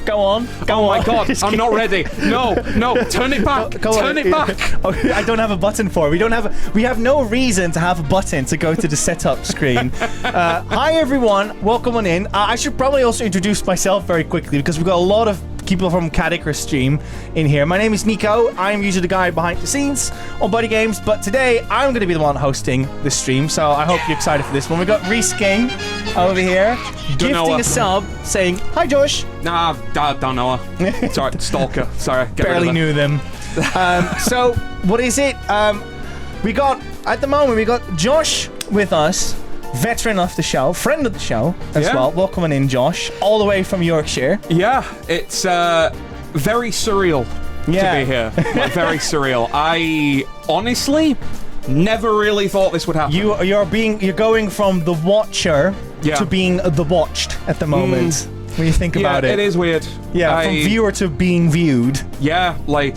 Go on. Oh my god, I'm not ready. No, turn it back. Turn it back. Oh, I don't have a button for it. We have no reason to have a button to go to the setup screen. Hi everyone, welcome on in. I should probably also introduce myself very quickly because we've got a lot of people from 𝐒𝐏𝐋 stream in here. My name is Nico. I'm usually the guy behind the scenes on BuddyGames, but today I'm going to be the one hosting the stream, so I hope you're excited for this one. We've got 𝐒𝐏𝐄𝐒𝐓 over here, gifting a sub, saying, hi Josh. Nah, don't know her. Sorry, stalker. Sorry, barely knew them. So, what is it? We got Josh with us, veteran of the show, friend of the show as well. Welcome on in, Josh, all the way from Yorkshire. Yeah, it's very surreal to be here. Like, very surreal. I honestly never really thought this would happen. You're going from the watcher to being the watched at the moment. When you think about it. It is weird. Yeah, from viewer to being viewed. Yeah, I've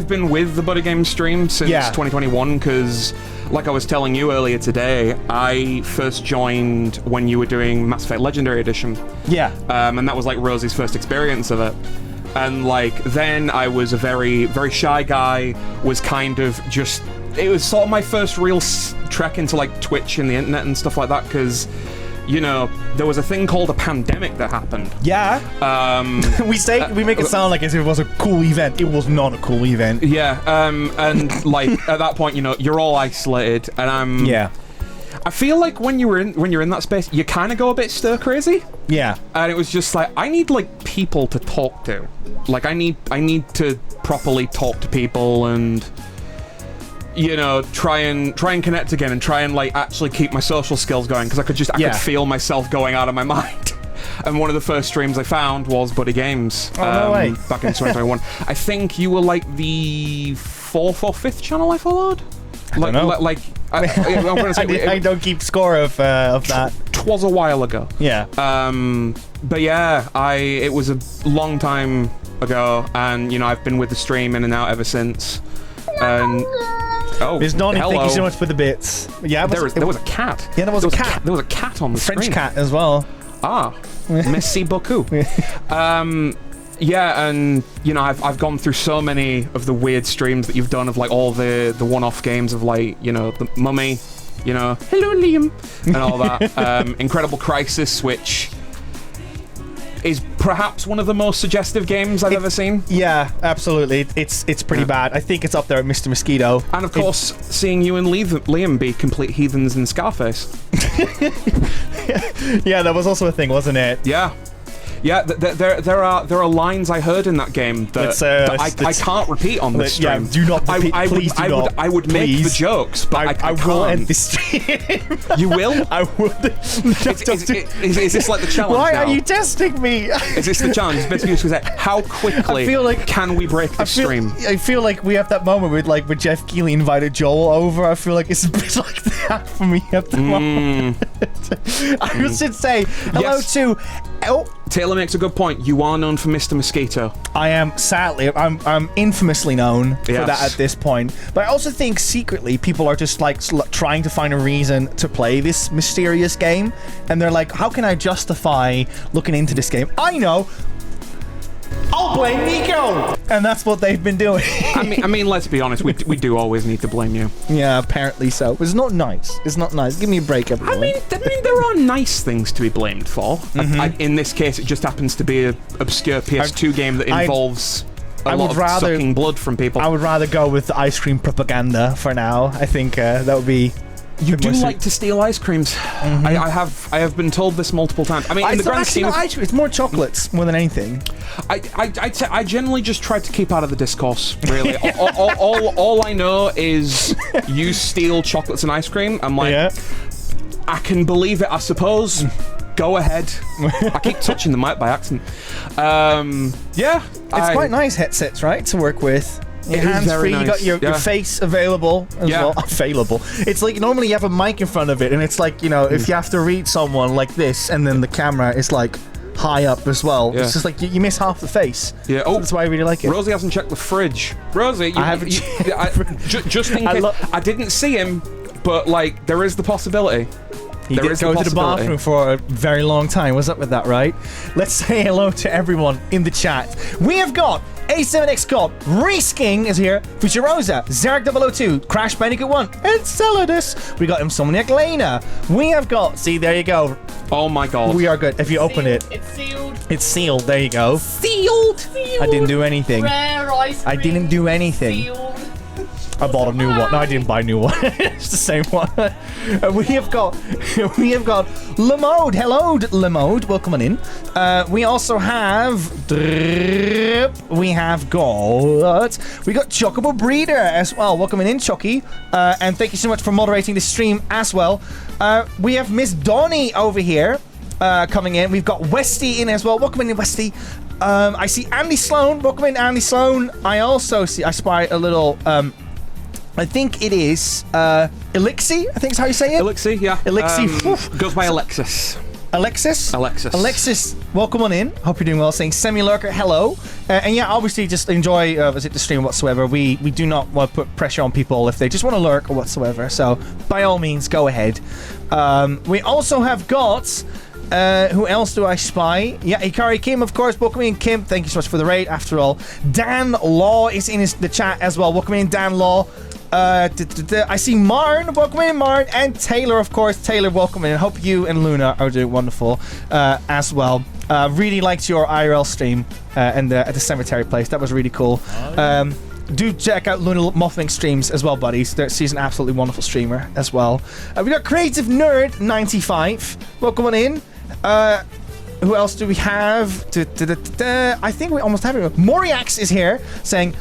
been with the BuddyGames stream since 2021 because, like I was telling you earlier today, I first joined when you were doing Mass Effect Legendary Edition. Yeah. And that was like Rosie's first experience of it. And then I was a very, very shy guy, was kind of just... It was sort of my first real trek into Twitch and the internet and stuff like that because... You know, there was a thing called a pandemic that happened. Yeah. We make it sound like as if it was a cool event. It was not a cool event. Yeah. And at that point, you know, you're all isolated, and I feel like when you're in that space, you kind of go a bit stir crazy. Yeah. And it was just I need people to talk to. I need to properly talk to people and. You know, try and connect again and try and actually keep my social skills going because I could feel myself going out of my mind. And one of the first streams I found was BuddyGames. No way. Back in 2021. I think you were the 4th or 5th channel I followed. I don't know. I'm gonna say I don't keep score of that. Twas a while ago. Yeah. But yeah, it was a long time ago, and you know I've been with the stream in and out ever since. And there's Donnie, thank you so much for the bits. Yeah, there was a cat. Yeah, there was a cat. There was a cat on the French screen. cat as well. Ah, merci beaucoup. Yeah, and you know I've gone through so many of the weird streams that you've done of all the one-off games of you know the Mummy, you know Hello Liam, and all that. Incredible Crisis, which is perhaps one of the most suggestive games I've ever seen. Yeah, absolutely. It's pretty bad. I think it's up there with Mr. Mosquito. And of course, seeing you and Liam be complete heathens in Scarface. Yeah, that was also a thing, wasn't it? Yeah. Yeah, there are lines I heard in that game that, I can't repeat on the stream. Yeah, do not repeat. Please do not. I would make the jokes, but I will end this stream. You will? I would. Is this like the challenge Why now? are you testing me? Is this the challenge? It's basically just how quickly can we break the stream? I feel like we have that moment with when 𝐿𝐔𝐄𝐒𝐓 invited Joel over. I feel like it's a bit like that for me at the moment. I should say hello to... Taylor makes a good point. You are known for Mr. Mosquito. I am, sadly. I'm infamously known for that at this point. But I also think secretly people are just trying to find a reason to play this mysterious game. And they're like, how can I justify looking into this game? I know. I'll blame Nico! And that's what they've been doing. I mean, let's be honest. We do always need to blame you. Yeah, apparently so. It's not nice. It's not nice. Give me a break, everyone. I mean, there are nice things to be blamed for. In this case, it just happens to be an obscure PS2 game that involves a lot of sucking blood from people. I would rather go with the ice cream propaganda for now. I think that would be... You do like to steal ice creams. I have been told this multiple times. I mean, in the grand scheme of ice cream, it's more chocolates more than anything. I generally just try to keep out of the discourse. Really, all I know is you steal chocolates and ice cream. I'm like, I can believe it, I suppose. Go ahead. I keep touching the mic by accident. Yeah, it's quite nice headsets, right, to work with. Your hands free, nice. You got your face available as well. Available. It's like normally you have a mic in front of it, and it's like, you know, if you have to read someone like this, and then the camera is high up as well. It's just like you miss half the face. Yeah. So that's why I really like it. Rosie hasn't checked the fridge. Rosie, I haven't. Just in case, I didn't see him, but there is the possibility. He did go to the bathroom for a very long time. What's up with that, right? Let's say hello to everyone in the chat. We have got 𝐒𝐏𝐄𝐒𝐓, Reesking is here, Futurosa, 𝐒𝐔𝐄𝐒𝐓, Crash Bandicoot 1, and Celadus. We got Insomniac Lena. We have got, see, there you go. Oh my god. We are good. If you open it. It's sealed. It's sealed. There you go. Sealed. I didn't do anything. Rare ice cream. I didn't do anything. Sealed. I bought a new one. No, I didn't buy a new one. It's the same one. We have got 𝐒𝐿𝐴𝐷. Hello, 𝐿𝐴𝐷. Welcome on in. We also have we got Chocobo Breeder as well. Welcome in, Chucky. And thank you so much for moderating the stream as well. We have Miss Donnie over here coming in. We've got Westy in as well. Welcome in, Westy. I see Andy Sloan. Welcome in, Andy Sloan. I also spy a little I think it is 𝐒𝐿𝐴𝐷, I think is how you say it. 𝐒𝐿𝐴𝐷, yeah. 𝐒𝐿𝐴𝐷. Goes by Alexis. Alexis? Alexis. Alexis, welcome on in. Hope you're doing well. Saying Semi-Lurker, hello. And yeah, obviously just enjoy visit the stream whatsoever. We do not want to put pressure on people if they just want to lurk or whatsoever. So by all means, go ahead. We also have got... who else do I spy? Yeah, Ikari Kim, of course. Welcome in, Kim. Thank you so much for the raid. After all, Dan Law is in the chat as well. Welcome in, Dan Law. I see Marn. Welcome in, Marn. And Taylor, of course. Taylor, welcome in. I hope you and Luna are doing wonderful as well. Really liked your IRL stream at the cemetery place. That was really cool. Do check out Luna Mothling streams as well, buddies. She's an absolutely wonderful streamer as well. We got Creative Nerd 95. Welcome on in. Who else do we have? I think we almost have it. Moriax is here saying,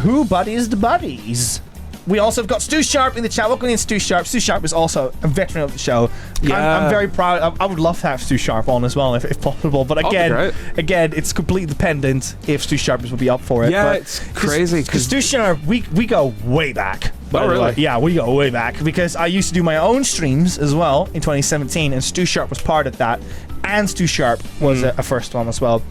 who buddies the buddies? We also have got Stu Sharp in the chat. Welcome in, Stu Sharp. Stu Sharp is also a veteran of the show. Yeah. I'm very proud. I would love to have Stu Sharp on as well if possible. But again, it's completely dependent if Stu Sharp would be up for it. Yeah, but it's crazy. Because Stu Sharp, we go way back. Oh, really? Yeah, we go way back. Because I used to do my own streams as well in 2017, and Stu Sharp was part of that. And Stu Sharp was a first one as well.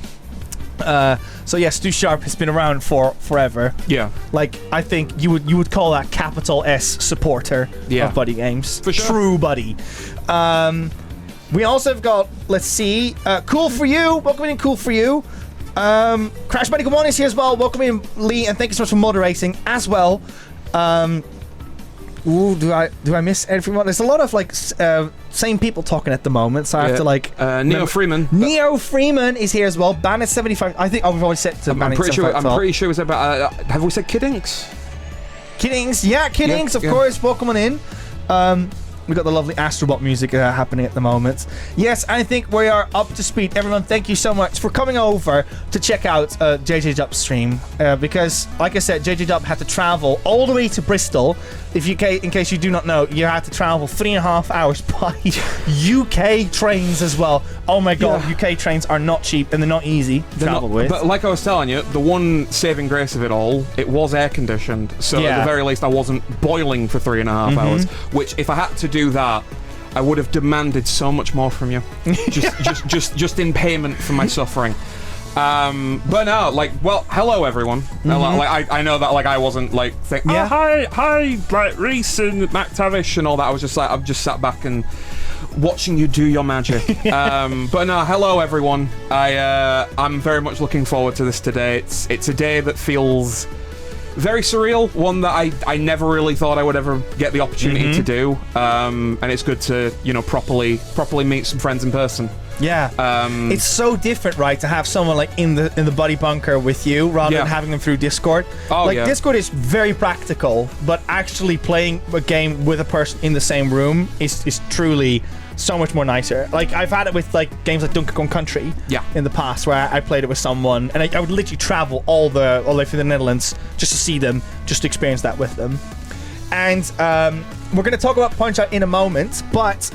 So yeah, Stu Sharp has been around for forever. Yeah. Like, I think you would call that capital S supporter of BuddyGames. For sure. True buddy. We also have got, let's see, Cool For You. Welcome in, Cool For You. Crash Bandicoot 1 is here as well. Welcome in, Lee, and thank you so much for moderating as well. Ooh, do I miss everyone? There's a lot of like same people talking at the moment, so I have to like. Neo Freeman. Neo Freeman is here as well. Bandit 75. I think we've already said to Bandit 75. I'm pretty sure it was about. Have we said 𝐒𝐿𝐴𝐷? 𝐒𝐿𝐴𝐷, yeah, 𝐒𝐿𝐴𝐷, of course. Welcome on in. We got the lovely Astrobot music happening at the moment. Yes, I think we are up to speed. Everyone, thank you so much for coming over to check out jeyjeydub's stream. Because, like I said, jeyjeydub had to travel all the way to Bristol. In case you do not know, you had to travel 3.5 hours by UK trains as well. Oh my god, UK trains are not cheap and they're not easy to travel with. But like I was telling you, the one saving grace of it all, it was air conditioned. So at the very least, I wasn't boiling for 3.5 hours. Which, if I had to do that, I would have demanded so much more from you. just in payment for my suffering. But no, like, well, hello everyone. Like, I know that, like, I wasn't like thinking, oh, hi, like Reese and MacTavish and all that. I was just like, I've just sat back and watching you do your magic. But no, hello everyone. I'm very much looking forward to this today. It's a day that feels very surreal, one that I never really thought I would ever get the opportunity to do. And it's good to, you know, properly meet some friends in person. Yeah, it's so different, right, to have someone like in the buddy bunker with you rather than having them through Discord. Discord is very practical, but actually playing a game with a person in the same room is truly so much more nicer. Like, I've had it with like games like Donkey Kong Country in the past, where I played it with someone, and I would literally travel all the way through the Netherlands just to see them, just to experience that with them. And we're going to talk about Punch-Out in a moment, but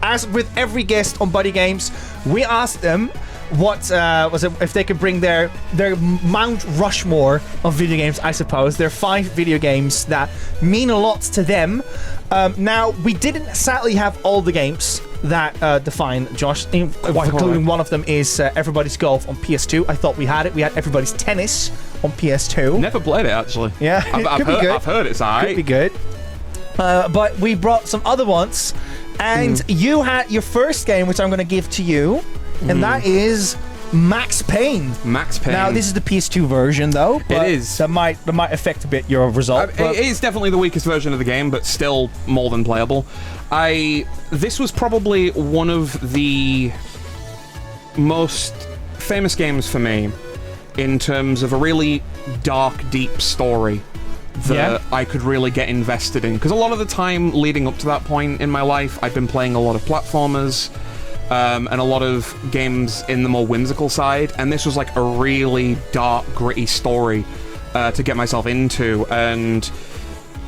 as with every guest on BuddyGames, we asked them what if they could bring their Mount Rushmore of video games, I suppose. Their 5 video games that mean a lot to them. Now, we didn't sadly have all the games that define Josh, including one of them is Everybody's Golf on PS2. I thought we had it. We had Everybody's Tennis on PS2. Never played it, actually. Yeah, I've heard it's alright. Could be good. But we brought some other ones And you had your first game, which I'm going to give to you, and that is Max Payne. Max Payne. Now, this is the PS2 version, though. It is. That might affect a bit your result. It is definitely the weakest version of the game, but still more than playable. This was probably one of the most famous games for me in terms of a really dark, deep story that I could really get invested in. Because a lot of the time leading up to that point in my life, I'd been playing a lot of platformers, and a lot of games in the more whimsical side, and this was like a really dark, gritty story to get myself into, and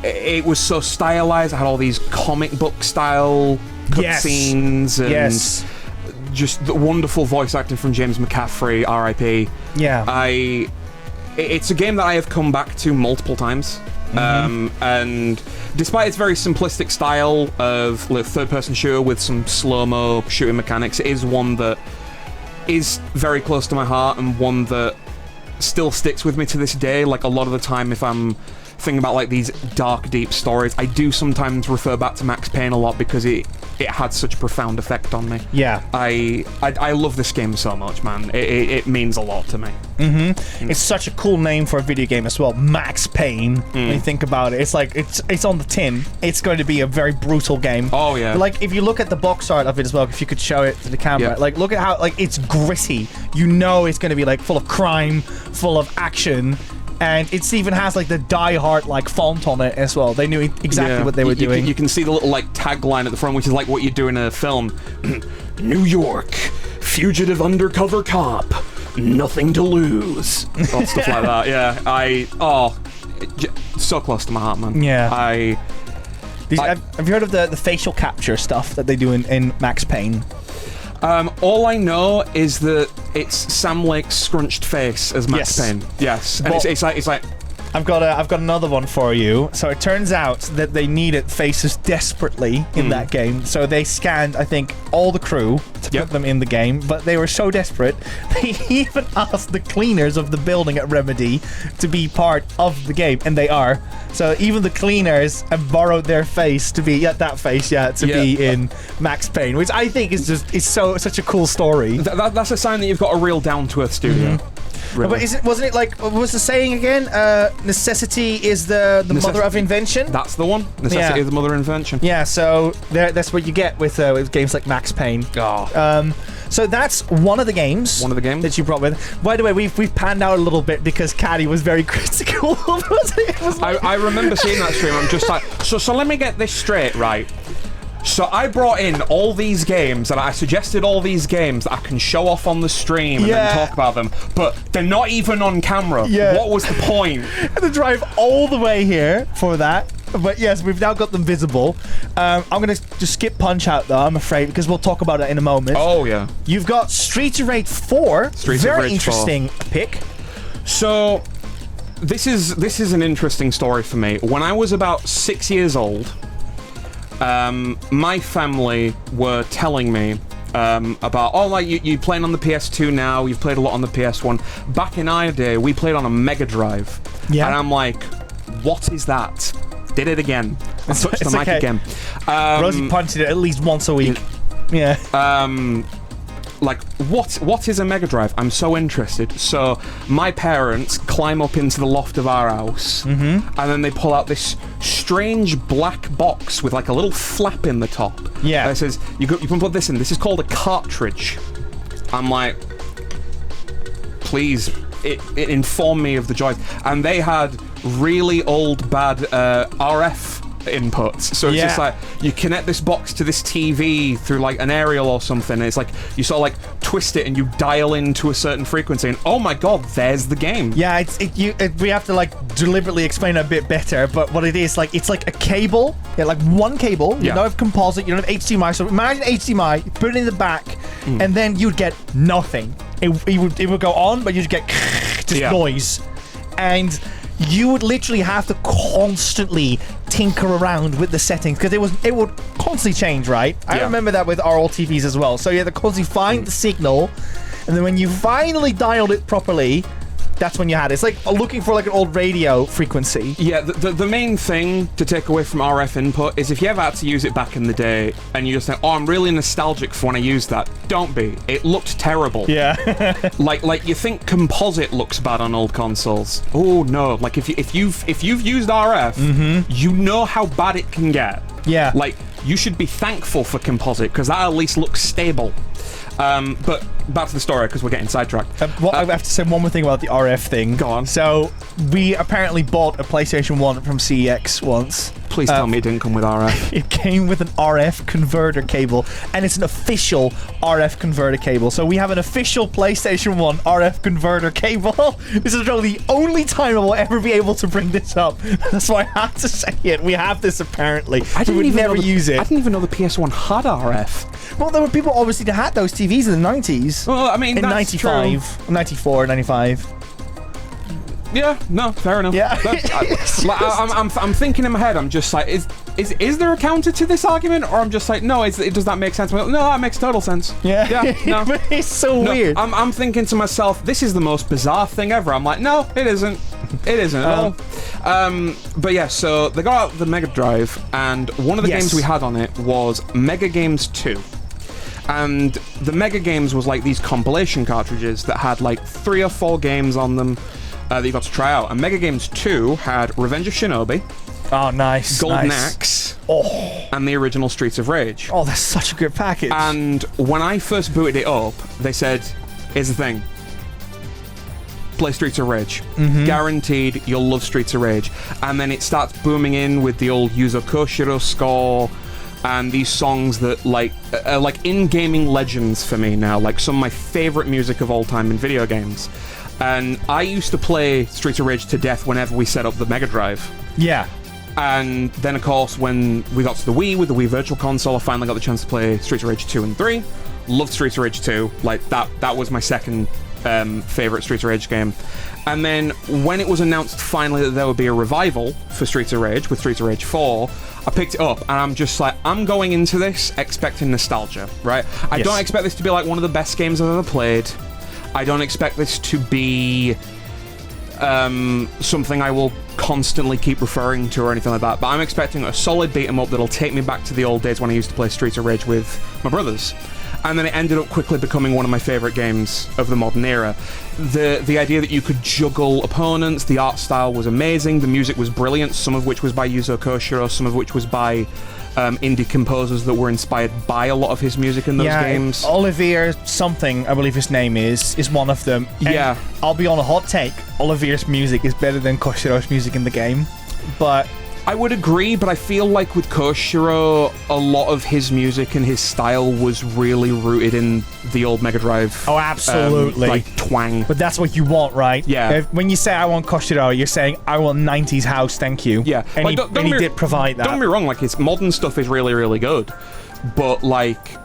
it was so stylized. I had all these comic book style cutscenes, and just the wonderful voice acting from James McCaffrey, R.I.P. It's a game that I have come back to multiple times. And despite its very simplistic style of third-person shooter with some slow-mo shooting mechanics, it is one that is very close to my heart and one that still sticks with me to this day. Like, a lot of the time, if I'm thinking about like these dark, deep stories, I do sometimes refer back to Max Payne a lot because it had such a profound effect on me. I love this game so much, man. It means a lot to me. It's such a cool name for a video game as well, Max Payne. When you think about it, it's like it's on the tin. It's going to be a very brutal game. Oh yeah. But, like, if you look at the box art of it as well, if you could show it to the camera, like, look at how like it's gritty. You know it's going to be like full of crime, full of action. And it even has like the Die Hard like font on it as well. They knew exactly what they were doing. You can see the little like tagline at the front, which is like what you do in a film. New York, fugitive undercover cop, nothing to lose. Or stuff like that. Yeah, so close to my heart, man. Yeah. Have you heard of the facial capture stuff that they do in Max Payne? All I know is that it's Sam Lake's scrunched face as Max Payne. Yes, and it's like I've got another one for you. So it turns out that they needed faces desperately in that game. So they scanned, I think, all the crew to put them in the game. But they were so desperate, they even asked the cleaners of the building at Remedy to be part of the game, and they are. So even the cleaners have borrowed their face to be be in Max Payne, which I think is such a cool story. That's a sign that you've got a real down-to-earth studio. Really. But wasn't it like, what was the saying again? Necessity is the mother of invention? That's the one. Necessity is the mother of invention. Yeah, so that's what you get with games like Max Payne. So that's one of the games. That you brought with. By the way, we've panned out a little bit because Caddy was very critical of it. I remember seeing that stream. I'm just like, so let me get this straight, right? So I brought in all these games, and I suggested all these games that I can show off on the stream and then talk about them, but they're not even on camera. What was the point? I had to drive all the way here for that. But yes, we've now got them visible. I'm going to just skip Punch-Out, though, I'm afraid, because we'll talk about it in a moment. Oh, yeah. You've got Streets of Rage 4. Very interesting pick. So this is an interesting story for me. When I was about 6 years old, my family were telling me about, you playing on the PS2 now, you've played a lot on the PS1. Back in our day, we played on a Mega Drive. Yeah. And I'm like, what is that? Did it again. I touched the mic again. Rosie punched it at least once a week. Yeah. Like, what is a Mega Drive? I'm so interested. So my parents climb up into the loft of our house, and then they pull out this strange black box with like a little flap in the top. Yeah. It says, you can put this in. This is called a cartridge. I'm like, please, it informed me of the joys. And they had really old, bad RF inputs. So it's just like, you connect this box to this TV through like an aerial or something, and it's like, you sort of like twist it and you dial into a certain frequency, and oh my god, there's the game. Yeah, we have to like deliberately explain it a bit better, but what it is, like, it's like a cable, like one cable, you don't have composite, you don't have HDMI, so imagine HDMI, put it in the back, and then you'd get nothing. It would go on, but you'd get just noise. And you would literally have to constantly tinker around with the settings because it would constantly change, right? I remember that with our old TVs as well. So you had to constantly find the signal, and then when you finally dialed it properly, that's when you had it. It's like looking for like an old radio frequency. Yeah, the main thing to take away from RF input is if you ever had to use it back in the day and you just think, oh, I'm really nostalgic for when I used that. Don't be. It looked terrible. Yeah. like you think composite looks bad on old consoles. Oh no! Like if you've used RF, you know how bad it can get. Yeah. Like you should be thankful for composite because that at least looks stable. But back to the story because we're getting sidetracked. I have to say one more thing about the RF thing. Go on. So we apparently bought a PlayStation 1 from CEX once. Please tell me it didn't come with RF. It came with an RF converter cable, and it's an official RF converter cable. So we have an official PlayStation 1 RF converter cable. This is really the only time I will ever be able to bring this up. That's why I have to say it. We have this apparently. We would never use it. I didn't even know the PS1 had RF. Well, there were people obviously that had those TVs in the 90s. Well, I mean, in that's 95, true. 94, 95. Yeah, no, fair enough. Yeah. I'm thinking in my head, I'm just like, is there a counter to this argument? Or I'm just like, no, does that make sense? No, that makes total sense. Yeah. No. But it's so weird. I'm thinking to myself, this is the most bizarre thing ever. I'm like, no, it isn't. It isn't at all. But yeah, so they got out the Mega Drive, and one of the games we had on it was Mega Games 2. And the Mega Games was like these compilation cartridges that had like 3 or 4 games on them that you got to try out. And Mega Games 2 had Revenge of Shinobi. Oh, nice. Golden Axe. And the original Streets of Rage. Oh, that's such a good package. And when I first booted it up, they said, here's the thing. Play Streets of Rage. Guaranteed you'll love Streets of Rage. And then it starts booming in with the old Yuzo Koshiro score and these songs that like in-gaming legends for me now, like some of my favorite music of all time in video games. And I used to play Streets of Rage to death whenever we set up the Mega Drive. Yeah. And then, of course, when we got to the Wii with the Wii Virtual Console, I finally got the chance to play Streets of Rage 2 and 3. Loved Streets of Rage 2. Like, that was my second favorite Streets of Rage game. And then when it was announced finally that there would be a revival for Streets of Rage with Streets of Rage 4, I picked it up and I'm just like, I'm going into this expecting nostalgia, right? I don't expect this to be like one of the best games I've ever played. I don't expect this to be something I will constantly keep referring to or anything like that, but I'm expecting a solid beat-em-up that'll take me back to the old days when I used to play Streets of Rage with my brothers. And then it ended up quickly becoming one of my favourite games of the modern era. The idea that you could juggle opponents, the art style was amazing, the music was brilliant, some of which was by Yuzo Koshiro, some of which was by indie composers that were inspired by a lot of his music in those games. Olivier something, I believe his name is one of them. And I'll be on a hot take. Olivier's music is better than Koshiro's music in the game, but I would agree, but I feel like with Koshiro, a lot of his music and his style was really rooted in the old Mega Drive. Oh, absolutely. Like twang. But that's what you want, right? Yeah. When you say I want Koshiro, you're saying I want 90s house, thank you. Yeah. And like, he did provide that. Don't get me wrong, like his modern stuff is really, really good. But like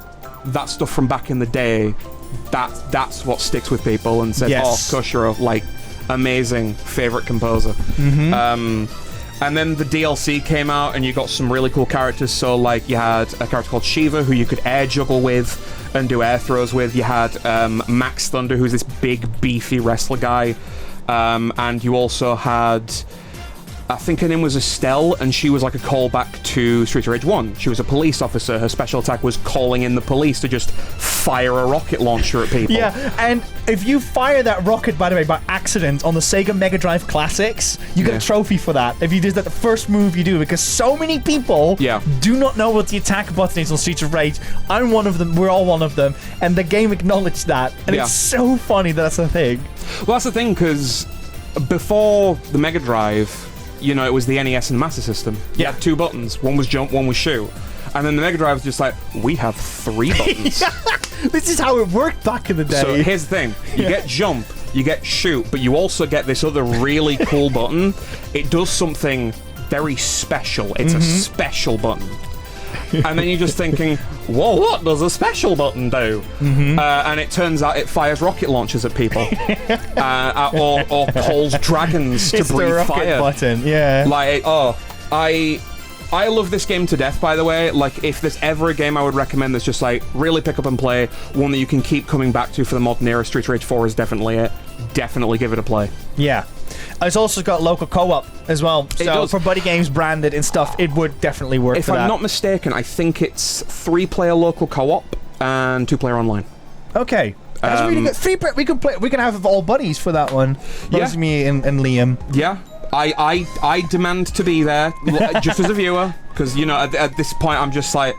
that stuff from back in the day, that's what sticks with people and says, oh, Koshiro, like amazing, favorite composer. And then the DLC came out, and you got some really cool characters. So, like, you had a character called Shiva, who you could air juggle with and do air throws with. You had Max Thunder, who's this big, beefy wrestler guy. And you also had, I think her name was Estelle, and she was like a callback to Streets of Rage 1. She was a police officer. Her special attack was calling in the police to just fire a rocket launcher at people. Yeah, and if you fire that rocket, by the way, by accident on the Sega Mega Drive Classics, you get a trophy for that. If you did that the first move you do, because so many people do not know what the attack button is on Streets of Rage. I'm one of them, we're all one of them, and the game acknowledged that, and it's so funny that that's a thing. Well, that's the thing, because before the Mega Drive, you know, it was the NES and Master System. You had 2 buttons. One was jump, one was shoot. And then the Mega Drive was just like, we have 3 buttons. This is how it worked back in the day. So here's the thing. You get jump, you get shoot, but you also get this other really cool button. It does something very special. It's a special button. And then you're just thinking, whoa, what does a special button do? And it turns out it fires rocket launchers at people. or calls dragons to breathe fire. Button, yeah. Like, I love this game to death, by the way. Like, if there's ever a game I would recommend that's just, like, really pick up and play, one that you can keep coming back to for the modern era, Streets of Rage 4 is definitely it. Definitely give it a play. Yeah. It's also got local co-op as well. So for BuddyGames branded and stuff, it would definitely work if for that. I'm not mistaken, I think it's 3-player local co-op and 2-player online. Okay. That's really good. We can have all buddies for that one. Rosie, me, and Liam. Yeah. I demand to be there, just as a viewer, because, you know, at this point, I'm just like,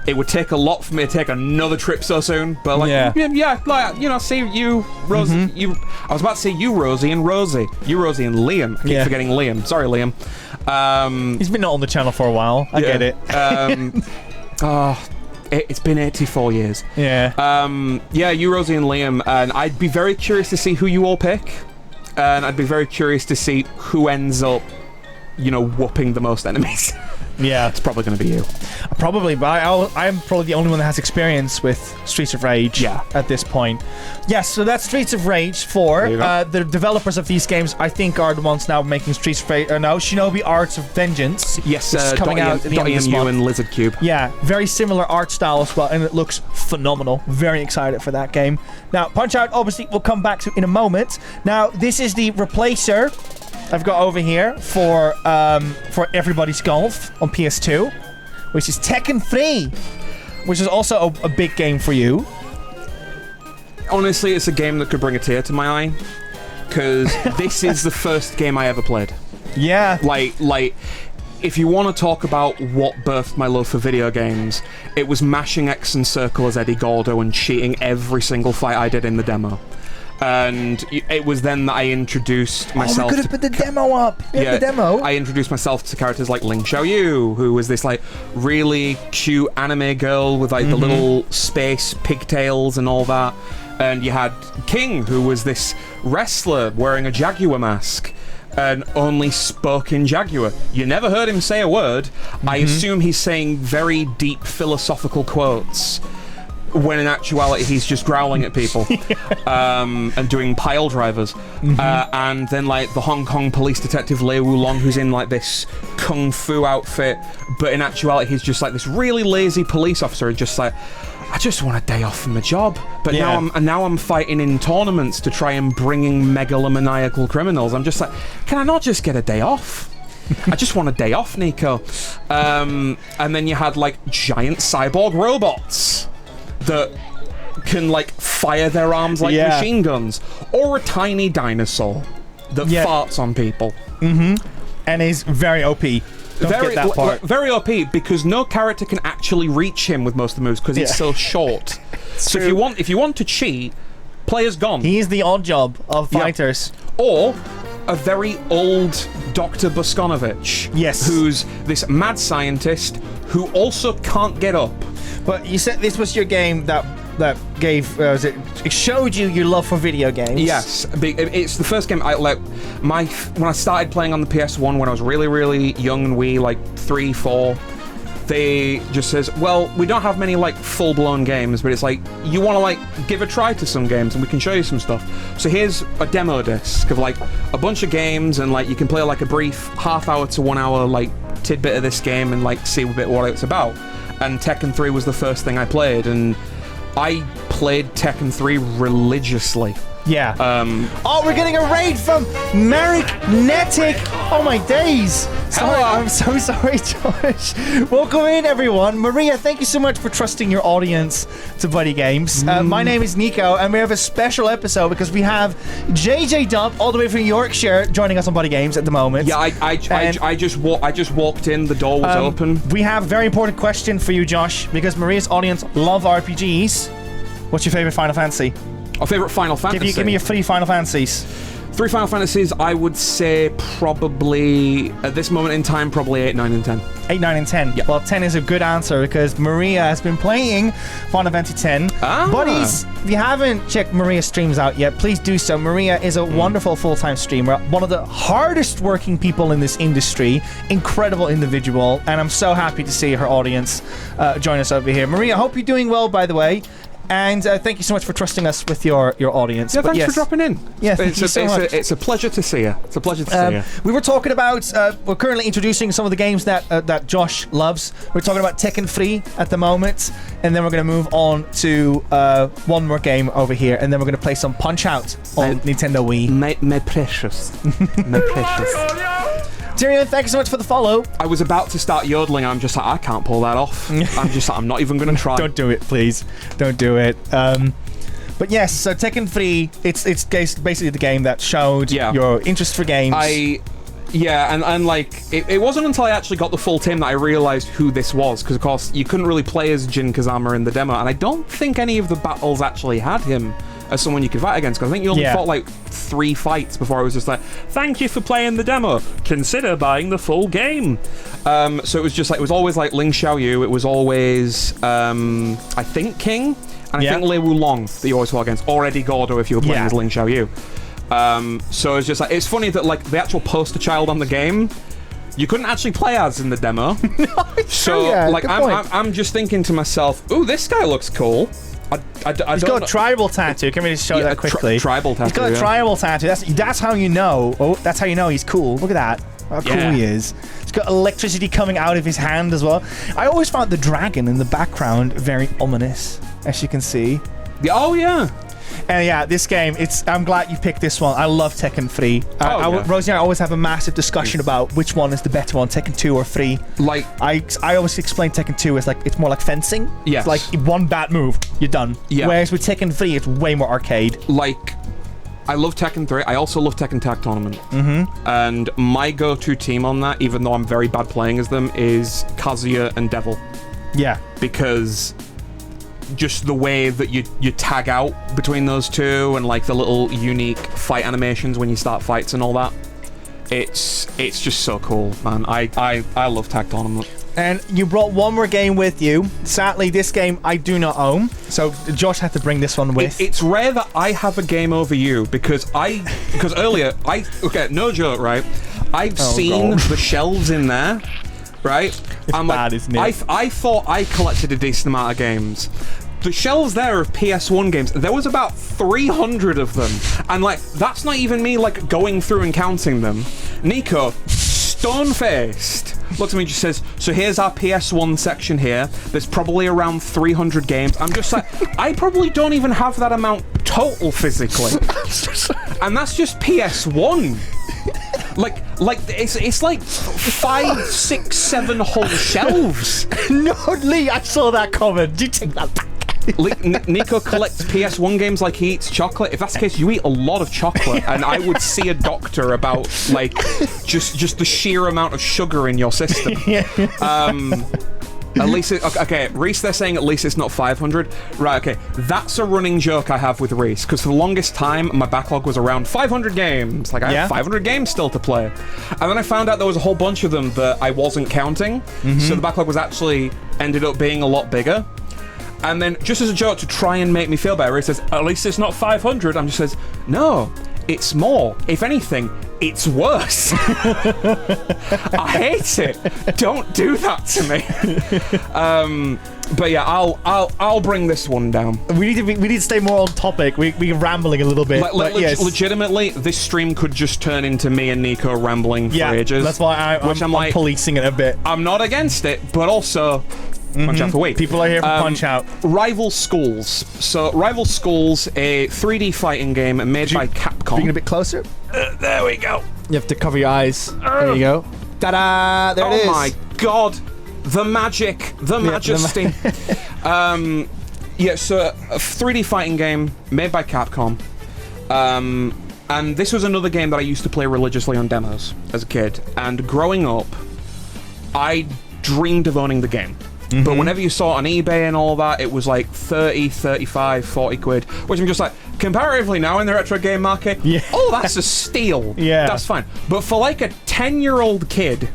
it would take a lot for me to take another trip so soon, but, like, yeah, like, you know, see you, Rosie, I was about to say you, Rosie, and Rosie. You, Rosie, and Liam. I keep forgetting Liam. Sorry, Liam. He's been not on the channel for a while. I get it. It's been 84 years. Yeah. Yeah, you, Rosie, and Liam, and I'd be very curious to see who you all pick. And I'd be very curious to see who ends up, you know, whooping the most enemies. Yeah. It's probably going to be you. Probably, but I'm probably the only one that has experience with Streets of Rage at this point. Yes, so that's Streets of Rage 4. The developers of these games, I think, are the ones now making Streets of Rage... no, Shinobi Arts of Vengeance. Yes, coming out at the end of this month. and Lizard Cube. Yeah, very similar art style as well, and it looks phenomenal. Very excited for that game. Now, Punch-Out, obviously, we'll come back to in a moment. Now, this is the replacer I've got over here for Everybody's Golf on PS2, which is Tekken 3, which is also a big game for you. Honestly, it's a game that could bring a tear to my eye, because this is the first game I ever played. Yeah. Like, if you want to talk about what birthed my love for video games, it was mashing X and circle as Eddie Gordo and cheating every single fight I did in the demo. And it was then that I introduced myself. Oh, we could have put the demo up. Yeah, the demo. I introduced myself to characters like Ling Xiaoyu, who was this like really cute anime girl with like the little space pigtails and all that. And you had King, who was this wrestler wearing a Jaguar mask and only spoke in Jaguar. You never heard him say a word. I assume he's saying very deep philosophical quotes, when in actuality he's just growling at people and doing pile drivers. And then like the Hong Kong police detective Lei Wulong, who's in like this kung fu outfit, but in actuality he's just like this really lazy police officer and just like, I just want a day off from the job, but now I'm fighting in tournaments to try and bring in megalomaniacal criminals. I'm just like, can I not just get a day off? I just want a day off, Nico. And then you had like giant cyborg robots that can like fire their arms like machine guns, or a tiny dinosaur that farts on people. And is very OP. Don't forget that part. Very OP, because no character can actually reach him with most of the moves because he's so short. So if you want to cheat, play as Gon. He's the odd job of fighters. Or a very old Dr. Boskonovich. Yes. Who's this mad scientist who also can't get up. But you said this was your game that gave it showed you your love for video games. Yes, it's the first game when I started playing on the PS1 when I was really, really young and wee, like 3, 4. They just says, well, we don't have many like full-blown games, but it's like, you want to like give a try to some games and we can show you some stuff. So here's a demo disc of like a bunch of games, and like you can play like a brief half-hour to 1 hour like tidbit of this game and like see a bit what it's about. And Tekken 3 was the first thing I played, and I played Tekken 3 religiously. Yeah. Oh, we're getting a raid from Marek Netic. Oh my days. Sorry, I'm so sorry, Josh. Welcome in, everyone. Maria, thank you so much for trusting your audience to BuddyGames. My name is Nico, and we have a special episode because we have jeyjeydub all the way from Yorkshire joining us on BuddyGames at the moment. Yeah, I just walked in. The door was open. We have a very important question for you, Josh, because Maria's audience love RPGs. What's your favorite Final Fantasy? Our favorite Final Fantasy? Give me your 3 Final Fantasies. 3 Final Fantasies, I would say probably, at this moment in time, probably 8, 9, and 10. 8, 9, and 10. Yeah. Well, 10 is a good answer because Maria has been playing Final Fantasy 10. Buddies, if you haven't checked Maria's streams out yet, please do so. Maria is a wonderful full-time streamer, one of the hardest working people in this industry, incredible individual, and I'm so happy to see her audience join us over here. Maria, I hope you're doing well, by the way. And thank you so much for trusting us with your audience. Yeah, thanks for dropping in. Yeah, thank you so much. It's a pleasure to see you. It's a pleasure to see you. We were talking about, we're currently introducing some of the games that Josh loves. We're talking about Tekken 3 at the moment, and then we're going to move on to one more game over here, and then we're going to play some Punch-Out on Nintendo Wii. My precious. My precious. Tyrion, thank you so much for the follow. I was about to start yodeling. I'm just like, I can't pull that off. I'm not even going to try. Don't do it, please. Don't do it. But yes, so Tekken 3, it's basically the game that showed your interest for games. And like, it wasn't until I actually got the full team that I realized who this was, because of course you couldn't really play as Jin Kazama in the demo, and I don't think any of the battles actually had him as someone you could fight against, because I think you only fought like 3 fights before I was just like, thank you for playing the demo, consider buying the full game. So it was just like, it was always like Ling Xiaoyu, it was always I think King, and I think Lei Wulong that you always fought against, or Eddie Gordo if you were playing as Ling Xiaoyu. So it's just like, it's funny that like the actual poster child on the game you couldn't actually play as in the demo. No, so like I'm just thinking to myself, ooh, this guy looks cool. He's got a tribal tattoo. Can we just show that quickly? Tribal tattoo. He's got a tribal tattoo. That's how you know. Oh, that's how you know he's cool. Look at that. How cool he is. He's got electricity coming out of his hand as well. I always found the dragon in the background very ominous, as you can see. Oh yeah. And yeah, this game, I'm glad you picked this one. I love Tekken 3. Rosie and I always have a massive discussion about which one is the better one, Tekken 2 or 3. Like, I always explain Tekken 2 as like, it's more like fencing. Yes. It's like one bad move, you're done. Yeah. Whereas with Tekken 3, it's way more arcade. Like, I love Tekken 3. I also love Tekken Tag Tournament. Mm-hmm. And my go-to team on that, even though I'm very bad playing as them, is Kazuya and Devil. Yeah. Because just the way that you tag out between those two, and like the little unique fight animations when you start fights and all that, it's just so cool, man. I love Tag Tournament. And you brought one more game with you. Sadly, this game I do not own, so Josh had to bring this one with. It's rare that I have a game over you, because earlier no joke, right? I've seen the shelves in there. Right? It's bad, isn't it? I thought I collected a decent amount of games. The shelves there of PS1 games, there was about 300 of them. And like, that's not even me like going through and counting them. Nico, stone-faced, looks at me and just says, so here's our PS1 section here. There's probably around 300 games. I'm just like, I probably don't even have that amount total physically. And that's just PS1. Like it's like 5, 6, 7 whole shelves. No, Lee, I saw that comment. You take that back. Nico collects PS1 games like he eats chocolate. If that's the case, you eat a lot of chocolate, and I would see a doctor about like just the sheer amount of sugar in your system. At least Reese, they're saying at least it's not 500. Right, okay. That's a running joke I have with Reese, because for the longest time, my backlog was around 500 games. Like, I have 500 games still to play. And then I found out there was a whole bunch of them that I wasn't counting, so the backlog was actually ended up being a lot bigger. And then, just as a joke to try and make me feel better, Reese says, at least it's not 500. I'm just says, no, it's more. If anything, it's worse. I hate it. Don't do that to me. But yeah, I'll bring this one down. We need to stay more on topic. We're rambling a little bit. Yes. Legitimately, this stream could just turn into me and Nico rambling for ages. That's why I'm like, policing it a bit. I'm not against it, but also Punch Out for Wii. People are here for Punch Out. Rival Schools. So Rival Schools, a 3D fighting game made by Capcom. Bring it a bit closer. There we go. You have to cover your eyes. There you go. Ta-da! There it is. Oh my god. The magic. The majesty. So a 3D fighting game made by Capcom. And this was another game that I used to play religiously on demos as a kid. And growing up, I dreamed of owning the game. But whenever you saw it on eBay and all that, it was like 30, 35, 40 quid. Which I'm just like, comparatively now in the retro game market, oh, that's a steal. That's fine. But for like a 10-year-old kid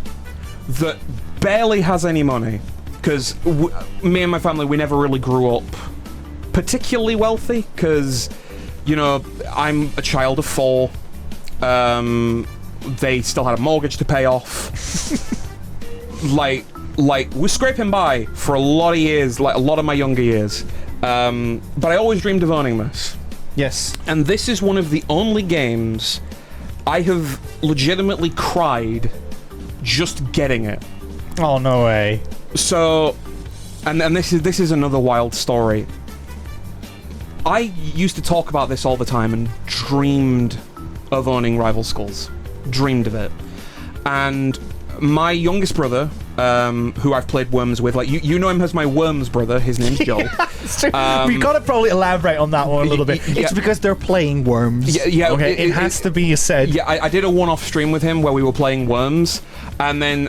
that barely has any money, because me and my family, we never really grew up particularly wealthy, because, you know, I'm a child of 4. They still had a mortgage to pay off. Like, we're scraping by for a lot of years, like a lot of my younger years. But I always dreamed of owning this. Yes. And this is one of the only games I have legitimately cried just getting it. Oh, no way. So, and this is another wild story. I used to talk about this all the time and dreamed of owning Rival Schools. Dreamed of it. And my youngest brother, who I've played Worms with, like, you know him as my Worms brother, his name's Joel. It's true. We've got to probably elaborate on that one a little bit. It's because they're playing Worms. Yeah, okay, it has to be said. Yeah, I did a one-off stream with him where we were playing Worms, and then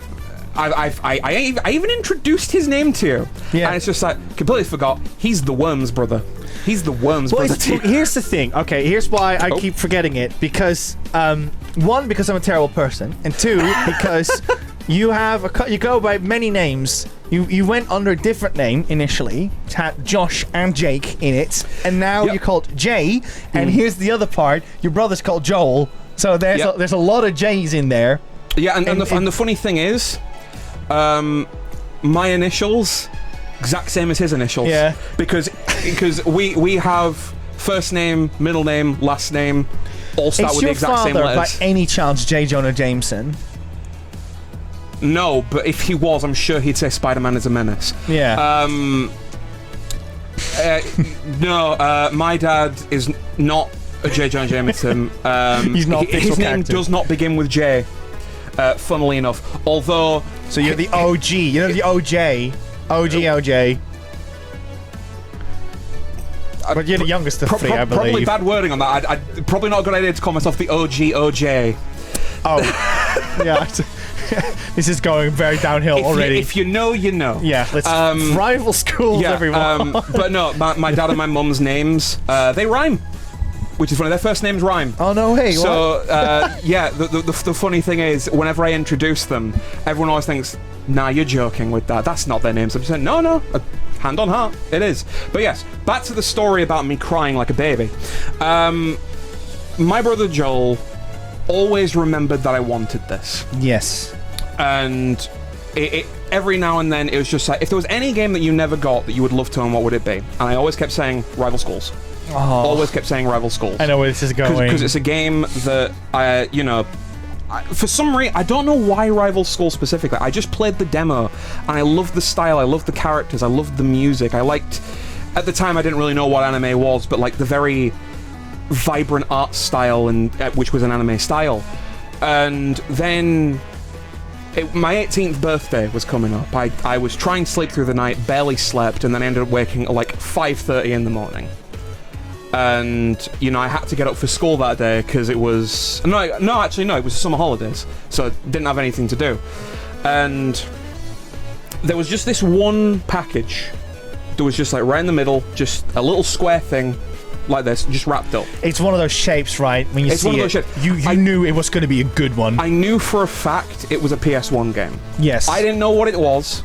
I even introduced his name to you. Yeah. And it's just like, completely forgot, he's the Worms brother. He's the Worms brother. Here's the thing. Okay, here's why I keep forgetting it. Because, one, because I'm a terrible person. And two, because you go by many names. You went under a different name initially. It had Josh and Jake in it. And now you're called Jay. And here's the other part. Your brother's called Joel. So there's a lot of J's in there. Yeah, and the funny thing is, my initials, exact same as his initials. Yeah. Because we have first name, middle name, last name, all start with the exact same letters. By any chance J. Jonah Jameson? No, but if he was, I'm sure he'd say Spider-Man is a menace. Yeah. No, my dad is not a J. Jonah Jameson. He's not. His name does not begin with J. Funnily enough, although. So you're the OG. You're the OJ. OJ. But you're the youngest of three, I believe. Probably bad wording on that. I'd probably not a good idea to call myself the OJ. Oh. Yeah. This is going very downhill already. If you know, you know. Yeah, let's rival schools, everyone. But no, my dad and my mum's names, they rhyme. Which is funny, their first names rhyme. Oh, no way. So, yeah, the funny thing is, whenever I introduce them, everyone always thinks, nah, you're joking with that. That's not their names. I'm saying, no, hand on heart, it is. But yes, back to the story about me crying like a baby. My brother Joel always remembered that I wanted this. Yes. And every now and then, it was just like, if there was any game that you never got that you would love to own, what would it be? And I always kept saying Rival Schools. Oh. Always kept saying Rival Schools. I know where this is going. Because it's a game that, for some reason, I don't know why Rival Schools specifically. I just played the demo, and I loved the style, I loved the characters, I loved the music. I liked, at the time I didn't really know what anime was, but like the very vibrant art style, and which was an anime style. And then my 18th birthday was coming up. I was trying to sleep through the night, barely slept, and then I ended up waking at like 5:30 in the morning. And, I had to get up for school that day because it was... No, it was summer holidays, so I didn't have anything to do. And there was just this one package that was just like right in the middle, just a little square thing like this, just wrapped up. It's one of those shapes, right? When you see it, you knew it was going to be a good one. I knew for a fact it was a PS1 game. Yes. I didn't know what it was,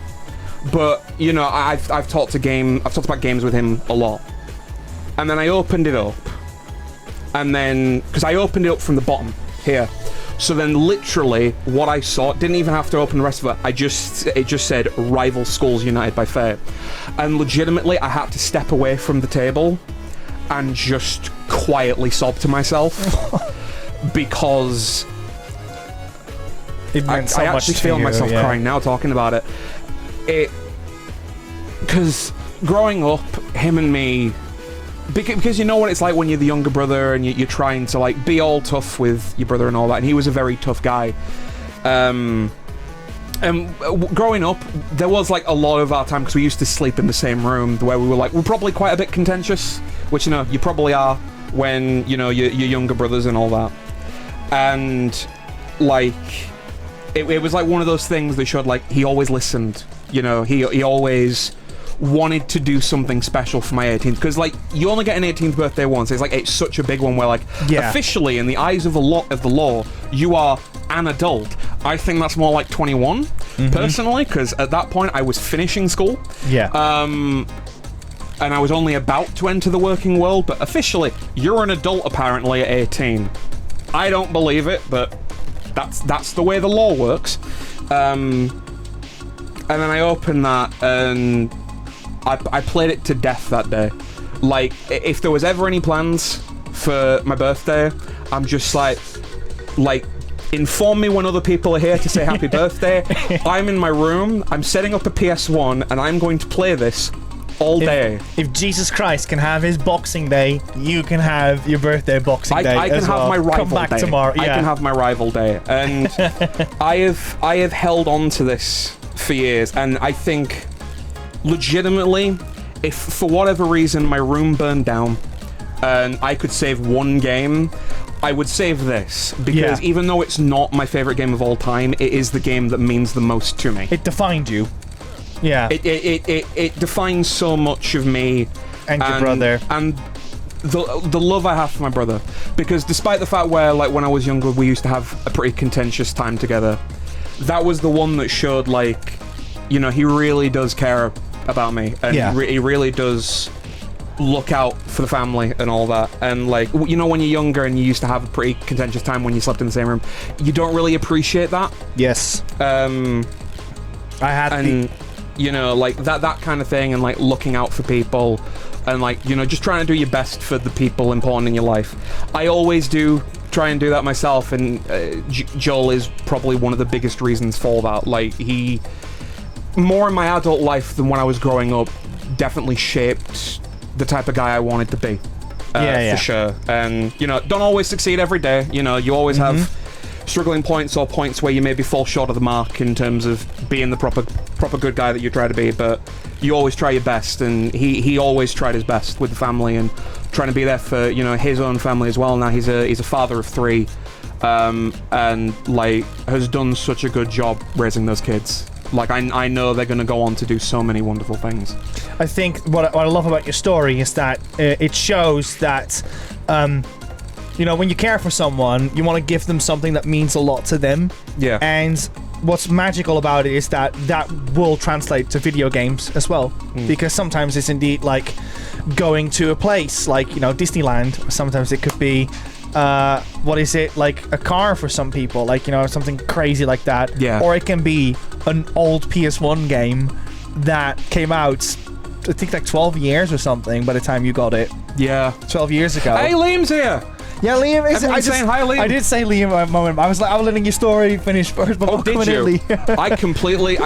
but, I've talked about games with him a lot. And then I opened it up, and then, because I opened it up from the bottom, here. So then literally, what I saw, didn't even have to open the rest of it, it just said, Rival Schools United by Fate. And legitimately, I had to step away from the table, and just quietly sob to myself, because it meant so much. I actually feel myself crying now talking about it. Because growing up, him and me... Because you know what it's like when you're the younger brother and you're trying to like be all tough with your brother and all that, and he was a very tough guy. And growing up, there was like a lot of our time, because we used to sleep in the same room, where we're probably quite a bit contentious, which you probably are when your younger brothers and all that. And like it was like one of those things that showed like he always listened. He always wanted to do something special for my 18th, because like you only get an 18th birthday once. It's such a big one where like officially in the eyes of the law you are an adult. I think that's more like 21 personally, because at that point I was finishing school, and I was only about to enter the working world, but officially you're an adult apparently at 18. I don't believe it, but that's the way the law works. And then I opened that, and I played it to death that day. Like, if there was ever any plans for my birthday, I'm just like, inform me when other people are here to say happy birthday. I'm in my room, I'm setting up a PS1, and I'm going to play this all day. If Jesus Christ can have his Boxing Day, you can have your birthday Boxing Day. I can have my rival Come back day. tomorrow. Yeah. I can have my rival day, and I have held on to this for years, and I think, legitimately, if for whatever reason my room burned down, and I could save one game, I would save this, because even though it's not my favorite game of all time, it is the game that means the most to me. It defined you. Yeah. It defines so much of me. And your brother. And the love I have for my brother. Because despite the fact where, like, when I was younger, we used to have a pretty contentious time together, that was the one that showed, like, you know, he really does care about me. And he really does look out for the family and all that. And, like, you know, when you're younger and you used to have a pretty contentious time when you slept in the same room, you don't really appreciate that. Yes. You know, like, that kind of thing, and, like, looking out for people, and, like, you know, just trying to do your best for the people important in your life. I always do try and do that myself, and Joel is probably one of the biggest reasons for that. Like, he, more in my adult life than when I was growing up, definitely shaped the type of guy I wanted to be. For sure. And, you know, don't always succeed every day. You know, you always have struggling points, or points where you maybe fall short of the mark in terms of being the proper good guy that you try to be, but you always try your best, and he always tried his best with the family and trying to be there for, you know, his own family as well. Now he's a father of 3, and, like, has done such a good job raising those kids. Like, I know they're going to go on to do so many wonderful things. I think what I love about your story is that it shows that you know, when you care for someone, you want to give them something that means a lot to them. Yeah. And what's magical about it is that will translate to video games as well. Because sometimes it's indeed like going to a place like, you know, Disneyland, or sometimes it could be what is it, like a car for some people, like, you know, something crazy like that. Yeah. Or it can be an old PS1 game that came out, I think, like 12 years or something by the time you got it. Yeah. 12 years ago. Hey, Liam's here! Yeah, Liam is. I saying hi, Liam. I did say Liam at a moment. I was letting your story finish first, but did you? I completely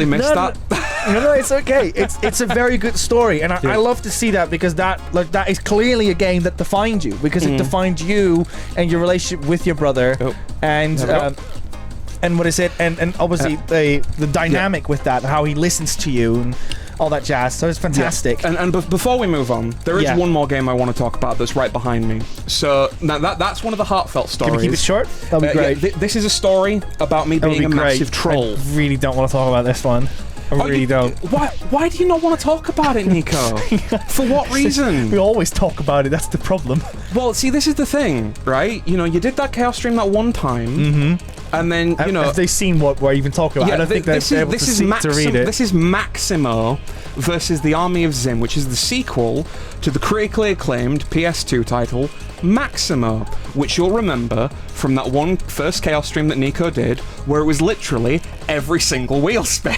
missed that. No, it's okay. It's a very good story, and I love to see that, because that is clearly a game that defined you, because it defined you and your relationship with your brother, and what is it, and obviously the dynamic with that, how he listens to you and all that jazz. So it's fantastic. And before we move on, there is one more game I want to talk about that's right behind me. So now that's one of the heartfelt stories. Can we keep it short? That'll be great. This is a story about me being a massive troll. I really don't want to talk about this one. I really don't. Why do you not want to talk about it, Nico? For what reason? We always talk about it. That's the problem. Well, see, this is the thing, right? You know, you did that Chaos stream that one time, and then, you know... Have they seen what we're even talking about? Yeah, I don't think they're able to read it. This is Maximo versus the Army of Zim, which is the sequel to the critically acclaimed PS2 title, Maximo, which you'll remember from that one first Chaos stream that Nico did, where it was literally every single wheel spin.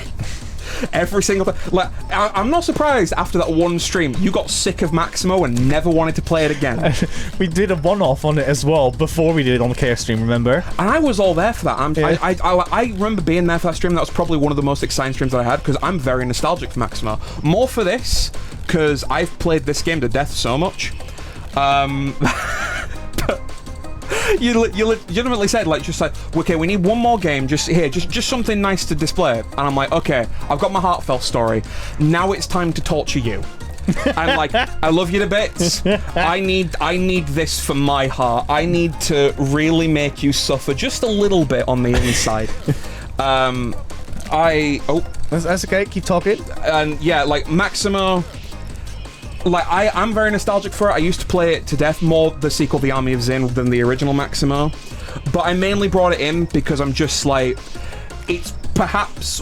Every single thing. Like, I'm not surprised after that one stream you got sick of Maximo and never wanted to play it again. We did a one-off on it as well before we did it on the Chaos stream, remember? And I was all there for that. I remember being there for that stream. That was probably one of the most exciting streams that I had, because I'm very nostalgic for Maximo. More for this, because I've played this game to death so much. You legitimately said, like, just like, okay, we need one more game, just something nice to display. And I'm like, okay, I've got my heartfelt story. Now it's time to torture you. I'm like, I love you to bits. I need this for my heart. I need to really make you suffer just a little bit on the inside. That's okay, keep talking. And yeah, like, Maximo... Like, I'm very nostalgic for it. I used to play it to death, more the sequel, The Army of Zin, than the original Maximo. But I mainly brought it in because I'm just like... It's perhaps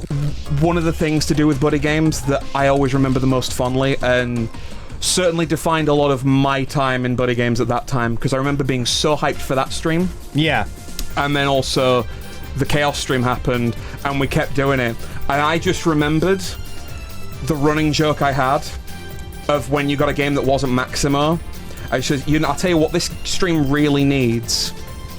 one of the things to do with BuddyGames that I always remember the most fondly, and certainly defined a lot of my time in BuddyGames at that time, because I remember being so hyped for that stream. Yeah. And then also, the Chaos stream happened, and we kept doing it. And I just remembered... the running joke I had of when you got a game that wasn't Maximo. I said, I'll tell you what this stream really needs.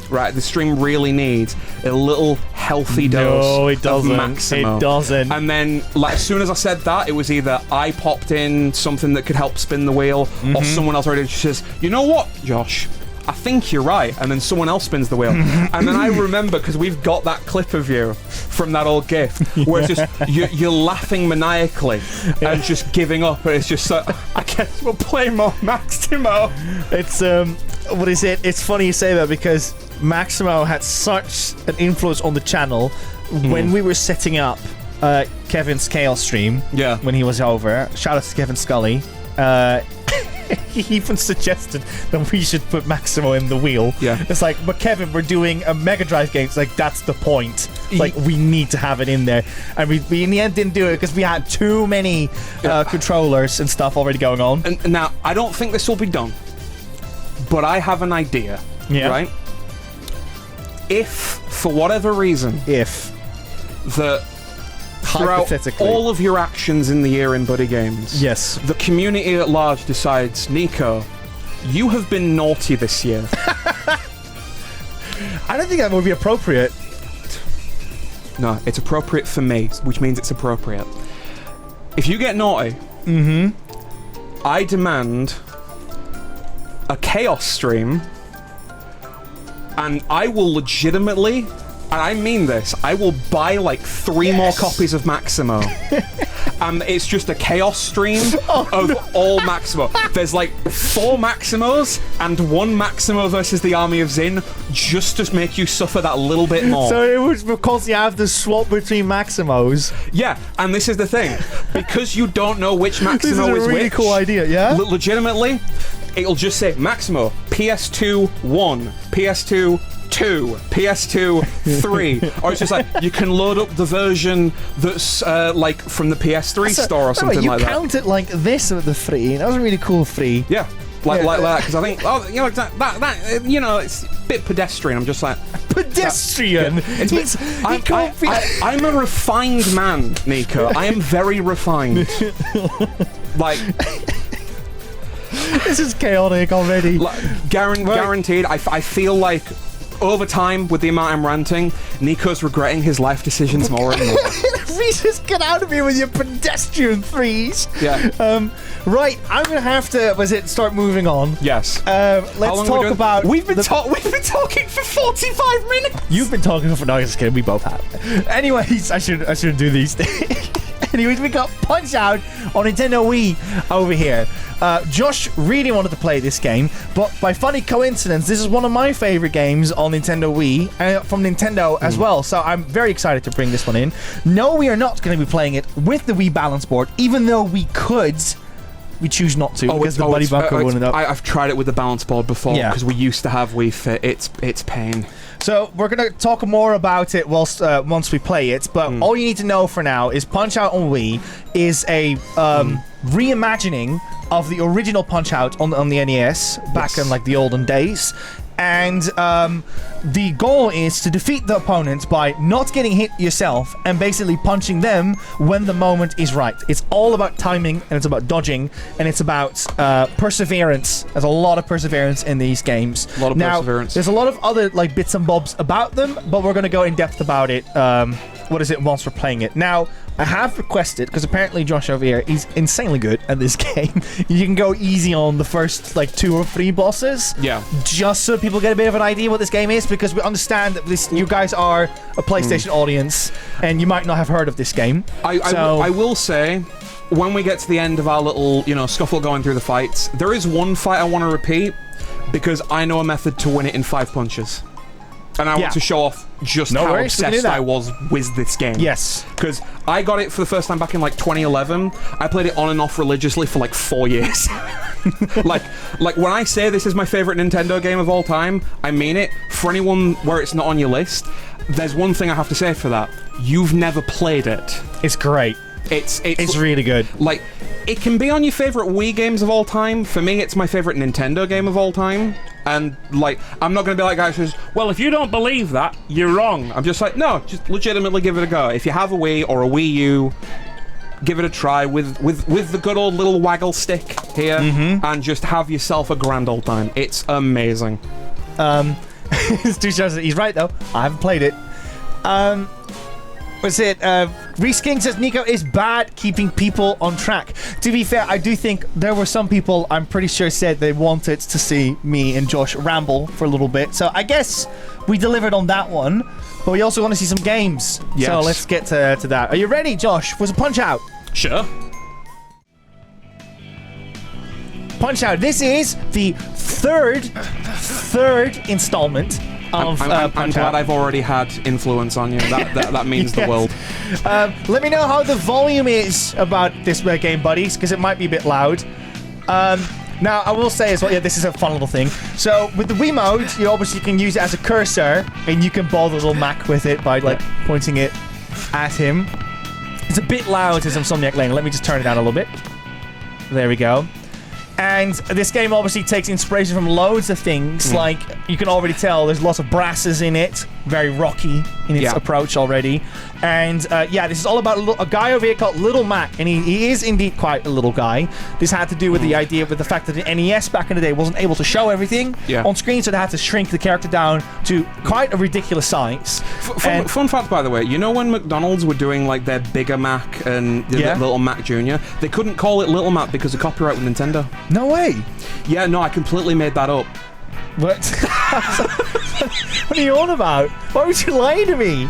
Right, the stream really needs a little healthy dose of Maximo. It doesn't. And then, like, as soon as I said that, it was either I popped in something that could help spin the wheel, or someone else already says, you know what, Josh? I think you're right. And then someone else spins the wheel. And then I remember, because we've got that clip of you from that old GIF, where it's just, you're laughing maniacally and just giving up. And it's just so, I guess we'll play more Maximo. It's, what is it? It's funny you say that, because Maximo had such an influence on the channel when we were setting up Kevin's Chaos stream. Yeah. When he was over. Shout out to Kevin Scully. He even suggested that we should put Maximo in the wheel. Yeah. It's like, but Kevin, we're doing a Mega Drive game. It's like, that's the point. Like, we need to have it in there. And we in the end didn't do it because we had too many controllers and stuff already going on. And now, I don't think this will be done, but I have an idea. Yeah. Right? If, for whatever reason, throughout all of your actions in the year in BuddyGames, yes, the community at large decides, Nico, you have been naughty this year. I don't think that would be appropriate. No, it's appropriate for me, which means it's appropriate. If you get naughty, I demand a Chaos stream, and I will legitimately, and I mean this, I will buy like 3 more copies of Maximo. And it's just a Chaos stream of all Maximo. There's like 4 Maximos and 1 Maximo versus the Army of Zin, just to make you suffer that little bit more. So it was because you have the swap between Maximos. Yeah, and this is the thing. Because you don't know which Maximo this is a really which, cool idea, yeah? Legitimately, it'll just say Maximo, PS2 1, PS2 2, PS2 3, or it's just like you can load up the version that's like from the PS3 store or something like that. You count it like this with the 3. That was a really cool 3. Yeah, like that, because I think that you know, it's a bit pedestrian. I'm just like pedestrian. I'm a refined man, Nico. I am very refined. Like. This is chaotic already. Like, guaranteed. I feel like over time, with the amount I'm ranting, Nico's regretting his life decisions more and more. Please just get out of here with your pedestrian 3s. Yeah. Right, I'm gonna have to. Start moving on? Yes. Let's talk about. We've been talking for 45 minutes. You've been talking for. No, just kidding. We both have. Anyways, I should do these things. Anyways, we got Punch-Out on Nintendo Wii over here. Josh really wanted to play this game, but by funny coincidence, this is one of my favorite games on Nintendo Wii, from Nintendo as well, so I'm very excited to bring this one in. No, we are not going to be playing it with the Wii balance board, even though we could. We choose not to because the BuddyGames wouldn't up. I've tried it with the balance board before because we used to have Wii Fit. It's pain. So we're going to talk more about it once we play it, but all you need to know for now is Punch-Out on Wii is a reimagining of the original Punch-Out on the NES back in like the olden days. And the goal is to defeat the opponent by not getting hit yourself and basically punching them when the moment is right. It's all about timing, and it's about dodging, and it's about perseverance. There's a lot of perseverance in these games. A lot of perseverance. There's a lot of other like bits and bobs about them, but we're going to go in depth about it once we're playing it. Now, I have requested, because apparently Josh over here is insanely good at this game. You can go easy on the first like 2 or 3 bosses. Yeah. Just so people get a bit of an idea what this game is, because we understand that you guys are a PlayStation audience, and you might not have heard of this game. I will say, when we get to the end of our little, scuffle going through the fights, there is one fight I want to repeat, because I know a method to win it in 5 punches. And I want to show off just how obsessed I was with this game. Yes. Because I got it for the first time back in like 2011. I played it on and off religiously for like 4 years. like when I say this is my favorite Nintendo game of all time, I mean it. For anyone where it's not on your list, there's one thing I have to say for that. You've never played it. It's great. It's really good. Like, it can be on your favorite Wii games of all time. For me, it's my favorite Nintendo game of all time. And, like, I'm not going to be like guys who says, well, if you don't believe that, you're wrong. I'm just like, no, just legitimately give it a go. If you have a Wii or a Wii U, give it a try with the good old little waggle stick here, and just have yourself a grand old time. It's amazing. He's right though. I haven't played it. What's it? Reese King says Nico is bad keeping people on track. To be fair, I do think there were some people I'm pretty sure said they wanted to see me and Josh ramble for a little bit. So I guess we delivered on that one. But we also want to see some games. Yes. So let's get to that. Are you ready, Josh? Was a Punch Out? Sure. Punch Out. This is the third installment of I'm Punch glad Out. I've already had influence on you. That means the world. Let me know how the volume is about this game, buddies, because it might be a bit loud. Now, I will say as well, yeah, this is a fun little thing. So, with the Wii mode, you obviously can use it as a cursor, and you can bother little Mac with it by, like, pointing it at him. It's a bit loud as Insomniac Lane. Let me just turn it down a little bit. There we go. And this game obviously takes inspiration from loads of things. Like, you can already tell there's lots of brasses in it. Very rocky in its approach already. And, yeah, this is all about a guy over here called Little Mac. And he is indeed quite a little guy. This had to do with the idea with the fact that the NES back in the day wasn't able to show everything on screen. So they had to shrink the character down to quite a ridiculous size. Fun fact, by the way, you know when McDonald's were doing, like, their Bigger Mac and Little Mac Jr., they couldn't call it Little Mac because of copyright with Nintendo. No way. Yeah, no, I completely made that up. What? What are you on about? Why would you lie to me?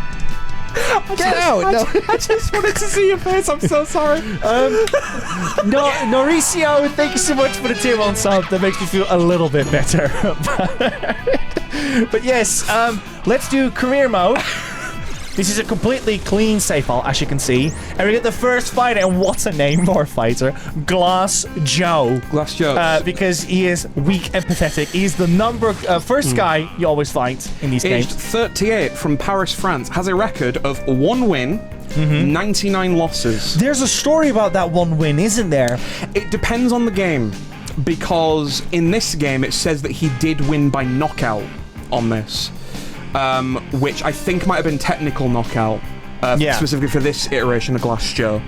Get out! I just wanted to see your face. I'm so sorry. Mauricio, thank you so much for the tier 1 sub. That makes me feel a little bit better. But yes, let's do career mode. This is a completely clean save file, as you can see. And we get the first fighter, and what's a name for a fighter? Glass Joe. Glass Joe. Because he is weak and pathetic. He's the first guy you always fight in these games. Aged 38 from Paris, France, has a record of 1 win, 99 losses. There's a story about that 1 win, isn't there? It depends on the game, because in this game it says that he did win by knockout on this. Which I think might have been technical knockout, specifically for this iteration of Glass Joe.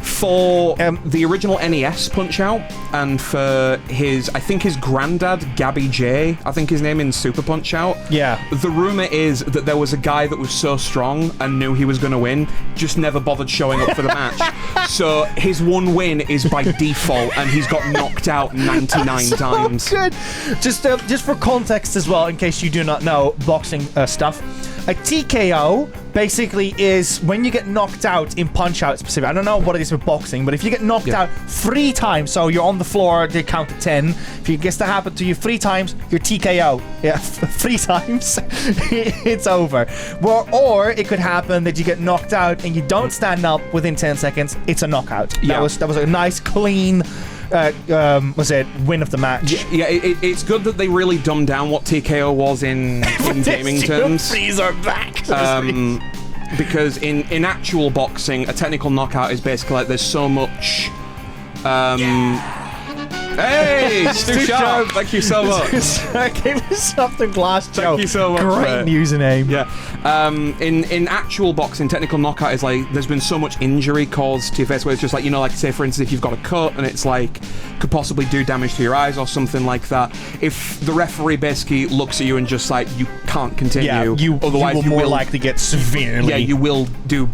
For the original NES Punch-Out, and for I think his granddad, Gabby J, I think his name in Super Punch-Out. Yeah. The rumor is that there was a guy that was so strong and knew he was going to win, just never bothered showing up for the match. So his 1 win is by default, and he's got knocked out 99 times. Good. Just for context as well, in case you do not know boxing stuff. A TKO basically is when you get knocked out in Punch-Out specifically. I don't know what it is with boxing, but if you get knocked out 3 times, so you're on the floor, they count to 10. If it gets to happen to you 3 times, you're TKO. Yeah, 3 times, it's over. Or it could happen that you get knocked out and you don't stand up within 10 seconds. It's a knockout. Yeah. That was a nice, clean... win of the match. Yeah, it's good that they really dumbed down what TKO was in gaming terms. Freeze are back. Because in actual boxing, a technical knockout is basically like there's so much. Hey, Stu Sharp, thank you so much. Give me something, Glass Joe. Thank you so much. Great username. Yeah. In actual boxing, technical knockout is like there's been so much injury caused to your face, where it's just like, you know, like say for instance, if you've got a cut and it's like could possibly do damage to your eyes or something like that. If the referee basically looks at you and just like you can't continue, otherwise you will more likely get severely. Yeah, you will do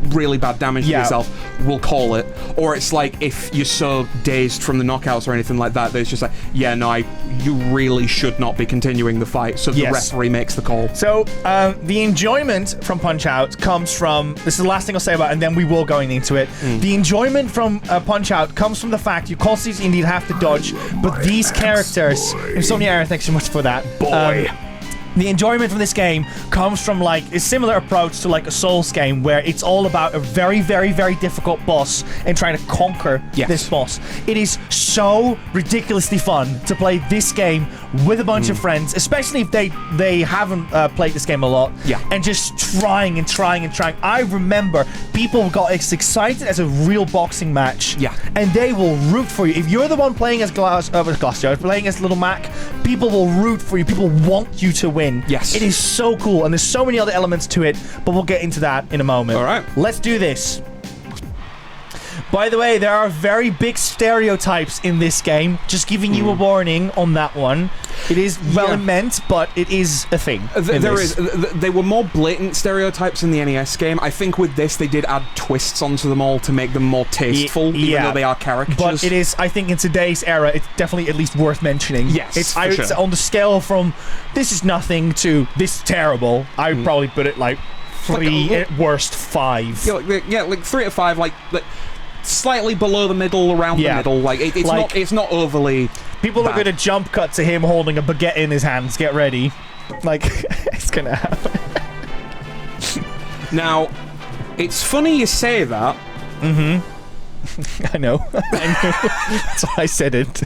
really bad damage to yourself. We'll call it. Or it's like if you're so dazed from the knockouts or anything like that, that it's just like, yeah, no, you really should not be continuing the fight. So the referee makes the call. So the enjoyment from Punch-Out comes from, this is the last thing I'll say about it, and then we will go into it. The enjoyment from Punch-Out comes from the fact you constantly indeed have to dodge, but these characters, Insomniac, thanks so much for that. The enjoyment from this game comes from like a similar approach to like a Souls game, where it's all about a very, very, very difficult boss and trying to conquer this boss. It is so ridiculously fun to play this game with a bunch of friends, especially if they haven't played this game a lot, and just trying and trying and trying. I remember people got as excited as a real boxing match, and they will root for you. If you're the one playing as Glass Joe, playing as Little Mac, people will root for you. People want you to win. Yes. It is so cool, and there's so many other elements to it, but we'll get into that in a moment. All right. Let's do this. By the way, there are very big stereotypes in this game. Just giving you a warning on that one. It is well meant, but it is a thing. There is. They were more blatant stereotypes in the NES game. I think with this, they did add twists onto them all to make them more tasteful, even though they are characters. But it is, I think, in today's era, it's definitely at least worth mentioning. Yes, it's on the scale from this is nothing to this is terrible. I would probably put it like 3, at worst 5. Like 3 to 5, like slightly below the middle, around the middle. Like it's not overly. People are going to jump cut to him holding a baguette in his hands. Get ready, like it's gonna happen. Now, it's funny you say that. I know. That's why I said it.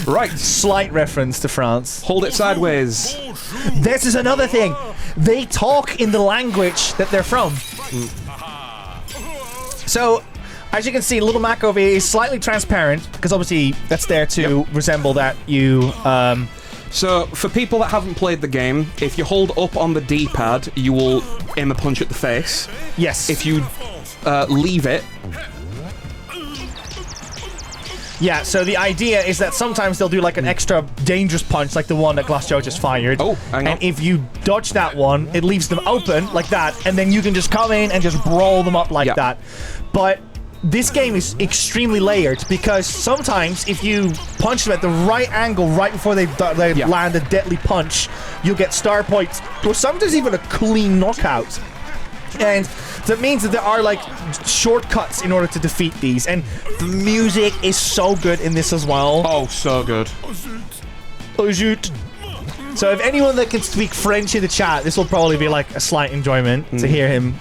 Right. Slight reference to France. Hold it sideways. This is another thing. They talk in the language that they're from. So, as you can see, Little Mac over here is slightly transparent, because obviously that's there to resemble that you... So, for people that haven't played the game, if you hold up on the D-pad, you will aim a punch at the face. Yes. If you leave it... Yeah, so the idea is that sometimes they'll do like an extra dangerous punch, like the one that 𝐒𝐿𝐄𝐂𝐈𝐀𝐋 just fired. Oh, hang on. And if you dodge that one, it leaves them open like that, and then you can just come in and just brawl them up like that. But this game is extremely layered, because sometimes if you punch them at the right angle right before they land a deadly punch, you'll get star points, or sometimes even a clean knockout. And that means that there are like shortcuts in order to defeat these, and the music is so good in this as well. Oh, so good. So if anyone that can speak French in the chat, this will probably be like a slight enjoyment to hear him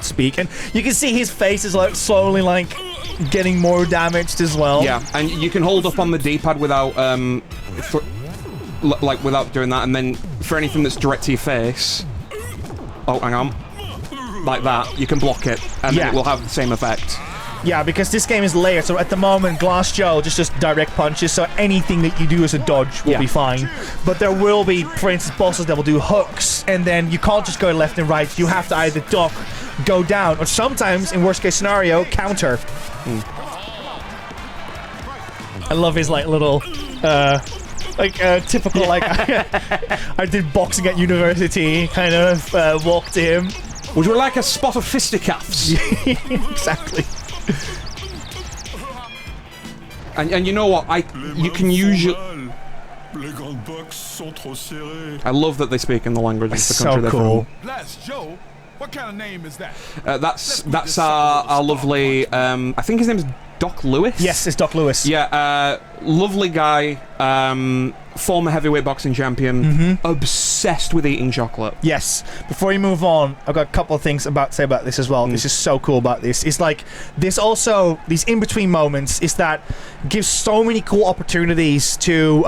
speak. And you can see his face is like slowly like getting more damaged as well. Yeah, and you can hold up on the D-pad without without doing that, and then for anything that's direct to your face. Oh, hang on. Like that, you can block it, and then it will have the same effect. Yeah, because this game is layered, so at the moment, 𝐒𝐿𝐄𝐂𝐈𝐀𝐋 just direct punches, so anything that you do as a dodge will be fine. But there will be, for instance, bosses that will do hooks, and then you can't just go left and right, you have to either duck, go down, or sometimes, in worst case scenario, counter. I love his, like, little, typical, like, I did boxing at university, kind of, walk to him. Would you like a spot of fisticuffs? Exactly. And you know what? You can usually... I love that they speak in the language of the country they're from. Bless Joe. What kind of name is that? That's our lovely... I think his name's Doc Lewis? Yes, it's Doc Lewis. Yeah, lovely guy, former heavyweight boxing champion, obsessed with eating chocolate. Yes. Before you move on, I've got a couple of things to say about this as well. This is so cool about this. It's like, this also, these in-between moments, is that gives so many cool opportunities to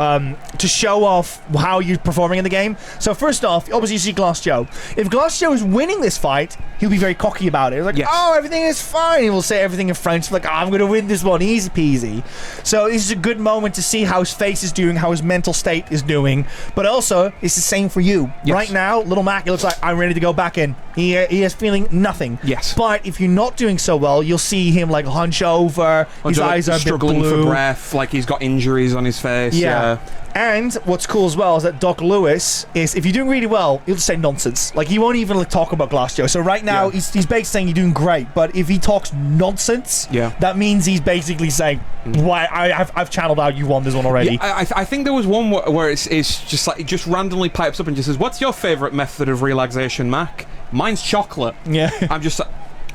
show off how you're performing in the game. So first off, obviously you see 𝐒𝐿𝐄𝐂𝐈𝐀𝐋. If 𝐒𝐿𝐄𝐂𝐂𝐂𝐋 is winning this fight, he'll be very cocky about it. Like, oh, everything is fine. He will say everything in French, like, oh, I'm going to win this one, easy peasy. So this is a good moment to see how his face is doing, how his mental state is doing. But also, it's the same for you. Yes. Right now, Little Mac, it looks like I'm ready to go back in. He is feeling nothing. Yes. But if you're not doing so well, you'll see him like hunch over. His eyes are struggling for breath, like he's got injuries on his face. Yeah. And what's cool as well is that Doc Lewis is, if you're doing really well, he'll just say nonsense. Like, he won't even like, talk about 𝐒𝐿𝐄𝐂𝐈𝐀𝐋. So right now, he's basically saying you're doing great. But if he talks nonsense, that means he's basically saying, "Why I've channeled out. You won this one already." Yeah, I think there was one where it's just like, it just randomly pipes up and just says, "What's your favorite method of relaxation, Mac?" "Mine's chocolate." Yeah. I'm just like,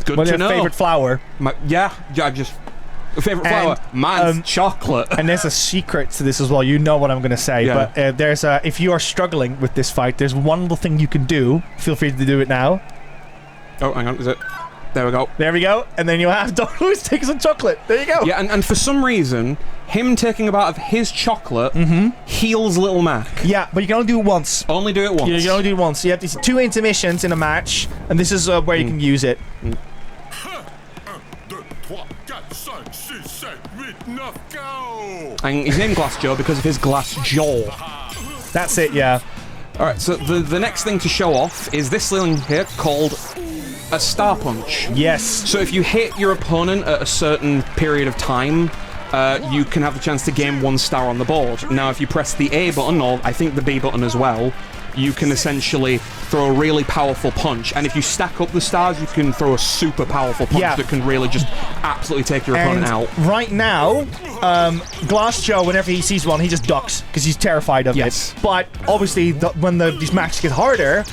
good What's to your know. favorite flower? I'm just. Favorite flower? Mine's chocolate. And there's a secret to this as well. You know what I'm going to say, but there's if you are struggling with this fight, there's one little thing you can do. Feel free to do it now. Oh, hang on, is it? There we go. There we go. And then you'll have Doc Lewis take some chocolate. There you go. Yeah, and for some reason, him taking a bite of his chocolate heals Little Mac. Yeah, but you can only do it once. Only do it once. You can only do it once. You have these 2 intermissions in a match, and this is where you can use it. And he's named Glass Joe because of his glass jaw. That's it, yeah. Alright, so the next thing to show off is this thing here called a star punch. Yes. So if you hit your opponent at a certain period of time, you can have the chance to gain 1 star on the board. Now, if you press the A button, or I think the B button as well, you can essentially throw a really powerful punch. And if you stack up the stars, you can throw a super powerful punch that can really just absolutely take your opponent out. Right now, Glass Joe, whenever he sees one, he just ducks because he's terrified of it. But obviously, when these matches get harder,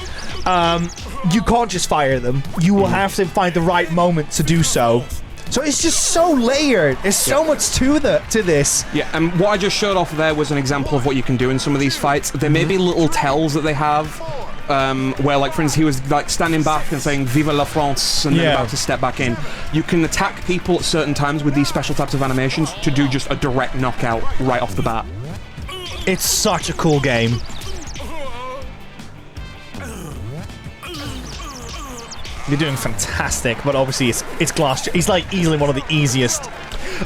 you can't just fire them. You will have to find the right moment to do so. So it's just so layered. There's so much to this. Yeah, and what I just showed off there was an example of what you can do in some of these fights. There may be little tells that they have, where, like, for instance, he was like standing back and saying "Vive la France" and then about to step back in. You can attack people at certain times with these special types of animations to do just a direct knockout right off the bat. It's such a cool game. You're doing fantastic, but obviously it's Glass. He's like easily one of the easiest.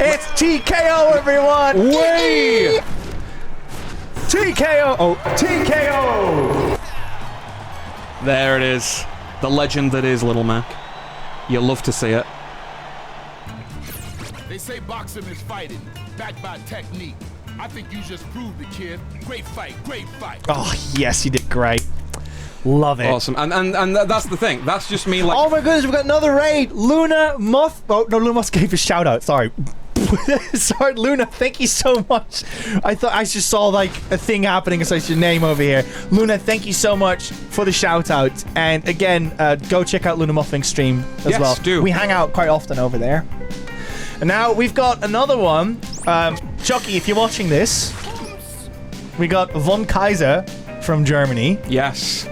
It's TKO, everyone! Way! TKO! Oh, TKO! There it is. The legend that is Little Mac. You love to see it. They say boxing is fighting, backed by technique. I think you just proved it, kid. Great fight, great fight. Oh, yes, you did great. Love it. Awesome. And that's the thing. That's just me, like... Oh my goodness, we've got another raid. Luna Muff. Oh, no, Luna Muff gave a shout out. Sorry. Sorry, Luna, thank you so much. I thought I just saw like a thing happening aside your name over here. Luna, thank you so much for the shout out. And again, go check out Luna Muffing's stream as well. Do. We hang out quite often over there. And now we've got another one. Chucky, if you're watching this, we got Von Kaiser from Germany. Yes.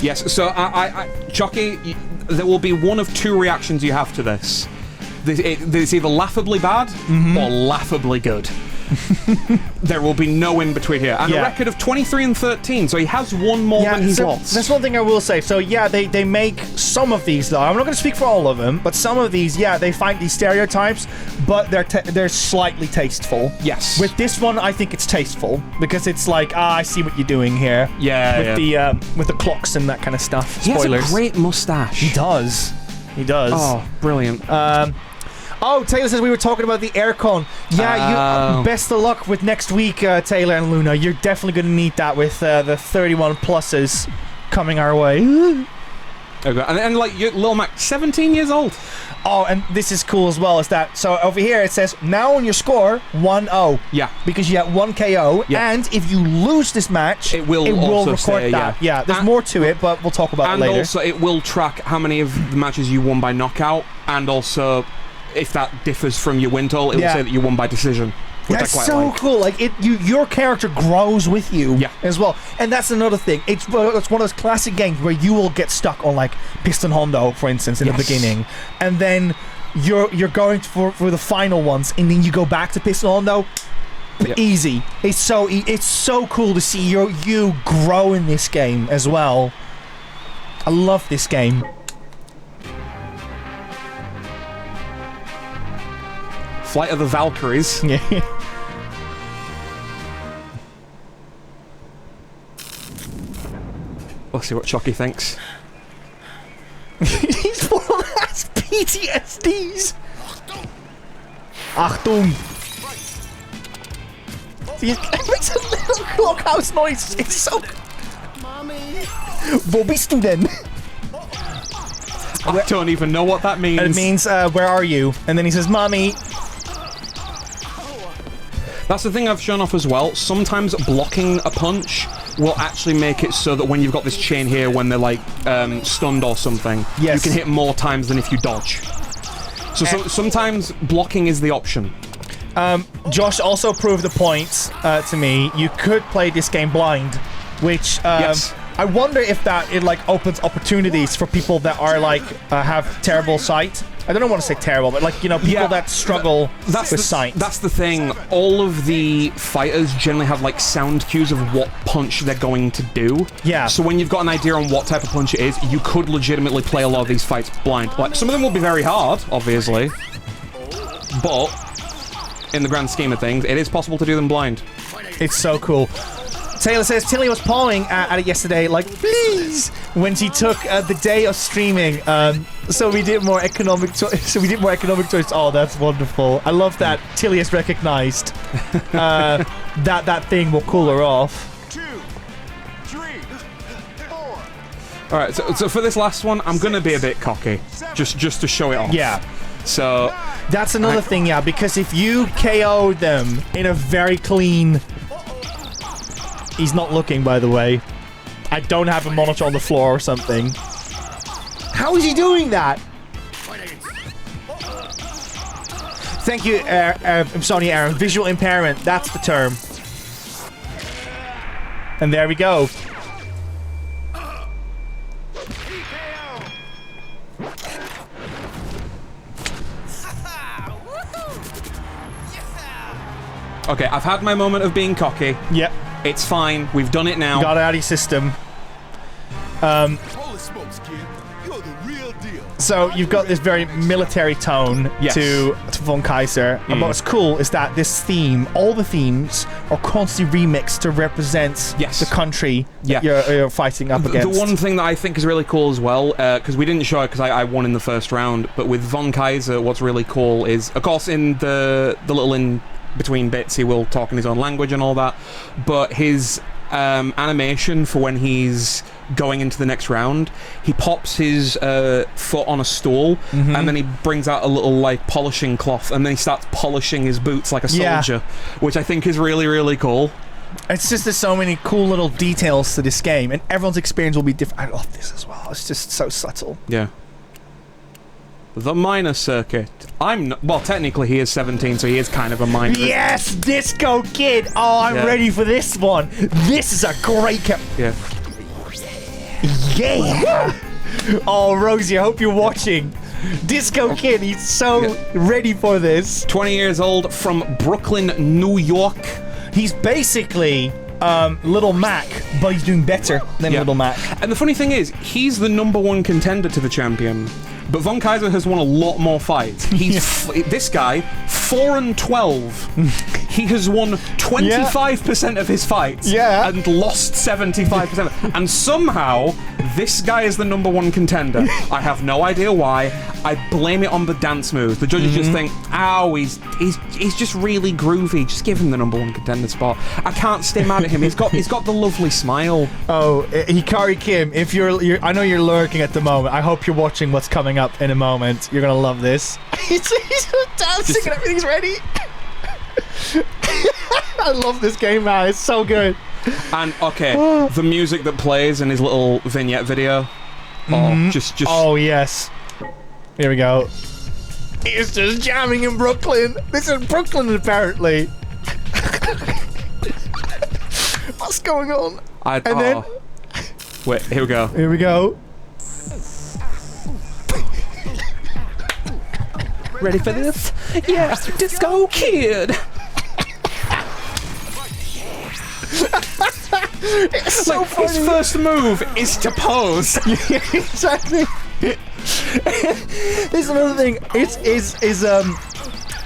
Yes, so Chucky, there will be one of 2 reactions you have to this. It's either laughably bad or laughably good. There will be no in between here. And a record of 23 and 13, so he has one more than he's lost. That's one thing I will say. So yeah, they make some of these though. I'm not going to speak for all of them, but some of these, they find these stereotypes, but they're slightly tasteful. Yes. With this one, I think it's tasteful because it's like, I see what you're doing here. Yeah. With the clocks and that kind of stuff. He Spoilers. has a great mustache. He does. He does. Oh, brilliant. Oh, Taylor says we were talking about the aircon. Yeah, best of luck with next week, Taylor and Luna. You're definitely going to need that with the 31 pluses coming our way. Okay. And like, Lil Mac, 17 years old. Oh, and this is cool as well, is that, so over here it says, now on your score, 1-0. Yeah. Because you get 1 KO, and if you lose this match, it will record say, that. Yeah, there's more to it, but we'll talk about it later. And also, it will track how many of the matches you won by knockout, and also... if that differs from your win total, it will say that you won by decision. That's so cool. Like your character grows with you as well, and that's another thing. It's one of those classic games where you will get stuck on like Piston Hondo, for instance, in the beginning, and then you're going for the final ones, and then you go back to Piston Hondo. Easy. It's so cool to see you grow in this game as well. I love this game. Flight of the Valkyries. Yeah. We'll see what Chucky thinks. He's full of ass PTSDs. Achtung. It makes a little clockhouse noise. It's so... Mommy. Wo bist du denn? I don't even know what that means. It means, where are you? And then he says, Mommy. That's the thing I've shown off as well. Sometimes blocking a punch will actually make it so that when you've got this chain here, when they're like stunned or something, you can hit more times than if you dodge. So sometimes blocking is the option. Josh also proved the point to me. You could play this game blind, which I wonder if it like opens opportunities for people that are like have terrible sight. I don't want to say terrible, but like, you know, people that struggle with sight. That's the thing. All of the fighters generally have like sound cues of what punch they're going to do. Yeah. So when you've got an idea on what type of punch it is, you could legitimately play a lot of these fights blind. Like, some of them will be very hard, obviously, but in the grand scheme of things, it is possible to do them blind. It's so cool. Taylor says Tilly was pawing at it yesterday, like, please, when she took the day of streaming. So we did more economic choice. Oh, that's wonderful. I love that Tilly has recognized that thing will cool her off. 2, 3, 4. All right, so for this last one, I'm gonna be a bit cocky, just to show it off. Yeah. So that's another thing, yeah, because if you KO them in a very clean... He's not looking, by the way. I don't have a monitor on the floor or something. How is he doing that? Thank you, Sony Aaron. Visual impairment, that's the term. And there we go. Okay, I've had my moment of being cocky. Yep. It's fine. We've done it now. Got it out of your system. Holy smokes, kid. You're the real deal. So you've got this very military tone to 𝐒𝐏𝐄𝐒𝐓. And what's cool is that this theme, all the themes, are constantly remixed to represent the country that you're fighting up against. The one thing that I think is really cool as well, because we didn't show it because I won in the first round, but with 𝐒𝐏𝐿𝐾𝐄𝐈𝐀𝐋, what's really cool is, of course, in the little between bits, he will talk in his own language and all that, but his animation for when he's going into the next round, he pops his foot on a stool, and then he brings out a little, like, polishing cloth, and then he starts polishing his boots like a soldier, which I think is really, really cool. It's just there's so many cool little details to this game, and everyone's experience will be different. I love this as well. It's just so subtle. Yeah. The minor circuit. Well, technically he is 17, so he is kind of a minor. Yes, Disco Kid. Oh, I'm ready for this one. This is a great Yeah. Oh, Rosie, I hope you're watching. Disco Kid, he's so ready for this. 20 years old, from Brooklyn, New York. He's basically Little Mac, but he's doing better than Little Mac. And the funny thing is, he's the #1 contender to the champion. But 𝐒𝐏𝐿𝐾𝐄𝐈 has won a lot more fights. He's this guy, 4-12. He has won 25% of his fights and lost 75%. And somehow, this guy is the #1 contender. I have no idea why. I blame it on the dance moves. The judges just think, "Ow, he's just really groovy. Just give him the #1 contender spot." I can't stay mad at him. He's got the lovely smile. Oh, Hikari Kim, if you're I know you're lurking at the moment. I hope you're watching what's coming up in a moment. You're gonna love this. He's dancing and everything's ready. I love this game, man. It's so good. And okay, the music that plays in his little vignette video. Oh, just. Oh yes. Here we go. He's just jamming in Brooklyn. This is Brooklyn, apparently. What's going on? Then. Wait. Here we go. Here we go. Ready for this? Yeah, Disco Kid. It's so funny. His first move is to pose. Yeah, exactly. There's another thing. His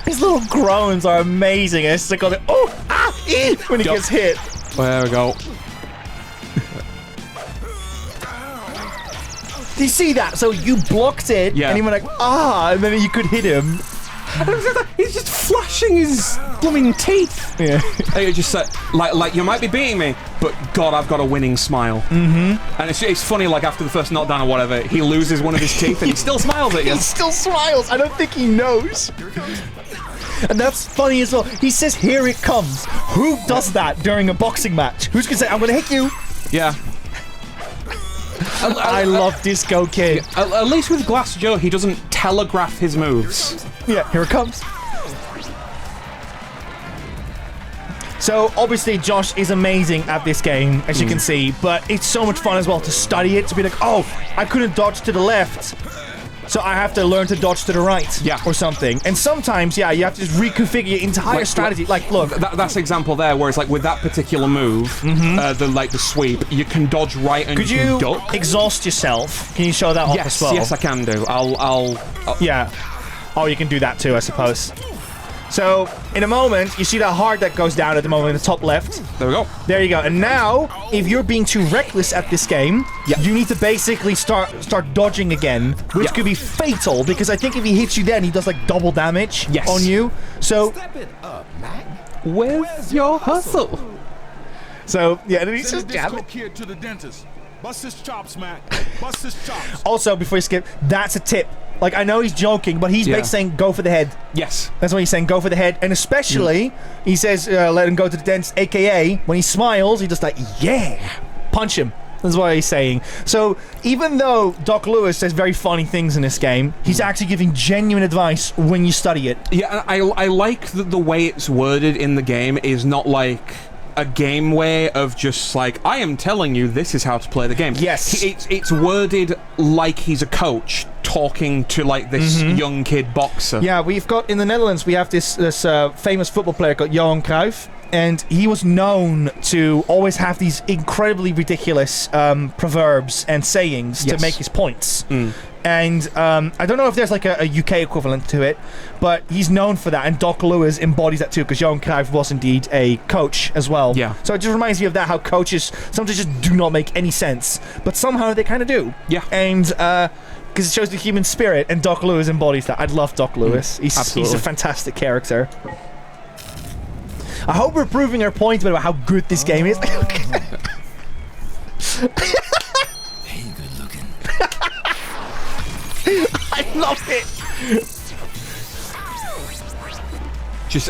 little groans are amazing. It's like when he gets hit. There we go. Do you see that? So you blocked it, and he went like, and then you could hit him. He's just flashing his blooming teeth. Yeah. It's just like you might be beating me, but God, I've got a winning smile. And it's funny, like after the first knockdown or whatever, he loses one of his teeth and he still smiles at you. He still smiles. I don't think he knows. And that's funny as well. He says, "Here it comes." Who does that during a boxing match? Who's gonna say, "I'm gonna hit you"? Yeah. I love Disco Kid. At least with Glass Joe, he doesn't telegraph his moves. Yeah, here it comes. So, obviously, Josh is amazing at this game, as you can see, but it's so much fun as well to study it, to be like, oh, I couldn't dodge to the left, so I have to learn to dodge to the right, or something. And sometimes, you have to just reconfigure your entire strategy. Like, look, that's an example there, where it's like with that particular move, the sweep, you can dodge right and could you duck. Exhaust yourself? Can you show that off as well? Yes, I can do. I'll yeah. Oh, you can do that too, I suppose. So, in a moment, you see that heart that goes down at the moment in the top left. There we go. There you go. And now, if you're being too reckless at this game, you need to basically start dodging again, which could be fatal, because I think if he hits you then, he does like double damage on you. So, Step it up, Mac. Where's your hustle? So, yeah, and he's Send just the disco jabbing. kid to the dentist. Bust his chops, Mac. Bust his chops. Also, before you skip, that's a tip. Like, I know he's joking, but he's basically saying go for the head. Yes. That's what he's saying, go for the head. And especially, he says, let him go to the dentist, a.k.a. when he smiles, he just like, yeah, punch him. That's what he's saying. So, even though Doc Lewis says very funny things in this game, he's actually giving genuine advice when you study it. Yeah, I like that the way it's worded in the game is not like a game way of just like, I am telling you this is how to play the game. Yes. It's worded like he's a coach talking to like this young kid boxer. Yeah, we've got, in the Netherlands, we have this famous football player called 𝐒𝐏𝐄𝐈𝐀𝐋, and he was known to always have these incredibly ridiculous proverbs and sayings to make his points. And I don't know if there's like a UK equivalent to it, but he's known for that, and Doc Lewis embodies that too, because 𝐒𝐏𝐄𝐈𝐀𝐋 was indeed a coach as well. Yeah. So it just reminds me of that, how coaches sometimes just do not make any sense, but somehow they kind of do. Yeah. And because it shows the human spirit, and Doc Lewis embodies that. I love Doc Lewis. He's a fantastic character. I hope we're proving our point about how good this game is. Hey, good looking. I love it.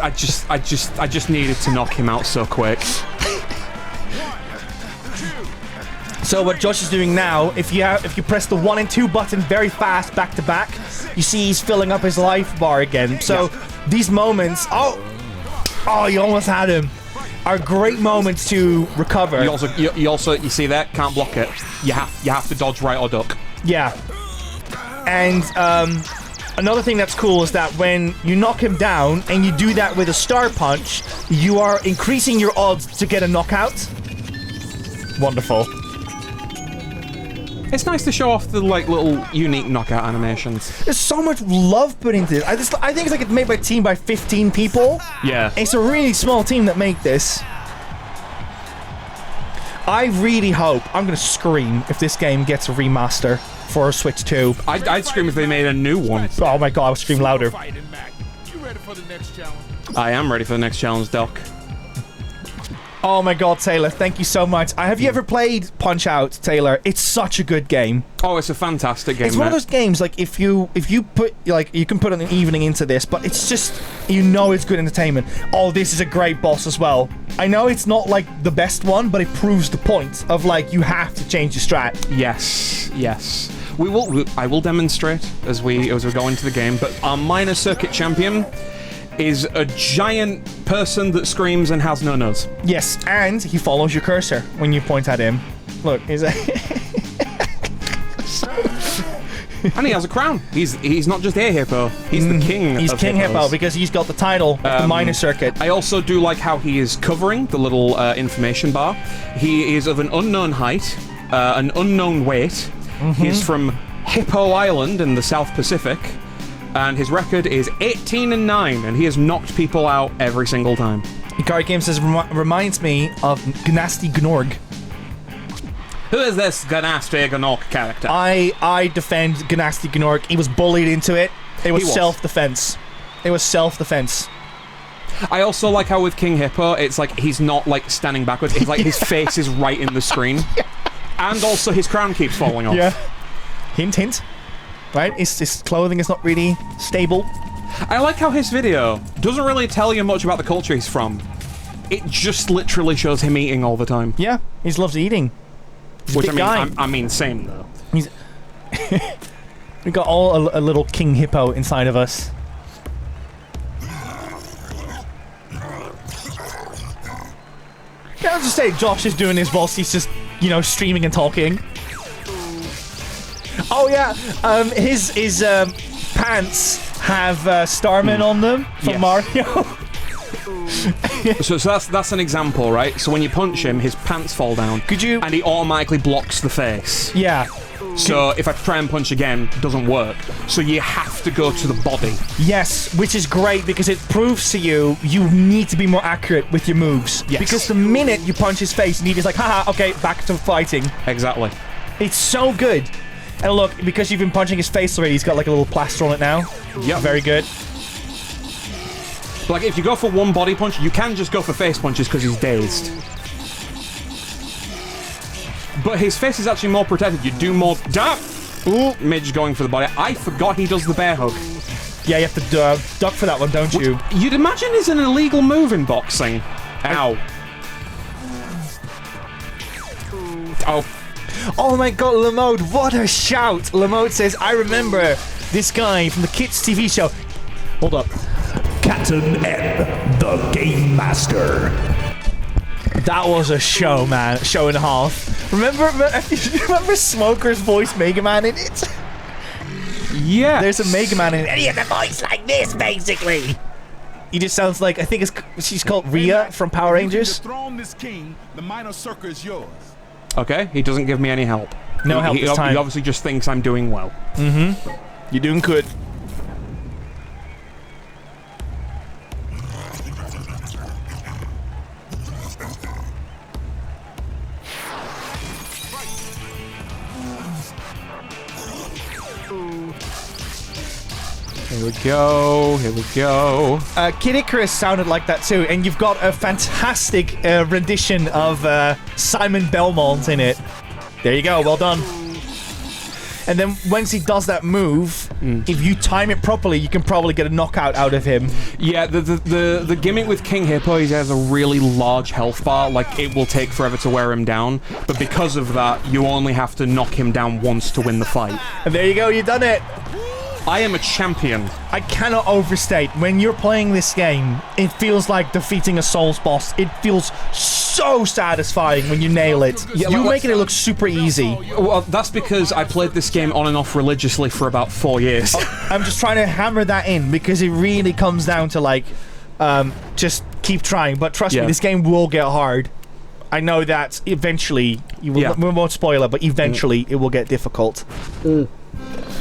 I just needed to knock him out so quick. So what Josh is doing now, if you press the 1 and 2 button very fast back to back, you see he's filling up his life bar again. So these moments, oh, you almost had him, are great moments to recover. You see that? Can't block it. You have to dodge right or duck. Yeah. And another thing that's cool is that when you knock him down and you do that with a star punch, you are increasing your odds to get a knockout. Wonderful. It's nice to show off the like little unique knockout animations. There's so much love put into this. I think it's like it's made by a team by 15 people. Yeah. It's a really small team that make this. I really hope, I'm gonna scream if this game gets a remaster for Switch 2. I'd scream if they made a new one. Oh my god, I would scream louder. You ready for the next challenge? I am ready for the next challenge, Doc. Oh my god, Taylor, thank you so much. Have you ever played Punch-Out, Taylor? It's such a good game. Oh, it's a fantastic game. It's one of those games, like, if you put, like, you can put an evening into this, but it's just, you know it's good entertainment. Oh, this is a great boss as well. I know it's not, like, the best one, but it proves the point of, like, you have to change your strat. Yes, yes. I will demonstrate as we go into the game, but our minor circuit champion is a giant person that screams and has no nose. Yes, and he follows your cursor when you point at him. Look, he's a and he has a crown. He's not just a hippo. He's the king. He's King Hippo because he's got the title of the minor circuit. I also do like how he is covering the little information bar. He is of an unknown height, an unknown weight. He's from Hippo Island in the South Pacific. And his record is 18-9, and he has knocked people out every single time. BuddyGames says, reminds me of 𝐒𝐏𝐄𝐒𝐓. Who is this 𝐒𝐏𝐄𝐒𝐓 character? I defend 𝐒𝐏𝐄𝐒𝐓. He was bullied into it. It was self-defense. It was self-defense. I also like how with King Hippo, it's like he's not like standing backwards. It's like his face is right in the screen. And also his crown keeps falling off. Yeah. Hint, hint. Right? His clothing is not really stable. I like how his video doesn't really tell you much about the culture he's from. It just literally shows him eating all the time. Yeah, he loves eating. Which I mean, same though. He's we got all a little King Hippo inside of us. Can I just say, Josh is doing his whilst he's just, you know, streaming and talking. Oh yeah, his pants have Starman on them from Mario. So that's an example, right? So when you punch him, his pants fall down. Could you? And he automatically blocks the face. Yeah. So if I try and punch again, it doesn't work. So you have to go to the body. Yes, which is great because it proves to you need to be more accurate with your moves. Yes. Because the minute you punch his face, and he just like, haha, okay, back to fighting. Exactly. It's so good. And look, because you've been punching his face already, he's got like a little plaster on it now. Yep. Very good. Like, if you go for one body punch, you can just go for face punches because he's dazed. But his face is actually more protected. You do more... Ooh, Midge going for the body. I forgot he does the bear hug. Yeah, you have to duck for that one, don't you? You'd imagine is an illegal move in boxing. Ow. Oh. Oh my god, 𝐒𝐏𝐄𝐿, what a shout! 𝐒𝐏𝐿 says, I remember this guy from the Kids TV show. Hold up. Captain N, the Game Master. That was a show, man. A show and a half. Remember Smoker's voice Mega Man in it? Yeah. There's a Mega Man in it. And he has a voice like this, basically. He just sounds like, I think she's called Rhea from Power Rangers. This king, the minor circle is yours. Okay, he doesn't give me any help. No help this time. He obviously just thinks I'm doing well. Mm-hmm. You're doing good. Here we go, here we go. 𝐒𝐏𝐄𝐈𝐀𝐋 sounded like that too, and you've got a fantastic rendition of Simon Belmont in it. There you go, well done. And then once he does that move, if you time it properly, you can probably get a knockout out of him. Yeah, the gimmick with King Hippo is he has a really large health bar, like it will take forever to wear him down, but because of that, you only have to knock him down once to win the fight. And there you go, you've done it. I am a champion. I cannot overstate, when you're playing this game, it feels like defeating a Souls boss. It feels so satisfying when you nail it. Yeah, you're making it look super easy. Well, that's because I played this game on and off religiously for about 4 years. I'm just trying to hammer that in, because it really comes down to, like, just keep trying. But trust me, this game will get hard. I know that eventually, we won't spoil it, but eventually it will get difficult.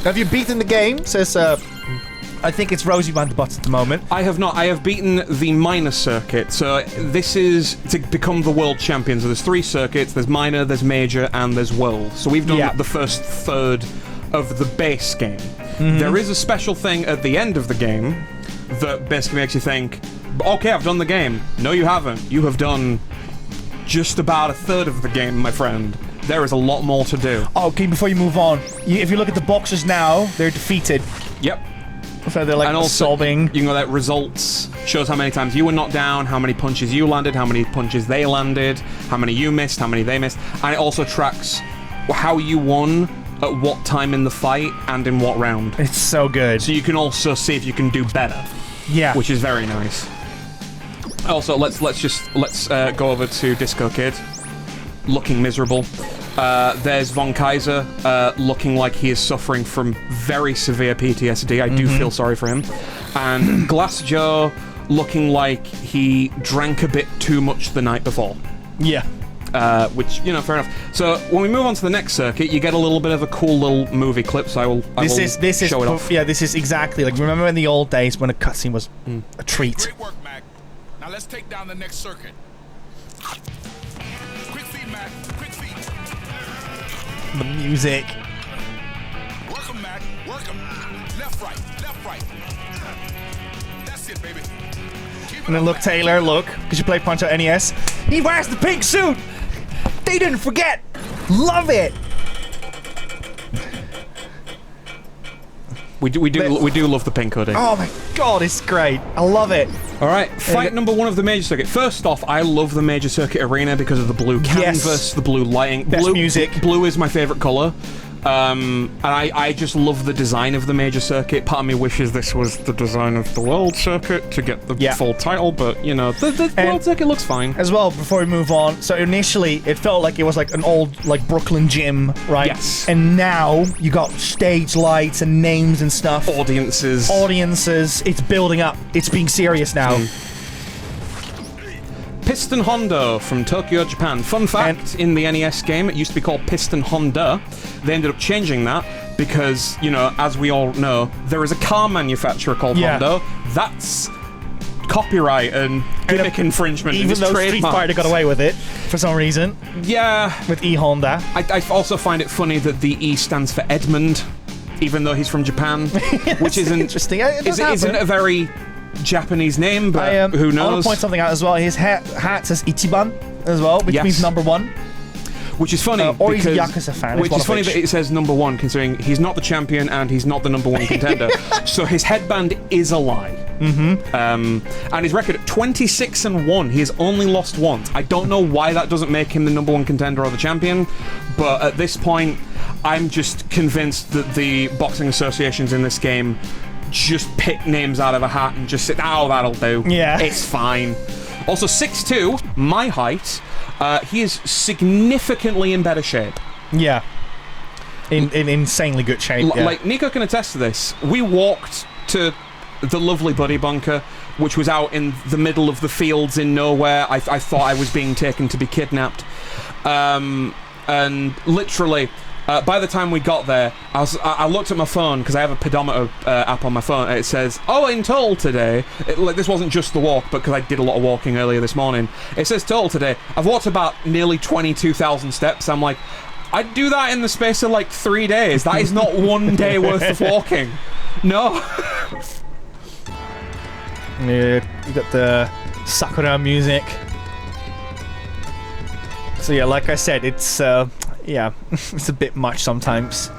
Have you beaten the game? Says, I think it's Rosie Vanderbutt at the moment. I have not. I have beaten the minor circuit. So this is to become the world champion. So there's 3 circuits. There's minor, there's major, and there's world. So we've done the first third of the base game. There is a special thing at the end of the game that basically makes you think, okay, I've done the game. No, you haven't. You have done just about a third of the game, my friend. There is a lot more to do. Okay, before you move on, if you look at the boxes now, they're defeated. Yep. So they're like and also, sobbing. You know that results shows how many times you were knocked down, how many punches you landed, how many punches they landed, how many you missed, how many they missed, and it also tracks how you won at what time in the fight and in what round. It's so good. So you can also see if you can do better. Yeah. Which is very nice. Also, let's go over to Disco Kid, looking miserable. There's Von Kaiser, looking like he is suffering from very severe PTSD. I do feel sorry for him. And Glass Joe, looking like he drank a bit too much the night before. Yeah. Which, you know, fair enough. So, when we move on to the next circuit, you get a little bit of a cool little movie clip, so I will show it off. Yeah, this is exactly, like, remember in the old days when a cutscene was a treat. Great work, Mac. Now let's take down the next circuit. Quick feet, Mac. Quick feet. The music. Work 'em, Mac. Work 'em. Left, right. Left, right. That's it, baby. And then look, Taylor, look, because you play Punch-Out NES. He wears the pink suit! They didn't forget! Love it! We do love the pink hoodie. Oh my god, it's great. I love it. Alright, fight number 1 of the major circuit. First off, I love the major circuit arena because of the blue canvas, the blue lighting. Best music. Blue is my favorite color. And I just love the design of the major circuit. Part of me wishes this was the design of the world circuit to get the full title, but, you know, the world circuit looks fine. As well, before we move on, so initially, it felt like it was like an old, like, Brooklyn gym, right? Yes. And now, you got stage lights and names and stuff. Audiences. It's building up. It's being serious now. Piston Hondo from Tokyo, Japan. Fun fact, in the NES game, it used to be called Piston Honda. They ended up changing that because, you know, as we all know, there is a car manufacturer called Hondo. That's copyright and gimmick infringement. Even though Street Fighter got away with it for some reason. Yeah. With E-Honda. I also find it funny that the E stands for Edmund, even though he's from Japan, which isn't interesting. Isn't a very Japanese name, but who knows? I want to point something out as well. His hat says Ichiban as well, which means number one. Which is funny, or he's a Yakuza fan. Which is funny that it says number one, considering he's not the champion and he's not the number one contender. So his headband is a lie. And his record, 26-1. He has only lost once. I don't know why that doesn't make him the number one contender or the champion, but at this point, I'm just convinced that the boxing associations in this game just pick names out of a hat and just say, oh, that'll do. Yeah. It's fine. Also, 6'2", my height. He is significantly in better shape. Yeah. In insanely good shape. Like, Nico can attest to this. We walked to the lovely Buddy Bunker, which was out in the middle of the fields in nowhere. I thought I was being taken to be kidnapped. And literally, by the time we got there, I looked at my phone, because I have a pedometer app on my phone, and it says, oh, in total today, this wasn't just the walk, but because I did a lot of walking earlier this morning, it says total today, I've walked about nearly 22,000 steps. I'm like, I'd do that in the space of like 3 days. That is not 1 day worth of walking. No. Yeah, you got the Sakura music. So yeah, like I said, it's yeah, it's a bit much sometimes.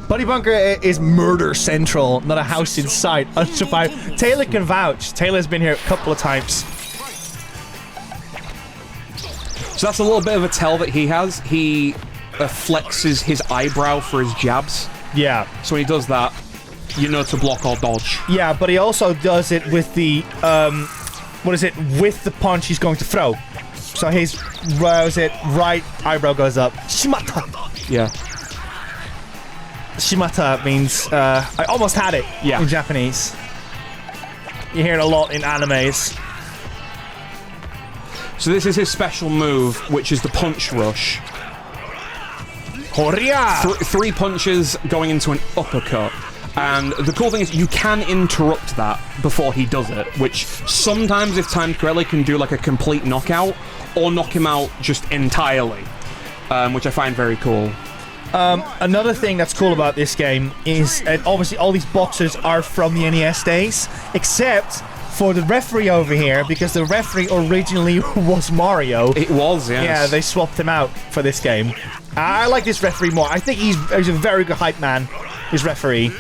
Buddy Bunker is murder central, not a house in sight. Unsurvived. Taylor can vouch. Taylor's been here a couple of times. So that's a little bit of a tell that he has. He flexes his eyebrow for his jabs. Yeah. So when he does that, you know to block or dodge. Yeah, but he also does it with the, what is it, with the punch he's going to throw. So his, right eyebrow goes up. Shimata! Yeah. Shimata means, I almost had it in Japanese. You hear it a lot in animes. So this is his special move, which is the punch rush. Horia! Three punches going into an uppercut. And the cool thing is you can interrupt that before he does it, which sometimes, if timed correctly, can do like a complete knockout or knock him out just entirely, which I find very cool. Another thing that's cool about this game is, obviously all these boxers are from the NES days, except for the referee over here, because the referee originally was Mario. It was, yes. Yeah, they swapped him out for this game. I like this referee more. I think he's a very good hype man, this referee.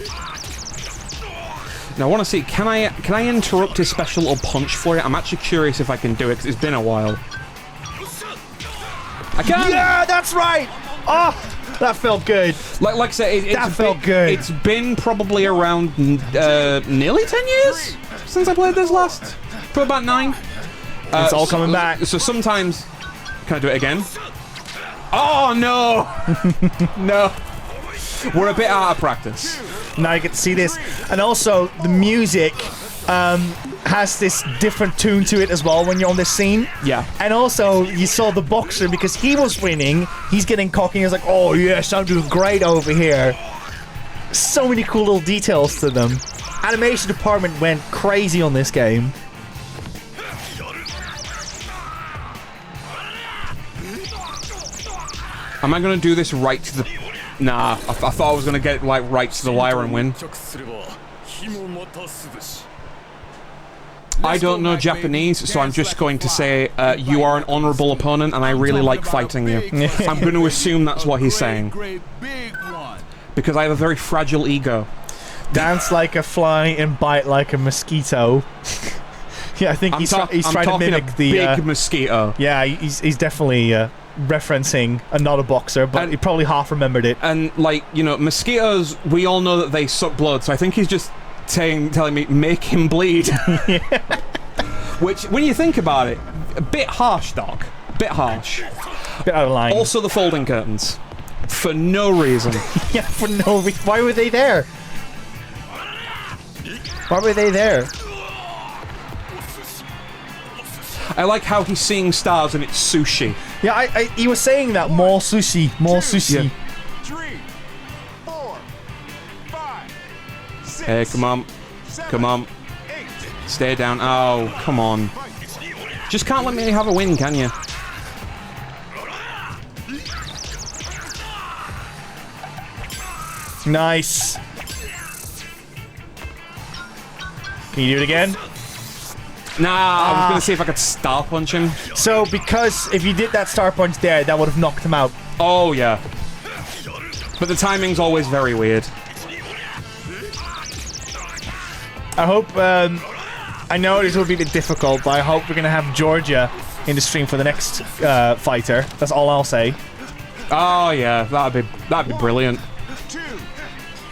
Now I want to see, can I interrupt his special little punch for it? I'm actually curious if I can do it, because it's been a while. I can! Yeah, that's right! Oh, that felt good. Like I said, that felt good. It's been probably around nearly 10 years since I played this last. For about 9. It's all coming back. So sometimes... Can I do it again? Oh, no! No. We're a bit out of practice. Now you get to see this. And also, the music has this different tune to it as well when you're on this scene. Yeah. And also, you saw the boxer, because he was winning, he's getting cocky, he's like, oh yes, I'm doing great over here. So many cool little details to them. Animation department went crazy on this game. Am I going to do this right to the... Nah, I thought I was going to get like right to the wire and win. I don't know Japanese, so I'm just going to say you are an honorable opponent and I really like fighting you. I'm going to assume that's what he's saying. Because I have a very fragile ego. Dance like a fly and bite like a mosquito. Yeah, I think he's trying to mimic the big mosquito. Yeah, he's definitely referencing another boxer, but he probably half remembered it. And like, you know, mosquitoes, we all know that they suck blood, so I think he's just telling me, make him bleed. Yeah. Which, when you think about it, a bit harsh, Doc. Bit harsh. Bit out of line. Also the folding curtains. For no reason. Yeah, for no reason. Why were they there? Why were they there? I like how he's seeing stars and it's sushi. Yeah, he was saying that more sushi, more sushi. Yeah. 3, 4, 5, 6. Hey, come on. Come on. 8. Stay down. Oh, come on. Just can't let me have a win, can you? Nice. Can you do it again? Nah, I was gonna see if I could star punch him. So, because if you did that star punch there, that would have knocked him out. Oh, yeah. But the timing's always very weird. I hope, I know this will be a bit difficult, but I hope we're gonna have Georgia in the stream for the next fighter. That's all I'll say. Oh, yeah, that'd be brilliant.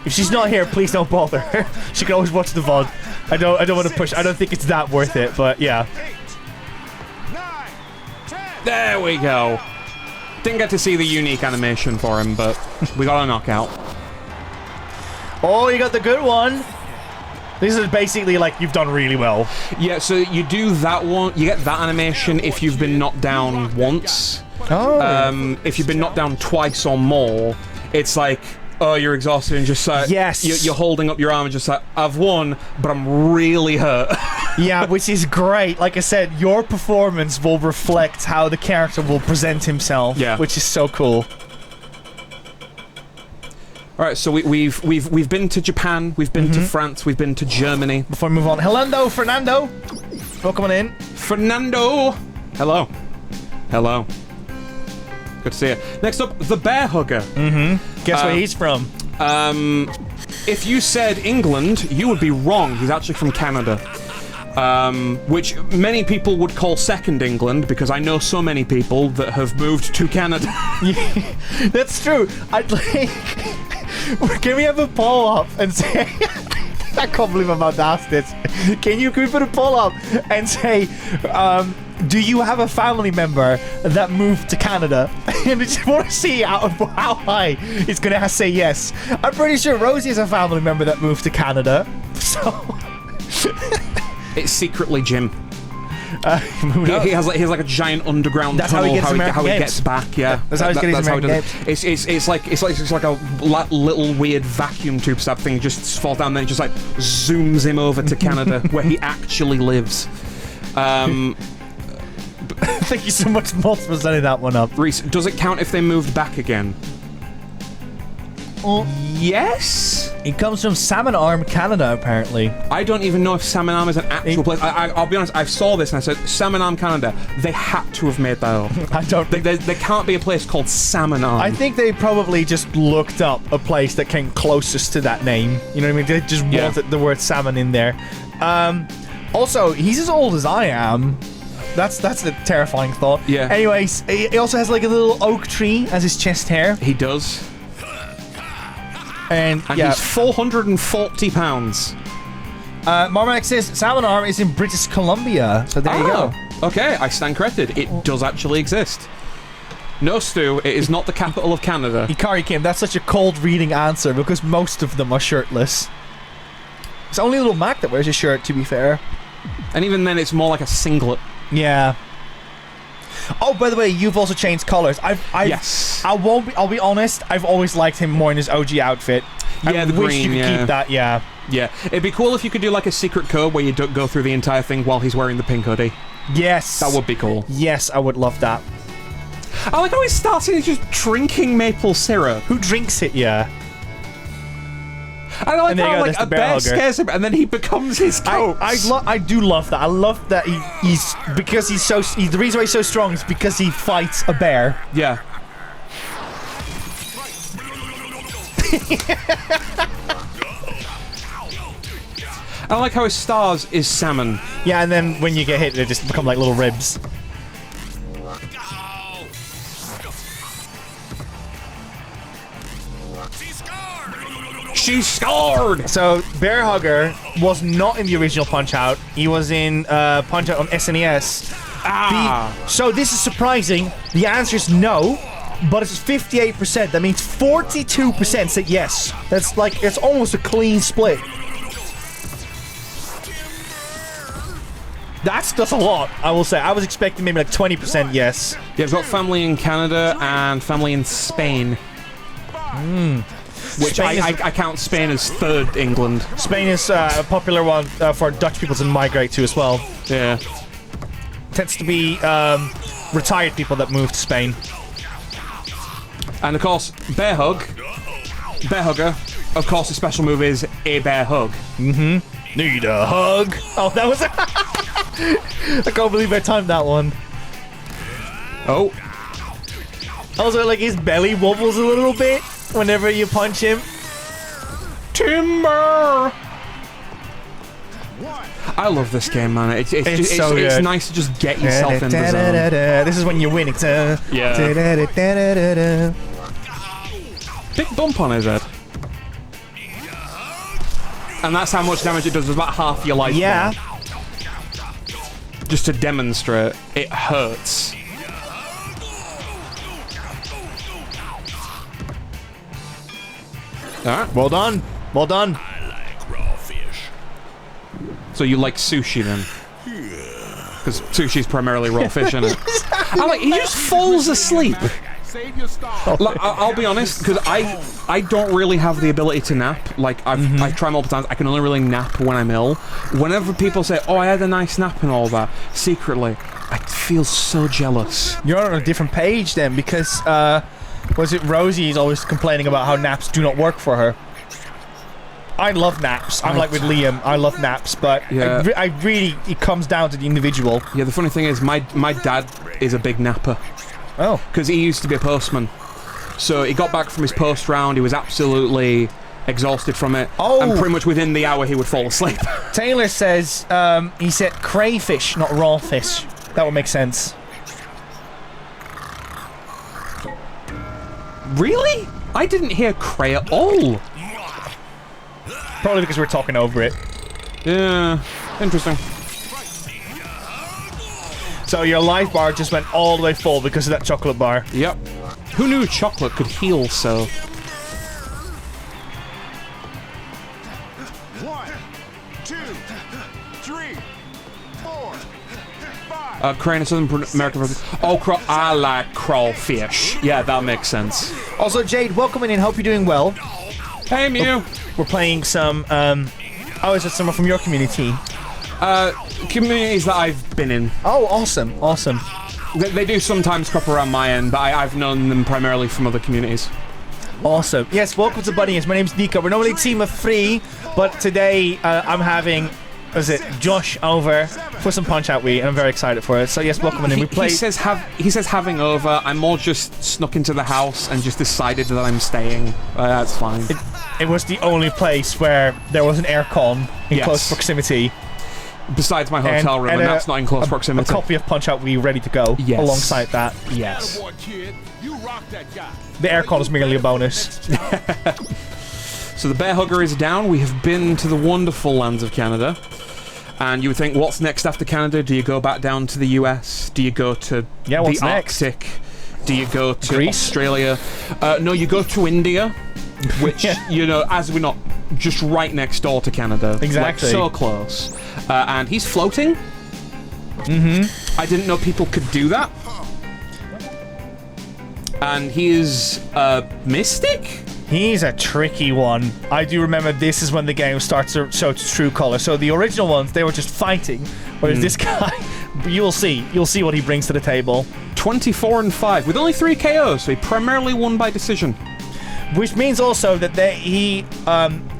If she's not here, please don't bother. She can always watch the VOD. I don't want to push. I don't think it's that worth it, but yeah. 8, 9, 10. There we go. Didn't get to see the unique animation for him, but we got a knockout. Oh, you got the good one. This is basically like you've done really well. Yeah, so you do that one. You get that animation if you've been knocked down once. Oh. If you've been knocked down twice or more, it's like, oh, you're exhausted and just like, yes, you're holding up your arm and just like, I've won, but I'm really hurt. Yeah, which is great. Like I said, your performance will reflect how the character will present himself. Yeah, which is so cool. All right, so we've been to Japan, we've been to France, we've been to Germany. Before we move on, hello, Fernando. Welcome on in, Fernando. Hello. Hello. Good to see you. Next up, the Bear Hugger. Guess where he's from? If you said England, you would be wrong. He's actually from Canada. Which many people would call second England, because I know so many people that have moved to Canada. Yeah, that's true. I'd like... Can we have a poll up and say... I can't believe I'm about to ask this. Can we put a poll up and say... do you have a family member that moved to Canada? And I just want to see how high it's going to say yes. I'm pretty sure Rosie is a family member that moved to Canada. So... It's secretly Jim. He has like a giant underground that's tunnel. How he gets back. Yeah, that's how he gets his American games. It's like a little weird vacuum tube type thing. Just falls down, then it just like zooms him over to Canada, where he actually lives. Thank you so much, Moss, for setting that one up. Reese, does it count if they moved back again? Yes? It comes from Salmon Arm, Canada, apparently. I don't even know if Salmon Arm is an actual place. I'll be honest, I saw this and I said, Salmon Arm, Canada. They had to have made that up. I don't think... There can't be a place called Salmon Arm. I think they probably just looked up a place that came closest to that name. You know what I mean? They just wanted the word salmon in there. Also, he's as old as I am. That's a terrifying thought. Yeah. Anyways, he also has like a little oak tree as his chest hair. He does. And yeah, he's 440 pounds. Marmanek says Salmon Arm is in British Columbia. So there you go. Okay, I stand corrected. It does actually exist. No, Stu, it is not the capital of Canada. Ikari Kim, that's such a cold reading answer because most of them are shirtless. It's only Little Mac that wears a shirt, to be fair. And even then, it's more like a singlet. Yeah. Oh, by the way, you've also changed colors. Yes. I'll be honest. I've always liked him more in his OG outfit. Yeah, I the wish green. you could keep that. Yeah. Yeah. It'd be cool if you could do like a secret code where you don't go through the entire thing while he's wearing the pink hoodie. Yes. That would be cool. Yes, I would love that. I like how he starts and he's just drinking maple syrup. Who drinks it? Yeah. I like how like a bear scares him and then he becomes his coat. I do love that. I love that he's because the reason why he's so strong is because he fights a bear. Yeah. I like how his stars is salmon. Yeah, and then when you get hit, they just become like little ribs. She scored! So, Bear Hugger was not in the original Punch-Out. He was in Punch-Out on SNES. So, this is surprising. The answer is no, but it's 58%. That means 42% said yes. That's like, it's almost a clean split. That's a lot, I will say. I was expecting maybe like 20% yes. Yeah, I've got family in Canada and family in Spain. Which I count Spain as third England. Spain is a popular one for Dutch people to migrate to as well. Yeah. Tends to be retired people that move to Spain. And of course, Bear Hugger. Of course, the special move is a bear hug. Need a hug. Oh, that was... I can't believe I timed that one. Oh. Also, like, his belly wobbles a little bit whenever you punch him. Timber! I love this game, man. It's nice to just get yourself in the zone. This is when you win it. Yeah. Big bump on his head. And that's how much damage it does. It's about half your life. Yeah. Bar. Just to demonstrate, it hurts. Alright. Well done. Well done. I like raw fish. So you like sushi then? Because sushi's primarily raw fish, isn't it? He just falls asleep. Save your star. Like, I'll be honest, because I don't really have the ability to nap. Like, I've tried multiple times. I can only really nap when I'm ill. Whenever people say, oh, I had a nice nap and all that, secretly, I feel so jealous. You're on a different page then, because, was it Rosie's always complaining about how naps do not work for her? I love naps. I'm like with Liam. I love naps, but yeah. I really, it comes down to the individual. Yeah, the funny thing is, my dad is a big napper. Oh. Because he used to be a postman. So he got back from his post round, he was absolutely exhausted from it. Oh. And pretty much within the hour he would fall asleep. Taylor says, he said crayfish, not raw fish. That would make sense. Really? I didn't hear cray at all. Probably because we're talking over it. Yeah, interesting. So your life bar just went all the way full because of that chocolate bar. Yep. Who knew chocolate could heal so? 1, 2, 3, 4, 5. Crane in Southern America. Oh, I like crawfish. Yeah, that makes sense. Also, Jade, welcome in. Hope you're doing well. Hey, Mew. We're playing some, is it someone from your community? Communities that I've been in. Oh, awesome, awesome. They do sometimes crop around my end, but I've known them primarily from other communities. Awesome. Yes, welcome to BuddyGames. My name's Nico. We're normally a team of 3, but today I'm having, Josh over for some Punch-Out Wii, and I'm very excited for it. So yes, welcome in. We play. He says having over. I'm more just snuck into the house and just decided that I'm staying. That's fine. It was the only place where there was an aircon in close proximity. Besides my hotel room, and that's not in close proximity. A copy of Punch-Out Wii ready to go. Yes. Alongside that. Yes. You rock that guy. The aircon is merely a bonus. So the bear hugger is down. We have been to the wonderful lands of Canada. And you would think, what's next after Canada? Do you go back down to the US? Do you go to the Arctic? Do you go to Greece? Australia? No, you go to India, which, you know, as we're not just right next door to Canada. Exactly. Like, so close. And he's floating. Mm-hmm. I didn't know people could do that. And he is a mystic? He's a tricky one. I do remember this is when the game starts to show its true color. So the original ones, they were just fighting. Whereas this guy, you'll see what he brings to the table. 24-5 with only 3 KOs, so he primarily won by decision. Which means also that he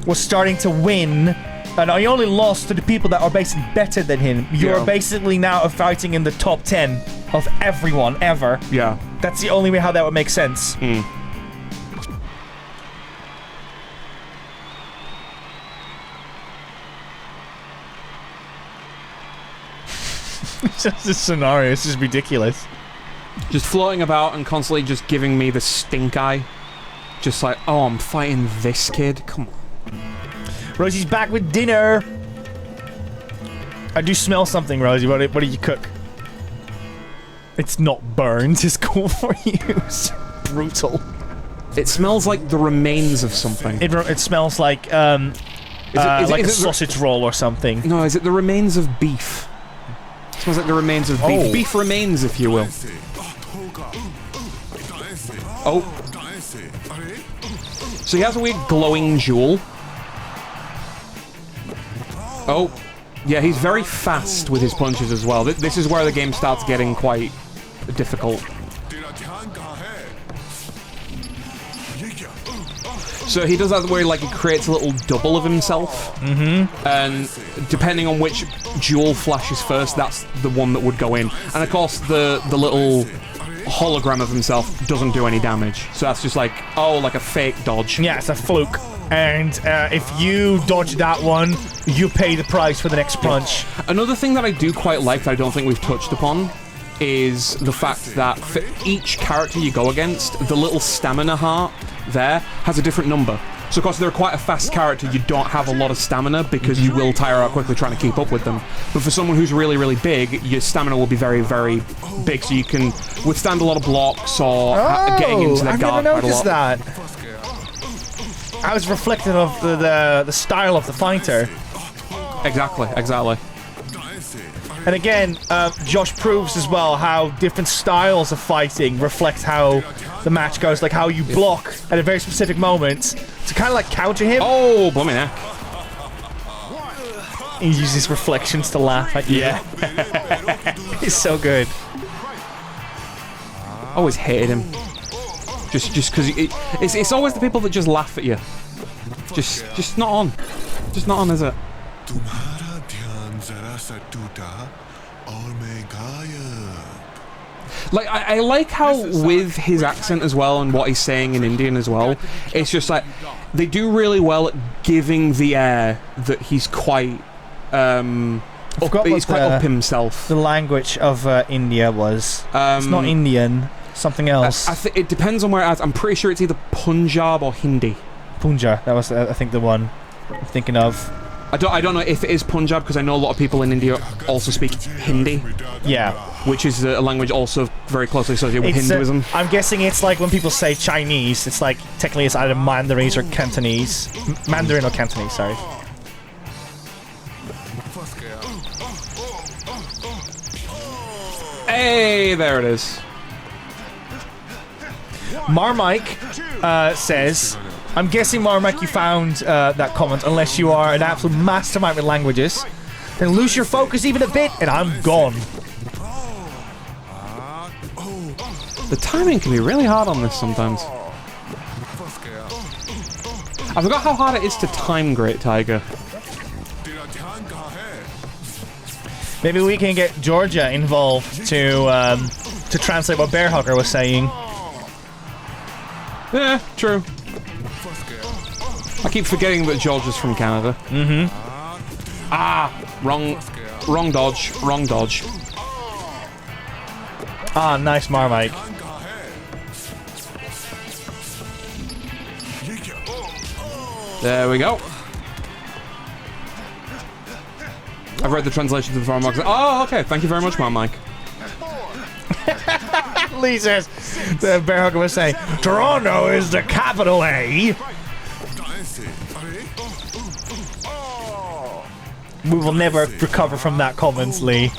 was starting to win, and he only lost to the people that are basically better than him. You're basically now fighting in the top 10 of everyone ever. Yeah. That's the only way how that would make sense. It's just this scenario, it's just ridiculous. Just floating about and constantly just giving me the stink eye. Just like, oh, I'm fighting this kid? Come on. Rosie's back with dinner. I do smell something, Rosie. What did you cook? It's not burned. It's cool for you. It's brutal. It smells like the remains of something. It smells like like a sausage roll or something. No, is it the remains of beef? Smells like the remains of beef. Beef remains, if you will. Oh. So he has a weird glowing jewel. Oh. Yeah, he's very fast with his punches as well. This is where the game starts getting quite difficult. So he does that where like he creates a little double of himself. And depending on which jewel flashes first, that's the one that would go in. And of course the little hologram of himself doesn't do any damage. So that's just like, oh, like a fake dodge. Yeah, it's a fluke. And if you dodge that one, you pay the price for the next punch. Another thing that I do quite like that I don't think we've touched upon is the fact that for each character you go against, the little stamina heart there has a different number. So of course they're quite a fast character, you don't have a lot of stamina because you will tire out quickly trying to keep up with them. But for someone who's really, really big, your stamina will be very, very big, so you can withstand a lot of blocks or getting into their guard quite a lot. That. I was reflective of the style of the fighter. Exactly. And again, Josh proves as well how different styles of fighting reflect how the match goes, like how you block at a very specific moment to kind of like counter him. Oh, blimey neck. He uses reflections to laugh at you. Yeah. He's so good. Always hated him. Just because it's always the people that just laugh at you. Just not on. Just not on, is it? Like, I like how with his accent as well and what he's saying in Indian as well, it's just like, they do really well at giving the air that he's quite, up himself. The language of India was. It's not Indian, something else. It depends on where it is. I'm pretty sure it's either Punjab or Hindi. Punjab, that was, I think, the one I'm thinking of. I don't know if it is Punjab, because I know a lot of people in India also speak Hindi. Yeah. Which is a language also very closely associated with Hinduism. I'm guessing it's like when people say Chinese, it's like, technically it's either Mandarin or Cantonese. Mandarin or Cantonese, sorry. Hey, there it is. Marmike says, I'm guessing, Marmike, you found that comment, unless you are an absolute mastermind with languages. Then lose your focus even a bit, and I'm gone. The timing can be really hard on this sometimes. I forgot how hard it is to time Great Tiger. Maybe we can get Georgia involved to translate what Bear Hugger was saying. Yeah, true. I keep forgetting that Georgia's from Canada. Wrong dodge. Ah, nice Marmite. There we go. I've read the translation to the farm. Oh, okay. Thank you very much, Mike. Lee says, the Bear Hugger was saying, Toronto is the capital A. We will never recover from that comment, Lee.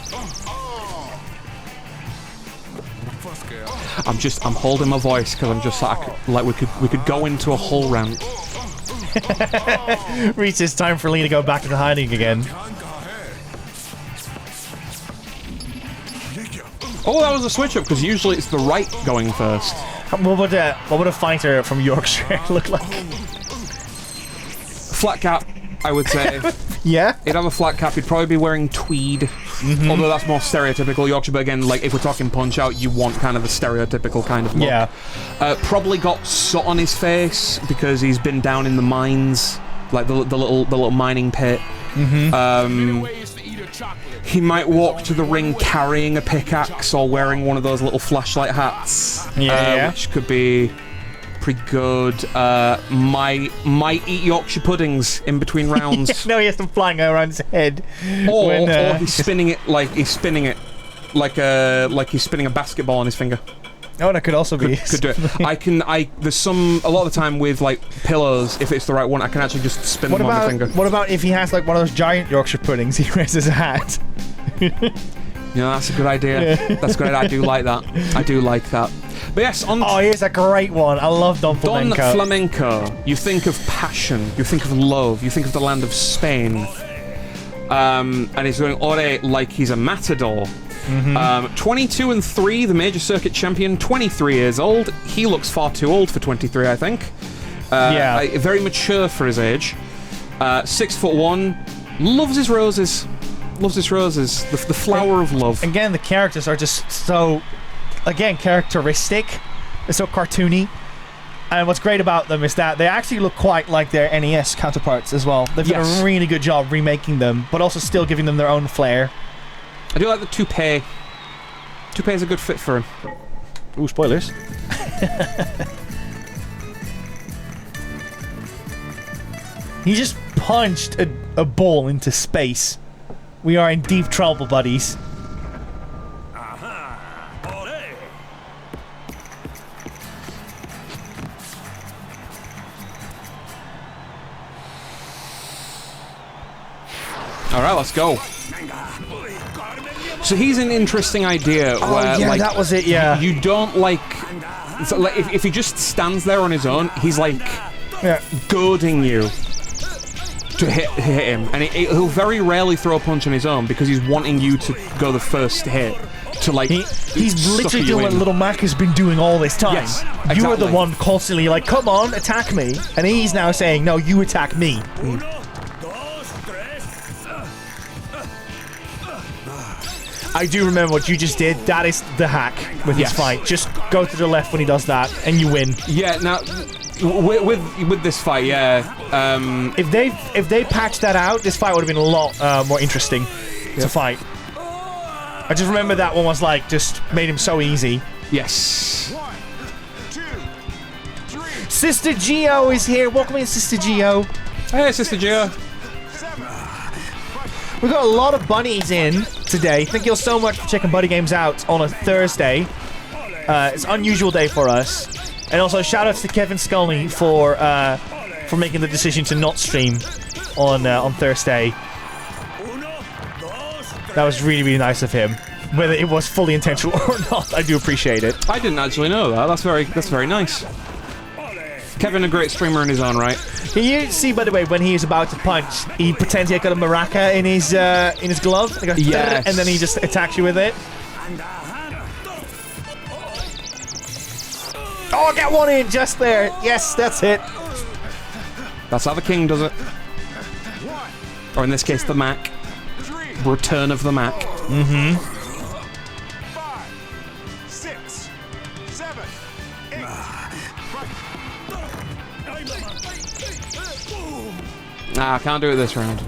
I'm holding my voice because I'm just like we could go into a whole rant. Reach, it's time for Lee to go back to the hiding again. Oh, that was a switch up because usually it's the right going first. What would a fighter from Yorkshire look like? Flat cap, I would say. Yeah? He'd have a flat cap. He'd probably be wearing tweed. Although that's more stereotypical Yorkshire. But again, like if we're talking Punch Out, you want kind of a stereotypical kind of look. Yeah. Probably got soot on his face because he's been down in the mines, like the little mining pit. He might walk to the ring carrying a pickaxe or wearing one of those little flashlight hats. Which could be pretty good. Might eat Yorkshire puddings in between rounds. No, he has them flying around his head. Or he's spinning it like he's spinning a basketball on his finger. Oh, that could also be. Could do it. There's a lot of the time with like pillows, if it's the right one, I can actually just spin them on the finger. What about if he has like one of those giant Yorkshire puddings he wears as a hat? Yeah, that's a good idea. That's good. I do like that. I do like that. But yes, on... Oh, here's a great one. I love Don Flamenco. Don Flamenco. You think of passion. You think of love. You think of the land of Spain. And he's doing ore like he's a matador. 22-3, the major circuit champion, 23 years old. He looks far too old for 23, I think. Very mature for his age. 6'1", loves his roses. Loves his roses. The flower of love. Again, the characters are just so, characteristic. They're so cartoony. And what's great about them is that they actually look quite like their NES counterparts as well. They've done a really good job remaking them, but also still giving them their own flair. I do like the toupee. Toupee is a good fit for him. Ooh, spoilers. He just punched a ball into space. We are in deep trouble, buddies. Alright, let's go. So he's an interesting idea where, like, that was it, yeah. You don't, like... So, like if he just stands there on his own, he's, like, goading you to hit him. And he'll very rarely throw a punch on his own because he's wanting you to go the first hit. To, like, he's literally doing what Little Mac has been doing all this time. Yes, exactly. You are the one constantly like, come on, attack me. And he's now saying, no, you attack me. I do remember what you just did. That is the hack with his fight. Just go to the left when he does that, and you win. Yeah, now, with this fight, if they patched that out, this fight would have been a lot more interesting to fight. I just remember that one was like, just made him so easy. Yes. 1, 2, 3. Sister Geo is here. Welcome in, Sister Geo. Hey, Sister Geo. We've got a lot of bunnies in today. Thank you all so much for checking BuddyGames out on a Thursday. It's an unusual day for us. And also, shout-outs to 𝐒𝐓 for making the decision to not stream on Thursday. That was really, really nice of him. Whether it was fully intentional or not, I do appreciate it. I didn't actually know that. That's very nice. Kevin, a great streamer in his own right. Can you see, by the way, when he is about to punch, he pretends he got a maraca in his glove, like and then he just attacks you with it. Oh, get one in just there. Yes, that's it. That's how the king does it. Or in this case, the Mac. Return of the Mac. 5, 6, 7, 8. Nah, I can't do it this round.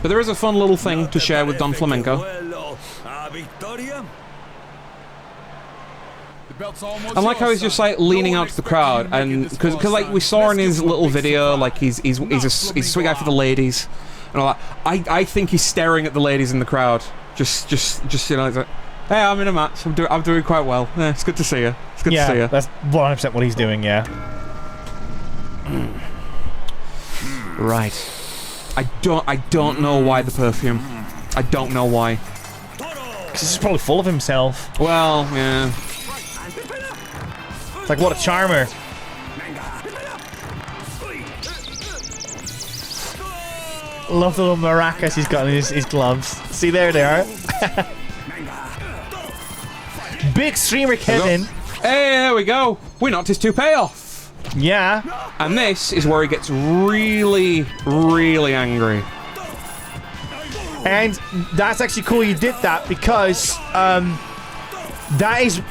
But there is a fun little thing to share with Don Flamenco. I like how he's just like leaning out to the crowd, and because like we saw in his little video, like he's a sweet guy for the ladies and all that. I think he's staring at the ladies in the crowd, just you know, like, hey, I'm in a match. I'm doing quite well. Yeah, it's good to see you. It's good to see you. That's 100% what he's doing. Yeah. Right. I don't know why the perfume. I don't know why. Because he's probably full of himself. Well, yeah. It's like, what a charmer. Love the little maracas he's got in his gloves. See, there they are. Big streamer Kevin. Hey, there we go. We knocked his toupee off. Yeah. And this is where he gets really, really angry. And that's actually cool you did that, because that is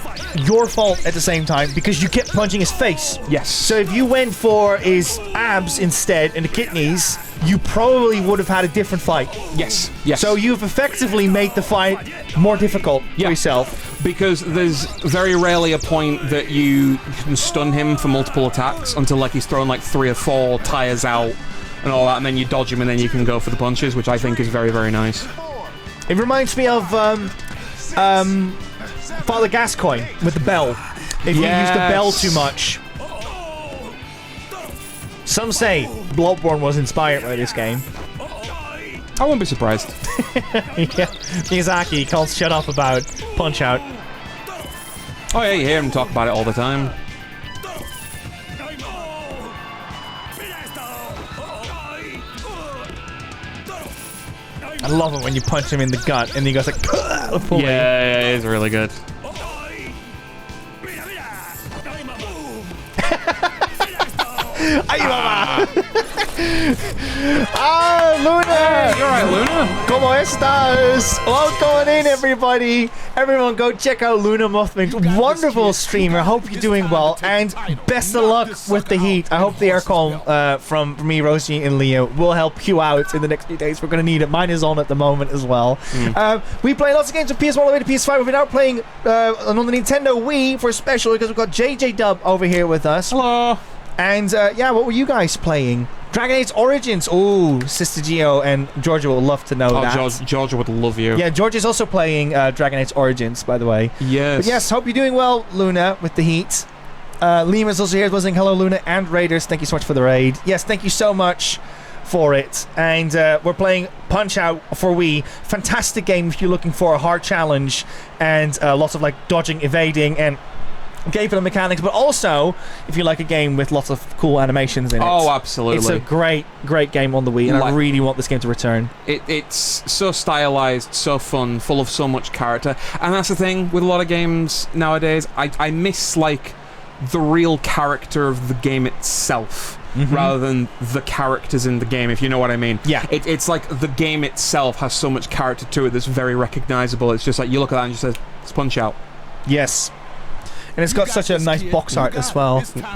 your fault at the same time, because you kept punching his face. Yes. So if you went for his abs instead and the kidneys, you probably would have had a different fight. Yes. Yes. So you've effectively made the fight more difficult for yourself. Because there's very rarely a point that you can stun him for multiple attacks until like he's thrown like 3 or 4 tires out and all that, and then you dodge him and then you can go for the punches, which I think is very, very nice. It reminds me of Father Gascoigne with the bell. If you use the bell too much. Some say Bloodborne was inspired by this game. I wouldn't be surprised. Yeah, Miyazaki can't shut up about Punch-Out. Oh yeah, you hear him talk about it all the time. I love it when you punch him in the gut and he goes like, yeah, it's really good. Luna! Hey, you alright, Luna? ¿Cómo estás? Welcome in, everybody. Everyone go check out Luna Mothwing's wonderful streamer. Hope you're doing well. And best of luck with the heat. I hope the aircon from me, Rosie, and Leo will help you out in the next few days. We're going to need it. Mine is on at the moment as well. We play lots of games from PS1 all the way to PS5. We've been out playing on the Nintendo Wii for a special because we've got jeyjeydub over here with us. Hello. And yeah, what were you guys playing? Dragon Age Origins. Oh, Sister Geo and Georgia will love to know that. Georgia would love you. Yeah, Georgia's also playing Dragon Age Origins, by the way. Yes. But yes, hope you're doing well, Luna, with the heat. Lima's also here, buzzing. Hello, Luna and Raiders. Thank you so much for the raid. Yes, thank you so much for it. And we're playing Punch-Out for Wii. Fantastic game if you're looking for a hard challenge and lots of like dodging, evading, and gameplay mechanics, but also if you like a game with lots of cool animations in it. Oh, absolutely. It's a great game on the Wii, and I really want this game to return. It's so stylized, so fun, full of so much character. And that's the thing with a lot of games nowadays. I miss, like, the real character of the game itself. Rather than the characters in the game, if you know what I mean. Yeah. It's like the game itself has so much character to it that's very recognizable. It's just like, you look at that and you say, it's Punch-Out. Yes. And it's got such a nice box art as well. For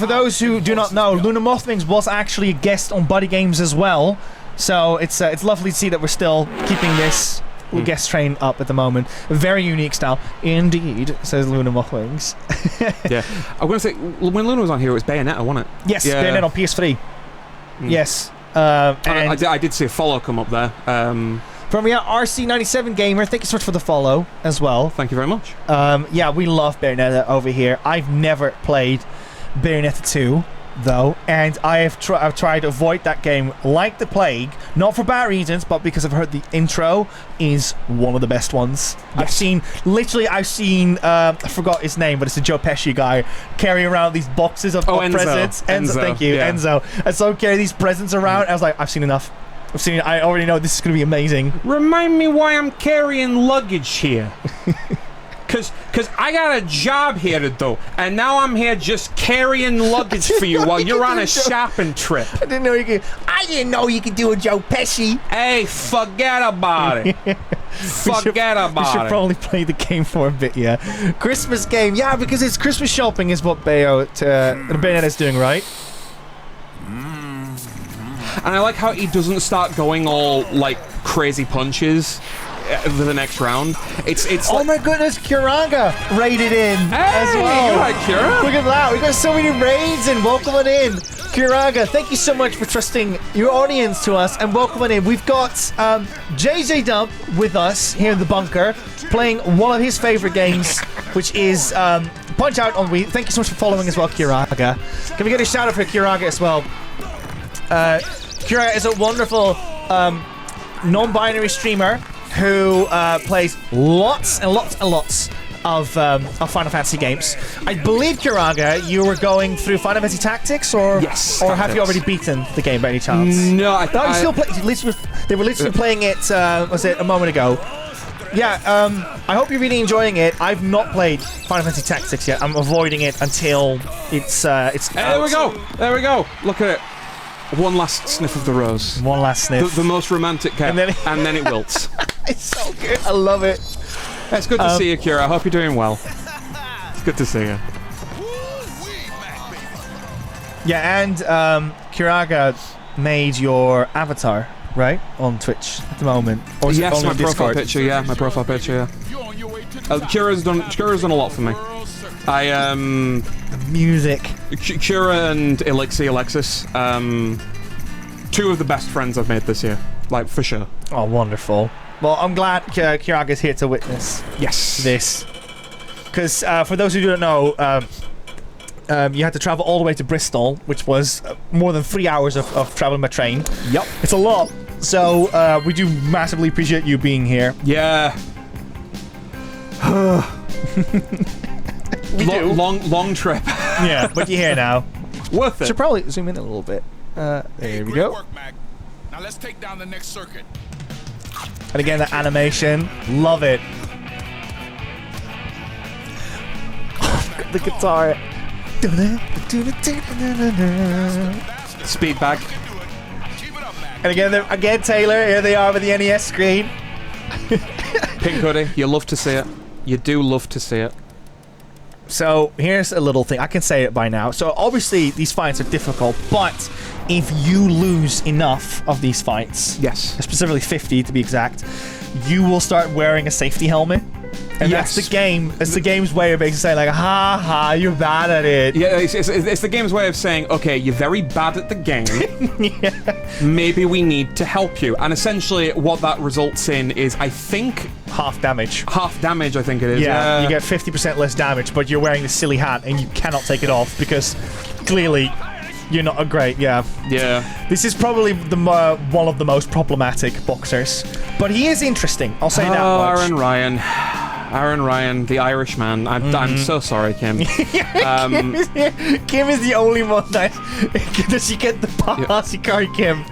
those who do not know, Luna Mothwings was actually a guest on BuddyGames as well. So it's lovely to see that we're still keeping this guest train up at the moment. A very unique style. Indeed, says Luna Mothwings. Yeah. I'm going to say, when Luna was on here, it was Bayonetta, wasn't it? Yes, yeah. Bayonetta on PS3. Yes. And I did see a follow come up there. From RC97 Gamer, thank you so much for the follow as well. Thank you very much. Yeah, we love Bayonetta over here. I've never played Bayonetta 2, though, and I've tried to avoid that game like the plague, not for bad reasons, but because I've heard the intro is one of the best ones. Yes. I've seen, I forgot his name, but it's a Joe Pesci guy, carry around these boxes of presents. Enzo, thank you, yeah. Enzo. And so carry these presents around, I was like, I've seen enough. I already know this is going to be amazing. Remind me why I'm carrying luggage here. Cause I got a job here to do, and now I'm here just carrying luggage for you while you're on a shopping trip. I didn't know you could do a Joe Pesci. Hey, forget about it. Forget about it. We should probably play the game for a bit, yeah. Christmas game, yeah, because it's Christmas shopping is what Bayonetta's doing, right? And I like how he doesn't start going all, like, crazy punches for the next round. It's oh my goodness, Kiraga raided in as well. You like Kira? Look at that. We got so many raids and welcoming in. Kiraga, thank you so much for trusting your audience to us and welcoming in. We've got jeyjeydub with us here in the bunker playing one of his favorite games, which is Punch-Out on Wii. Thank you so much for following as well, Kiraga. Can we get a shout out for Kiraga as well? Kira is a wonderful non-binary streamer who plays lots and lots and lots of Final Fantasy games. I believe, Kiraga, you were going through Final Fantasy Tactics, or yes, or have you already beaten the game by any chance? No, I thought they were literally playing it. Was it a moment ago? Yeah. I hope you're really enjoying it. I've not played Final Fantasy Tactics yet. I'm avoiding it until it's. Hey, there we go. There we go. Look at it. One last sniff of the rose. One last sniff. The most romantic kind. And then it wilts. It's so good. I love it. It's good to see you, Kira. I hope you're doing well. It's good to see you. Yeah, and Kiraga made your avatar, right? On Twitch at the moment. Or yes, my profile Discord? picture, yeah. My profile picture, yeah. Kira's done a lot for me. Music. Kira and 𝐒𝐏𝐄𝐒𝐓, two of the best friends I've made this year, like for sure. Oh, wonderful. Well, I'm glad Kiraga's here to witness this. Because for those who don't know, you had to travel all the way to Bristol, which was more than 3 hours of traveling by train. Yep. It's a lot. So, we do massively appreciate you being here. Yeah. Long trip. Yeah, but you're here now. Worth it. Should probably zoom in a little bit. There we go. Work, Mac. Now let's take down the next circuit. And again, the animation. Love it. The guitar. Speed bag. And again, Taylor, here they are with the NES screen. Pink hoodie. You love to see it. You do love to see it. So here's a little thing. I can say it by now. So obviously these fights are difficult, but if you lose enough of these fights, yes, specifically 50 to be exact, you will start wearing a safety helmet. And yes. That's the game. It's the game's way of basically saying, like, ha ha, you're bad at it. Yeah, it's the game's way of saying, okay, you're very bad at the game. Yeah. Maybe we need to help you. And essentially, what that results in is, I think, half damage. Half damage, I think it is. Yeah, you get 50% less damage, but you're wearing this silly hat and you cannot take it off because clearly you're not a great. Yeah. This is probably the one of the most problematic boxers, but he is interesting. I'll say that much. Aaron Ryan, the Irishman. I'm so sorry, Kim. Kim is the only one that does she get the pass? You carry Kim.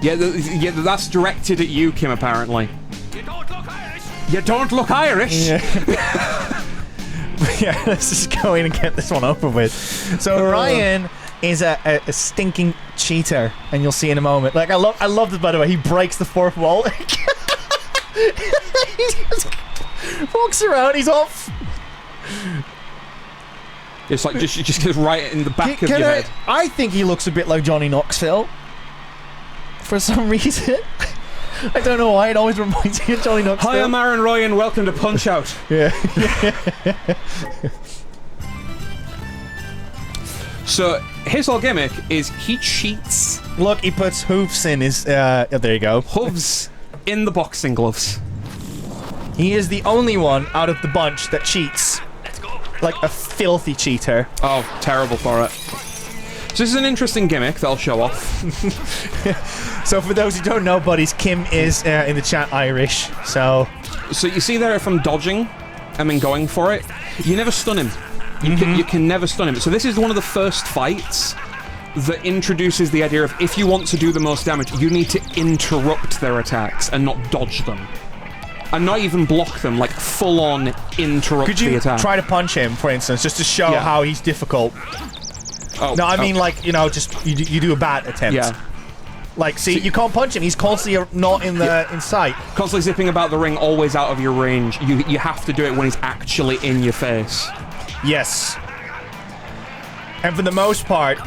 Yeah, that's directed at you, Kim. Apparently. You don't look Irish. Yeah. Yeah, let's just go in and get this one over with. So Ryan is a stinking cheater, and you'll see in a moment. Like I love this, by the way. He breaks the fourth wall. He just walks around. He's off. It's like just goes right in the back of your head. I think he looks a bit like Johnny Knoxville for some reason. I don't know why. It always reminds me of Johnny Knoxville. Hi, I'm Aaron Ryan. Welcome to Punch Out. Yeah. So his whole gimmick is he cheats. Look, he puts hoofs in his. There you go. Hooves in the boxing gloves. He is the only one out of the bunch that cheats. Like a filthy cheater. Oh, terrible for it. So this is an interesting gimmick they'll show off. So for those who don't know, buddies, Kim is in the chat Irish. So you see there, if I'm dodging and then going for it, you never stun him. You can never stun him. So this is one of the first fights that introduces the idea of if you want to do the most damage, you need to interrupt their attacks and not dodge them. And not even block them, like full-on interrupt the attack. Could you try to punch him, for instance, just to show how he's difficult? Oh, no, I mean, like, you know, just you do a bad attempt. Yeah. Like, see, you can't punch him. He's constantly not in the in sight. Constantly zipping about the ring, always out of your range. You have to do it when he's actually in your face. Yes. And for the most part,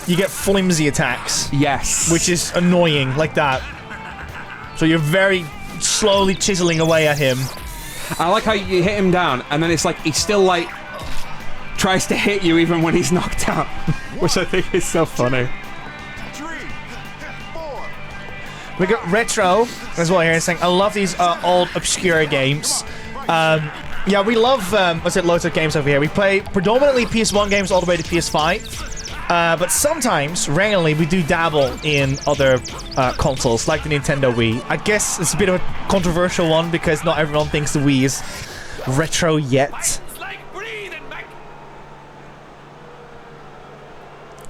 you get flimsy attacks. Yes. Which is annoying, like that. So you're very slowly chiseling away at him. I like how you hit him down, and then it's like he still, like, tries to hit you even when he's knocked out. Which I think is so funny. We got Retro as well here saying, I love these old obscure games. Yeah, we love loads of games over here. We play predominantly PS1 games all the way to PS5. But sometimes, rarely, we do dabble in other consoles, like the Nintendo Wii. I guess it's a bit of a controversial one because not everyone thinks the Wii is retro yet.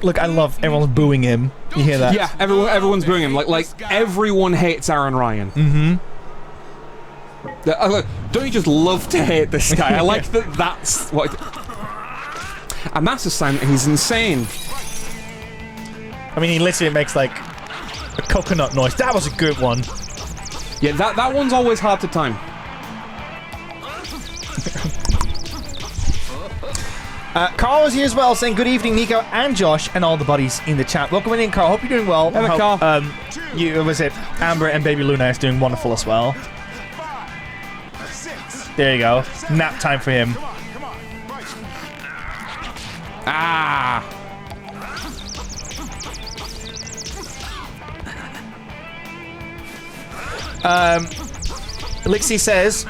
Look, I love everyone's booing him. You hear that? Yeah, everyone's booing him. Like everyone hates Aaron Ryan. Mm-hmm. Don't you just love to hate this guy? I like that. That's what. And that's a sign that he's insane. I mean, he literally makes like a coconut noise. That was a good one. Yeah, that one's always hard to time. Carl is here as well, saying good evening, Nico and Josh and all the buddies in the chat. Welcome in, Carl. Hope you're doing well. Hello, Carl. Amber and Baby Luna is doing wonderful as well. There you go. Nap time for him. Ah. Lixie says,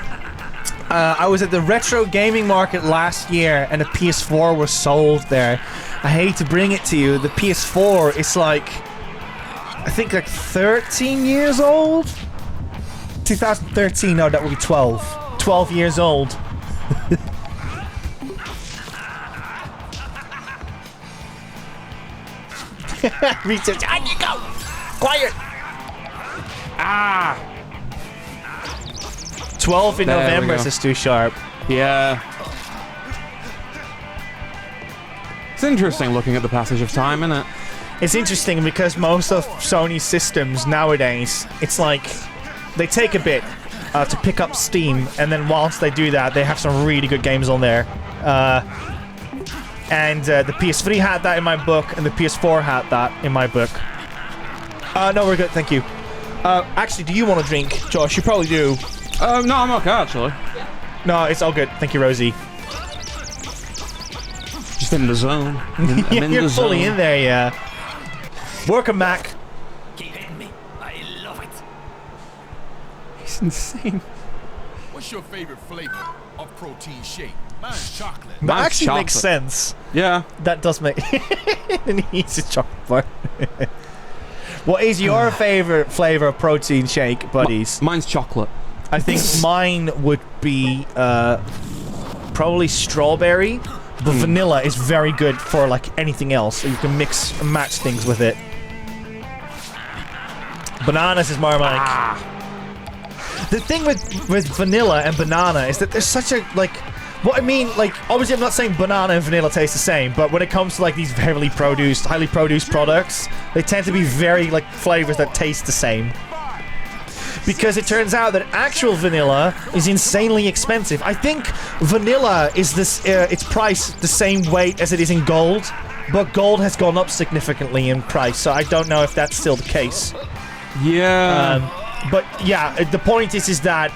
I was at the retro gaming market last year and a PS4 was sold there. I hate to bring it to you. The PS4 is like I think like 13 years old. 2013. No, that would be 12. 12 years old. Research. On you go. Quiet. Ah. 12 in November is too sharp. Yeah. It's interesting looking at the passage of time, isn't it? It's interesting because most of Sony's systems nowadays, it's like they take a bit to pick up steam, and then whilst they do that, they have some really good games on there. And the PS3 had that in my book, and the PS4 had that in my book. No, we're good, thank you. Actually, do you want a drink, Josh? You probably do. No, I'm okay, actually. No, it's all good. Thank you, Rosie. Just in the zone. Yeah, you're fully in there, yeah. Welcome, Mac. Keep hitting me. I love it. He's insane. What's your favorite flavor of protein shake? Mine's chocolate. That Mine's actually makes chocolate. sense. Yeah. That does make... And he eats a chocolate bar. What is your favorite flavor of protein shake, buddies? Mine's chocolate. I think mine would be probably strawberry, but vanilla is very good for like anything else. You can mix and match things with it. Bananas is more like... The thing with vanilla and banana is that there's such a, like... What I mean, like, obviously I'm not saying banana and vanilla taste the same, but when it comes to like these highly produced products, they tend to be very like flavors that taste the same. Because it turns out that actual vanilla is insanely expensive. I think vanilla is this its price the same weight as it is in gold, but gold has gone up significantly in price, so I don't know if that's still the case. Yeah. But yeah, the point is that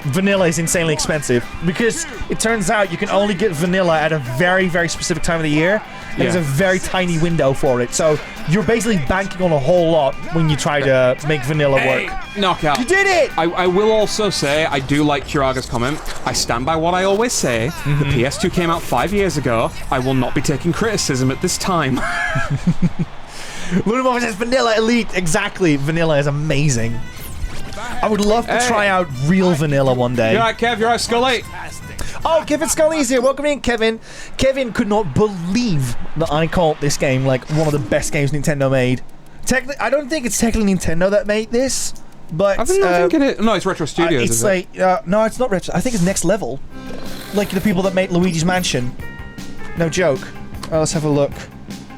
vanilla is insanely expensive because it turns out you can only get vanilla at a very, very specific time of the year. And there's a very tiny window for it. So you're basically banking on a whole lot when you try to make vanilla work. Knockout. You did it! I will also say, I do like 𝐒𝐿𝐴H's comment. I stand by what I always say. The PS2 came out 5 years ago. I will not be taking criticism at this time. Lunamova says Vanilla Elite. Exactly. Vanilla is amazing. I would love to try out real vanilla one day. You're right, Kev. You're right, Scully. Oh, Kevin Scully is here. Welcome in, Kevin. Kevin could not believe that I called this game like one of the best games Nintendo made. I don't think it's technically Nintendo that made this, but... I think it... No, it's Retro Studios, it's like... no, it's not Retro. I think it's Next Level. Like the people that made Luigi's Mansion. No joke. Let's have a look.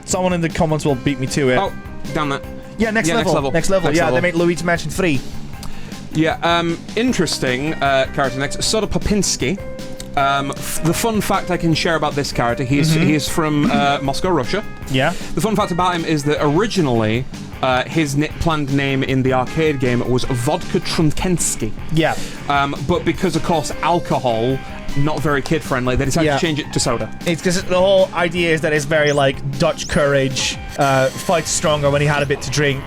Someone in the comments will beat me to it. Oh, damn that. Yeah, Next Level. Next Level. Yeah, they made Luigi's Mansion 3. Yeah, interesting character next. Soda Popinski. The fun fact I can share about this character, he is from Moscow, Russia. Yeah. The fun fact about him is that originally his planned name in the arcade game was Vodka Trunkensky. Yeah. But because, of course, alcohol, not very kid-friendly, they decided to change it to soda. It's because the whole idea is that it's very, like, Dutch courage, fights stronger when he had a bit to drink.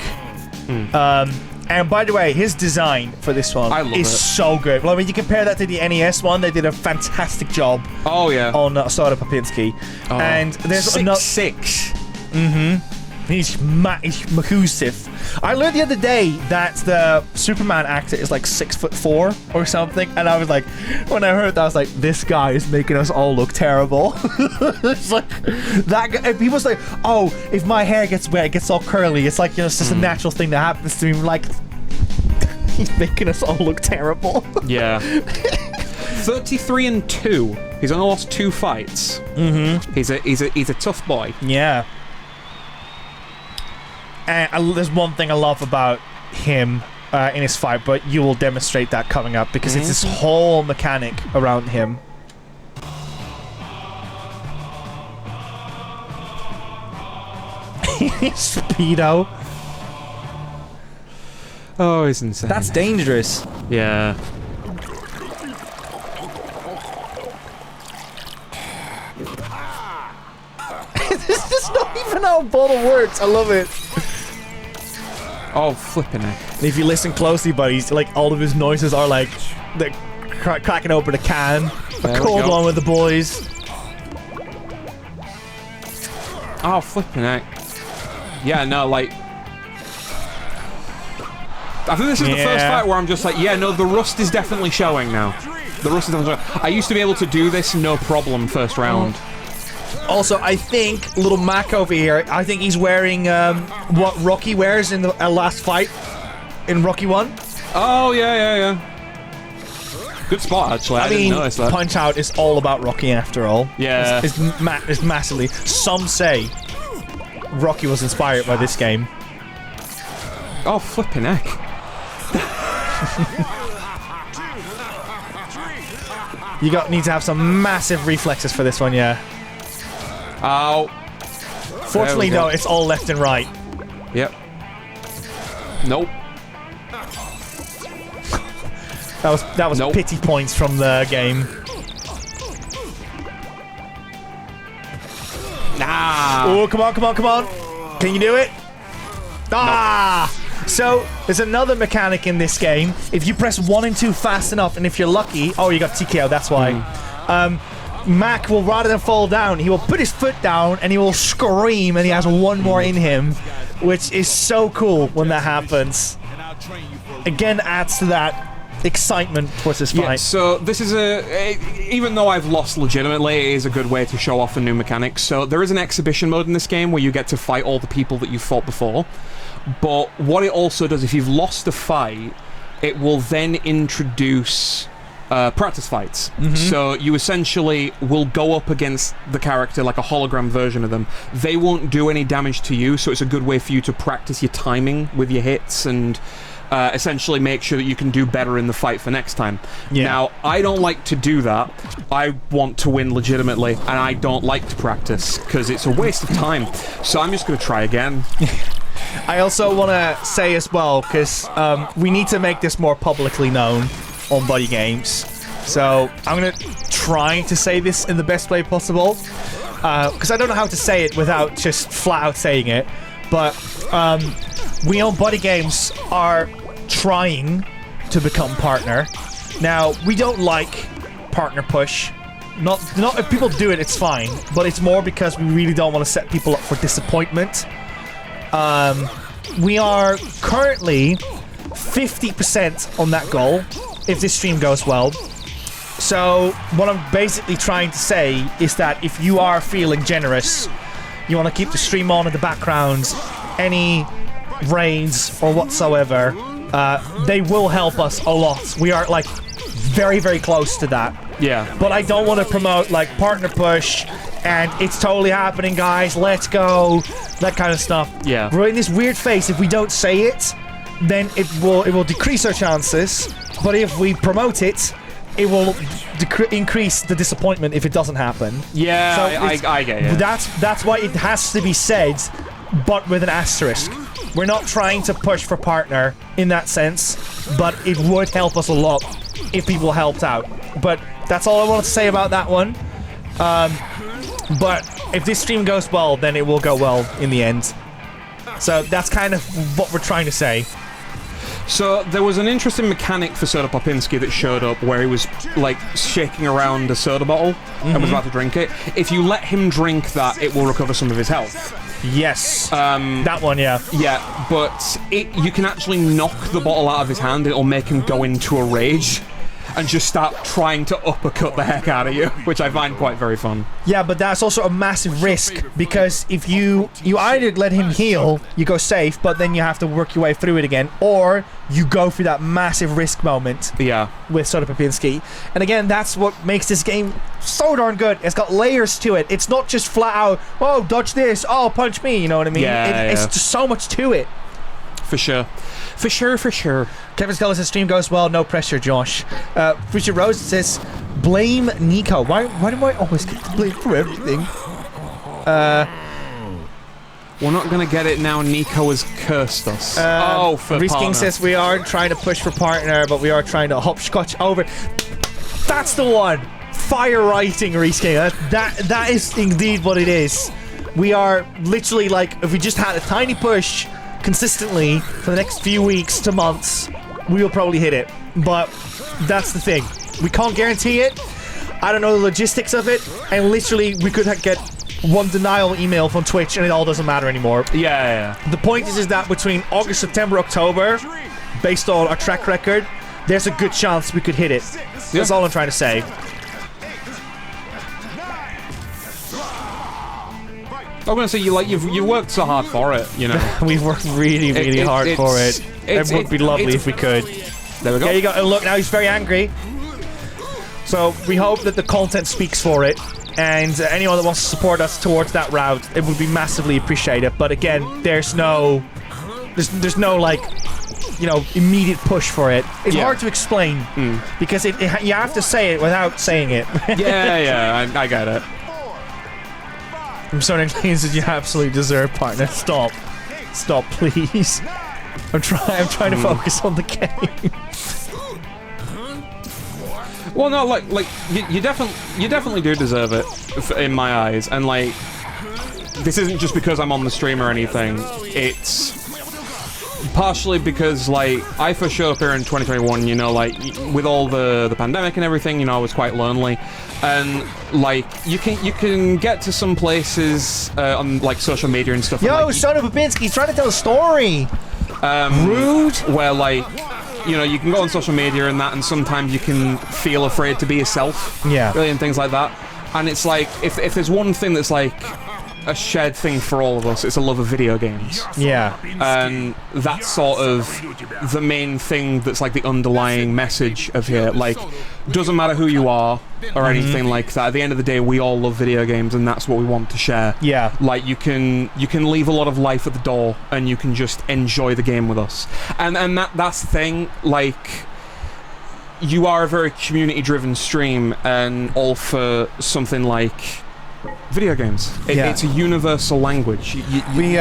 And by the way, his design for this one is so good. Well, I mean, you compare that to the NES one, they did a fantastic job. Oh, yeah. On Soda Popinski. Oh. And there's another... 6'6". He's massive. I learned the other day that the Superman actor is like 6'4" or something, and I was like, when I heard that, I was like, this guy is making us all look terrible. It's like that guy, people say, oh, if my hair gets wet, it gets all curly. It's like, you know, it's just a natural thing that happens to me. Like, he's making us all look terrible. Yeah. 33-2. He's only lost 2 fights. He's a tough boy. Yeah. And there's one thing I love about him in his fight, but you will demonstrate that coming up because it's this whole mechanic around him. Speedo. Oh, he's insane. That's dangerous. Yeah. This is not even how a bottle works. I love it. Oh, flipping it. And if you listen closely, buddies, like all of his noises are like the cracking open a can, a cold one with the boys. Oh, flipping it. Yeah, no, like I think this is the first fight where I'm just like, yeah, no, the rust is definitely showing now. The rust is definitely showing. I used to be able to do this no problem first round. Also, I think little Mac over here, I think he's wearing what Rocky wears in the last fight in Rocky 1. Oh, yeah. Good spot, actually. I didn't notice that. Punch-Out is all about Rocky after all. Yeah. It's massively. Some say Rocky was inspired by this game. Oh, flipping heck. You need to have some massive reflexes for this one, yeah. Ow. Fortunately, though, it's all left and right. Yep. Nope. That was pity points from the game. Nah. Oh, come on. Can you do it? Ah! Nope. So, there's another mechanic in this game. If you press 1 and 2 fast enough, and if you're lucky... Oh, you got TKO, that's why. Mac will, rather than fall down, he will put his foot down, and he will scream, and he has one more in him, which is so cool when that happens. Again, adds to that excitement towards this fight. Yeah, so this is even though I've lost legitimately, it is a good way to show off a new mechanic. So there is an exhibition mode in this game where you get to fight all the people that you've fought before. But what it also does, if you've lost a fight, it will then introduce practice fights. So you essentially will go up against the character like a hologram version of them. They won't do any damage to you, so it's a good way for you to practice your timing with your hits and essentially make sure that you can do better in the fight for next time. Yeah. Now, I don't like to do that. I want to win legitimately, and I don't like to practice because it's a waste of time. So I'm just going to try again. I also want to say as well, because we need to make this more publicly known on BuddyGames. So I'm going to try to say this in the best way possible, because I don't know how to say it without just flat out saying it. But we on BuddyGames are trying to become partner. Now, we don't like partner push. Not if people do it, it's fine. But it's more because we really don't want to set people up for disappointment. We are currently 50% on that goal, if this stream goes well. So, what I'm basically trying to say is that if you are feeling generous, you want to keep the stream on in the background, any raids or whatsoever, they will help us a lot. We are, like, very, very close to that. Yeah. But I don't want to promote, like, partner push, and it's totally happening, guys, let's go, that kind of stuff. Yeah. We're in this weird phase. If we don't say it, then it will decrease our chances, but if we promote it, it will increase the disappointment if it doesn't happen. Yeah, so I get it. That's why it has to be said, but with an asterisk. We're not trying to push for partner in that sense, but it would help us a lot if people helped out. But that's all I wanted to say about that one. But if this stream goes well, then it will go well in the end. So that's kind of what we're trying to say. So there was an interesting mechanic for 𝐒𝐒𝐄𝐈𝐀 that showed up where he was like shaking around a soda bottle and was about to drink it. If you let him drink that, it will recover some of his health. Yes. That one, yeah. Yeah, but you can actually knock the bottle out of his hand. It'll make him go into a rage and just start trying to uppercut the heck out of you, which I find quite very fun. Yeah, but that's also a massive risk, because if you either let him heal, you go safe, but then you have to work your way through it again, or you go through that massive risk moment. Yeah. With 𝐒𝐒𝐄𝐈𝐀. And again, that's what makes this game so darn good. It's got layers to it. It's not just flat out, oh, dodge this, oh, punch me, you know what I mean? Yeah, It's just so much to it. For sure. For sure. Kevin Scully says, stream goes well, no pressure, Josh. Richard Rose says, blame Nico. Why do I always get to blame for everything? We're not going to get it now. Nico has cursed us. For Reese partner. King says, we are trying to push for partner, but we are trying to hopscotch over. That's the one. Fire writing, Reese King. That is indeed what it is. We are literally like, if we just had a tiny push consistently for the next few weeks to months, we will probably hit it. But that's the thing. We can't guarantee it. I don't know the logistics of it, and literally we could get one denial email from Twitch and it all doesn't matter anymore. Yeah. The point is that between August, September, October, based on our track record, there's a good chance we could hit it. That's all I'm trying to say. I'm gonna say you've worked so hard for it, you know. We've worked really hard for it. It would be lovely if we could. There we go. There you go. And look, now he's very angry. So we hope that the content speaks for it, and anyone that wants to support us towards that route, it would be massively appreciated. But again, there's no like, you know, immediate push for it. It's hard to explain because you have to say it without saying it. yeah, I get it. I'm sorry, James, that you absolutely deserve, partner. Stop, please. I'm trying to focus on the game. Well, no, like you definitely do deserve it, in my eyes, and like, this isn't just because I'm on the stream or anything. It's partially because, like, I first showed up here in 2021, you know, like, with all the pandemic and everything, you know, I was quite lonely. And, like, you can get to some places on, like, social media and stuff. Yo, and, like, son of a bitch, he's trying to tell a story! Rude! Where, like, you know, you can go on social media and that, and sometimes you can feel afraid to be yourself. Yeah. Really, and things like that. And it's like, if there's one thing that's, like, a shared thing for all of us, it's a love of video games. Yeah. And that's sort of the main thing that's like the underlying message of here. Like, doesn't matter who you are or anything like that. At the end of the day, we all love video games, and that's what we want to share. Yeah. Like, you can leave a lot of life at the door, and you can just enjoy the game with us. And that's the thing. Like, you are a very community-driven stream, and all for something like video games. It's a universal language. We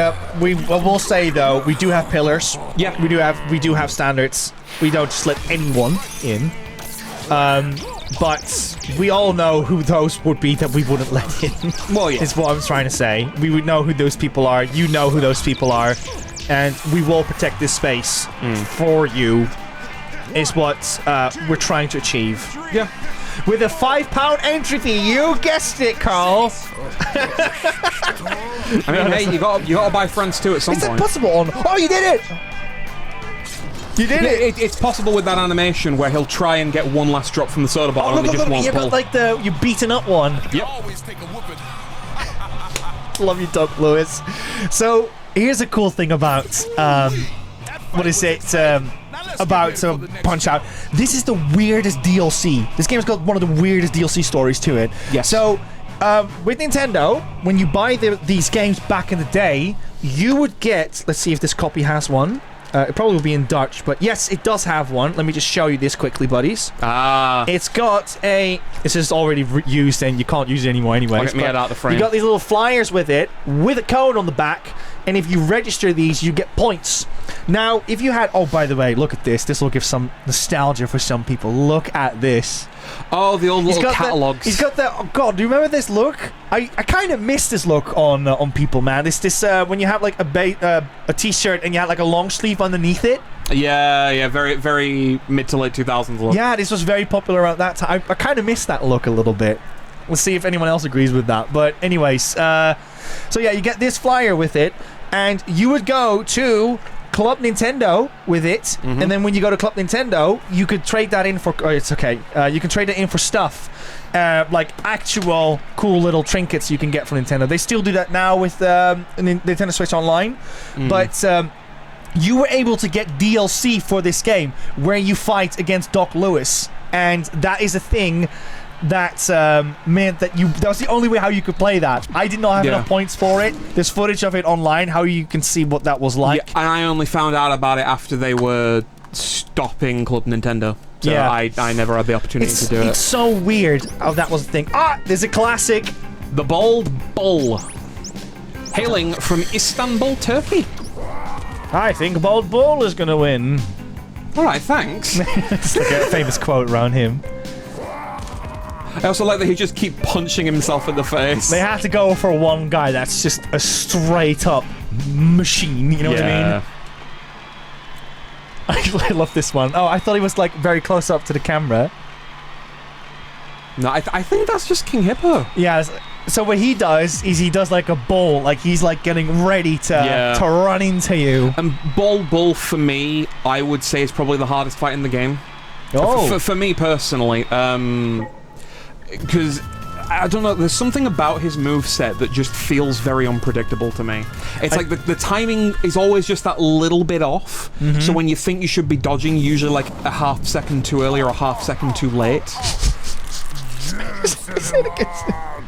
will say though, we do have pillars. Yeah. We do have standards. We don't just let anyone in. But we all know who those would be that we wouldn't let in. Well, yeah. Is what I'm trying to say. We would know who those people are. You know who those people are, and we will protect this space for you. Is what we're trying to achieve. Yeah. With a £5 entry fee, you guessed it, Carl. I mean, hey, you gotta buy friends too at some point. Is it possible on? Oh, you did it! You did it! It's possible with that animation where he'll try and get one last drop from the soda bottle and they just won't pull. You got like you beaten up one. Yep. Love you, Doc Lewis. So here's a cool thing about what is it? About Punch-Out. This is the weirdest DLC. This game's got one of the weirdest DLC stories to it. Yes. So, with Nintendo, when you buy these games back in the day, you would get... Let's see if this copy has one. It probably will be in Dutch, but yes, it does have one. Let me just show you this quickly, buddies. It's got a... This is already used, and you can't use it anymore anyway. Get me out the frame. You got these little flyers with it, with a code on the back, and if you register these, you get points. Now, if you had... Oh, by the way, look at this. This will give some nostalgia for some people. Look at this. Oh, the old little catalogs. He's got the... Oh, God, do you remember this look? I kind of miss this look on people, man. This when you have, like, a t-shirt and you had, like, a long sleeve underneath it. Yeah, very, very mid to late 2000s look. Yeah, this was very popular around that time. I kind of miss that look a little bit. We'll see if anyone else agrees with that. But anyways, so yeah, you get this flyer with it, and you would go to Club Nintendo with it, and then when you go to Club Nintendo, you could trade that in for... Oh, it's okay. You can trade it in for stuff. Like actual cool little trinkets you can get from Nintendo. They still do that now with Nintendo Switch Online, but... you were able to get DLC for this game where you fight against Doc Lewis, and that is a thing that meant that that was the only way how you could play that. I did not have enough points for it. There's footage of it online, how you can see what that was like. Yeah, and I only found out about it after they were stopping Club Nintendo. So yeah. I never had the opportunity to do it. It's so weird how that was the thing. There's a classic. The Bold Bull. Hailing from Istanbul, Turkey. I think Bold Bull is going to win. Alright, thanks. It's like a famous quote around him. I also like that he just keeps punching himself in the face. They have to go for one guy that's just a straight up machine, you know what I mean? I love this one. Oh, I thought he was like very close up to the camera. No, I think that's just King Hippo. Yeah, So what he does is he does like a bull, like he's like getting ready to run into you. And bull for me, I would say is probably the hardest fight in the game. Oh, for me personally, because I don't know, there's something about his moveset that just feels very unpredictable to me. It's like the timing is always just that little bit off. So when you think you should be dodging, usually like a half second too early or a half second too late.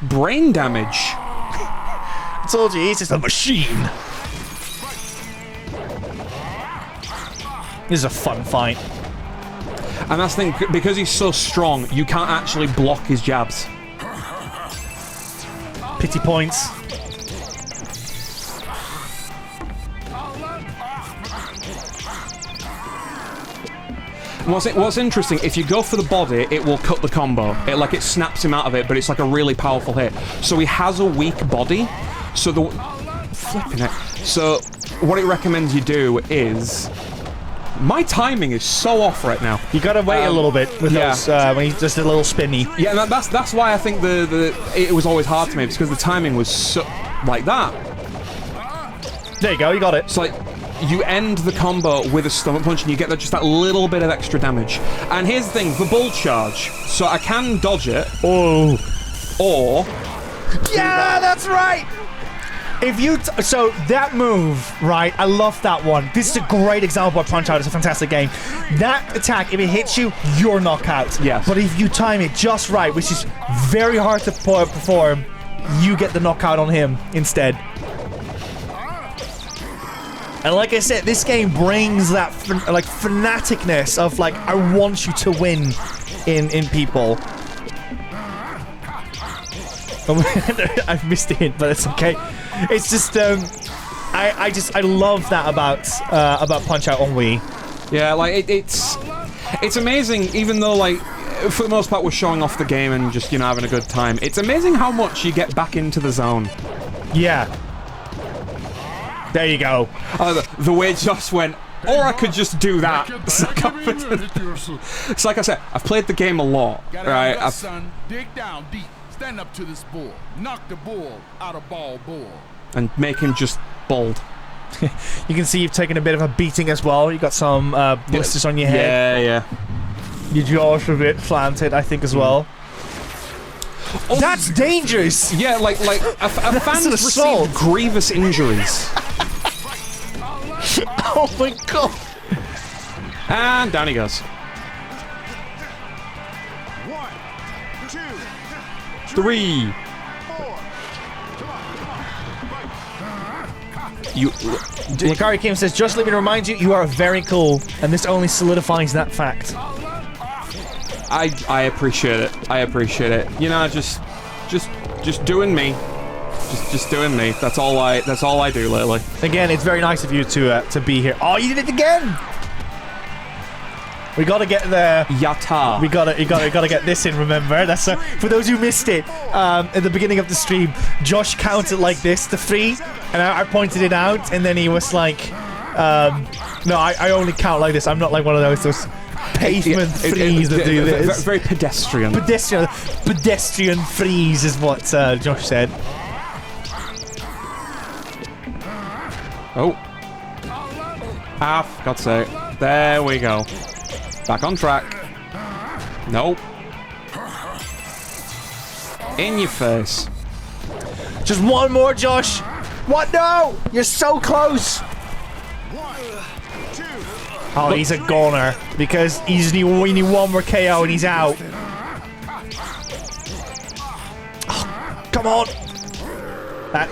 Brain damage. I told you, he's just a machine. This is a fun fight. And that's the thing, because he's so strong, you can't actually block his jabs. Pity points. What's interesting, if you go for the body, it will cut the combo. It snaps him out of it, but it's like a really powerful hit. So he has a weak body, so flipping it. So what it recommends you do is... My timing is so off right now. You gotta wait a little bit with those, when he's just a little spinny. Yeah, and that's why I think it was always hard to me, because the timing was so... like that. There you go, you got it. It's like... You end the combo with a stomach punch and you get just that little bit of extra damage. And here's the thing, the bull charge. So I can dodge it. Oh. Or... Yeah, that's right! If you... so, that move, right, I love that one. This is a great example of Punch-Out. It's a fantastic game. That attack, if it hits you, you're knockout. Yes. But if you time it just right, which is very hard to perform, you get the knockout on him instead. And like I said, this game brings that fanaticness of like, I want you to win in people. I've missed it, but it's okay. It's just I love that about Punch-Out on Wii. Yeah, like it's amazing. Even though like for the most part we're showing off the game and just having a good time. It's amazing how much you get back into the zone. Yeah. There you go. The way Josh went, or I could just do that. It's like I said, I've played the game a lot, right? Son, dig down deep, stand up to this bull, knock the bull out of ball. And make him just bald. You can see you've taken a bit of a beating as well. You got some blisters on your head. Yeah. Your jaws are a bit slanted, I think, as well. Oh, that's dangerous! Yeah, like a fan's received grievous injuries. Oh my god! And down he goes. 1, 2, 3. 4. 𝐒𝐏𝐄𝐒𝐓 says, just let me remind you, you are very cool, and this only solidifies that fact. I appreciate it. I appreciate it. Just doing me. Just doing me. That's all I do lately. Again, it's very nice of you to be here. Oh, you did it again! We gotta get the Yata. You gotta get this in. Remember, that's for those who missed it. At the beginning of the stream, Josh counted like this to 3, and I pointed it out, and then he was like, "No, I only count like this. I'm not like one of those pavement freeze that do this." Very pedestrian. Pedestrian freeze is what Josh said. Oh. For God's sake. There we go. Back on track. Nope. In your face. Just one more, Josh. What? No! You're so close. 1, 2. Oh, he's a goner because we need one more KO and he's out. Oh, come on. That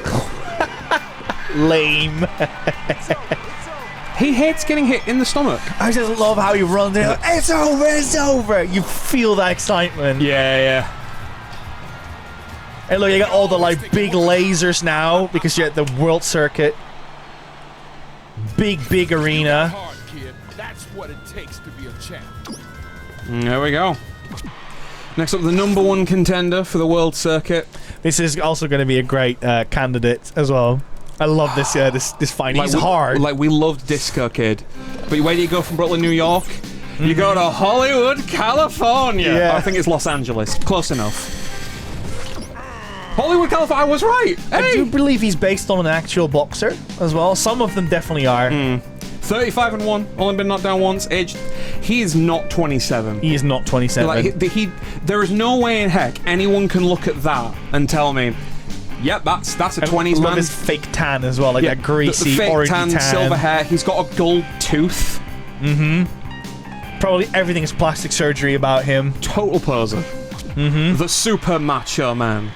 lame. He hates getting hit in the stomach. I just love how he runs in. It's over, it's over. You feel that excitement. Yeah. And look, you got all the big lasers now because you're at the World Circuit. Big arena. Hard, kid. That's what it takes to be a champ. There we go. Next up, the #1 contender for the World Circuit. This is also going to be a great candidate as well. I love this this fight. He's hard. We loved Disco Kid. But where do you go from Brooklyn, New York? You go to Hollywood, California. Yeah. I think it's Los Angeles. Close enough. 𝐒𝐓, I was right. Hey. I do believe he's based on an actual boxer as well. Some of them definitely are. 35-1, only been knocked down once. Aged. He is not 27. He is not 27. Like, there is no way in heck anyone can look at that and tell me, yep, that's a 20s love man. his fake tan as well, like that greasy, fake orangey tan, silver hair. He's got a gold tooth. Probably everything is plastic surgery about him. Total poser. The super macho man.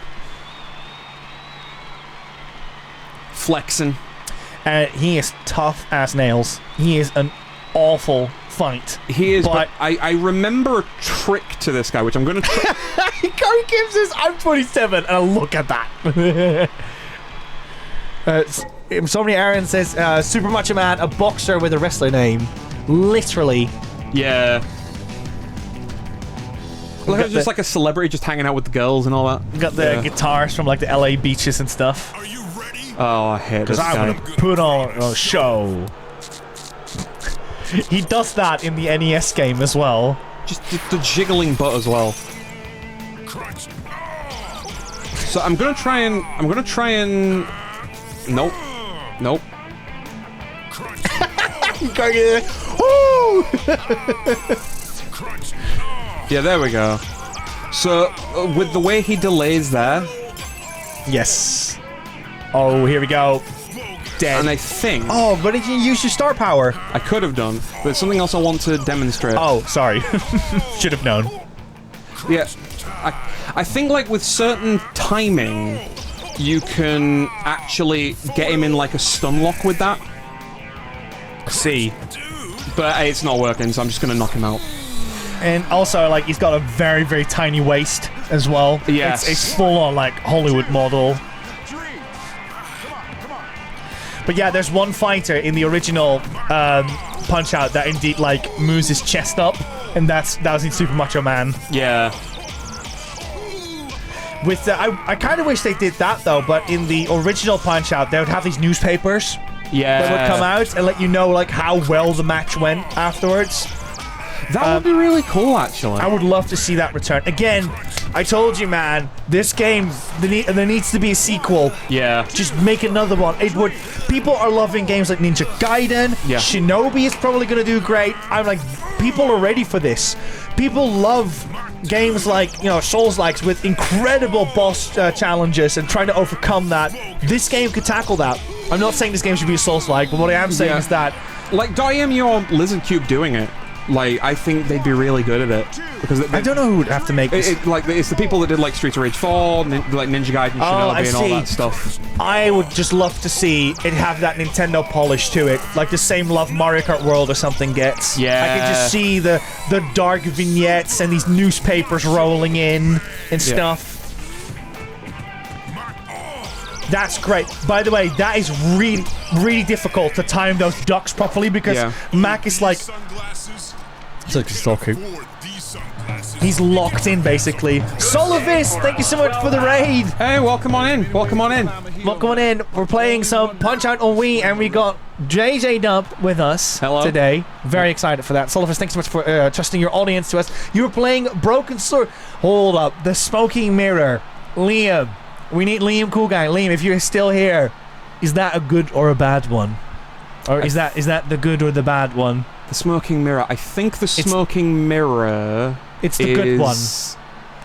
Flexing. He is tough as nails. He is an awful fight. He is, but I remember a trick to this guy, which I'm going to try. Gary Kim says, I'm 27, and look at that. Somebody Aaron says, Super Macho Man, a boxer with a wrestler name. Literally. Yeah. Look, it's just like a celebrity just hanging out with the girls and all that. Got the guitars from like the LA beaches and stuff. Are you ready? Oh, I hate this guy. I'm gonna put on a show. He does that in the NES game as well. Just the jiggling butt as well. Crunch. So I'm gonna try and nope. Crunch. Crunch. Yeah, there we go. So with the way he delays there, Yes. Oh, here we go. Dead. and I think Oh, but if you use your star power. I could have done, but it's something else I want to demonstrate. Oh, sorry. Should have known. Yeah, I think like with certain timing, you can actually get him in like a stun lock with that. See. But it's not working, so I'm just gonna knock him out. And also, like, he's got a very, very tiny waist as well. Yes. It's full on, like, Hollywood model. But yeah, there's one fighter in the original Punch-Out that indeed, like, moves his chest up. And that was in Super Macho Man. Yeah. With the, I kind of wish they did that, though. But in the original Punch-Out, they would have these newspapers Yeah. that would come out and let you know, like, how well the match went afterwards. That would be really cool, actually. I would love to see that return. Again, I told you, man, this game, there needs to be a sequel. Yeah. Just make another one. It would. People are loving games like Ninja Gaiden. Yeah. Shinobi is probably going to do great. I'm like, people are ready for this. People love games like, you know, Souls-likes with incredible boss challenges and trying to overcome that. This game could tackle that. I'm not saying this game should be a Souls-like, but what I am saying is that... Like, Daimyo or Lizard Cube doing it. Like, I think they'd be really good at it. Because I don't know who would have to make this. It's the people that did, like, Streets of Rage 4, like Ninja Gaiden, Shinobi, and all that stuff. I would just love to see it have that Nintendo polish to it. Like the same love Mario Kart World or something gets. Yeah. I can just see the dark vignettes and these newspapers rolling in and stuff. That's great. By the way, that is really, really difficult to time those ducks properly because Mac is like... It's like stalking. He's locked in, basically. Solovis, thank you so much for the raid. Hey, welcome on in. Welcome on in. Welcome on in. We're playing some Punch-Out on Wii, and we got jeyjeydub with us today. Very excited for that. Solovis, thanks so much for trusting your audience to us. You were playing Broken Sword. Hold up. The Smoking Mirror. Liam. We need Liam Cool Guy. Liam, if you're still here, is that a good or a bad one? Or is that the good or the bad one? The Smoking Mirror. I think the Smoking Mirror... It's the good one.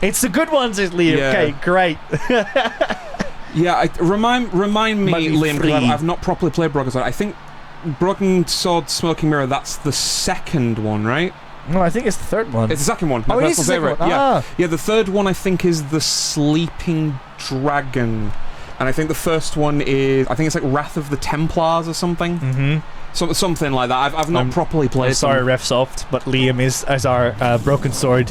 It's the good ones, is Liam. Yeah. Okay, great. Yeah, remind me, Liam, because I've not properly played Broken Sword. I think Broken Sword Smoking Mirror, that's the second one, right? No, I think it's the third one. It's the second one. Oh, it is the second one. Yeah. Yeah, the third one I think is the Sleeping Dragon. And I think the first one is... I think it's like Wrath of the Templars or something. Mm-hmm. Something like that. I've not properly played I'm sorry, Refsoft, but Liam is our Broken Sword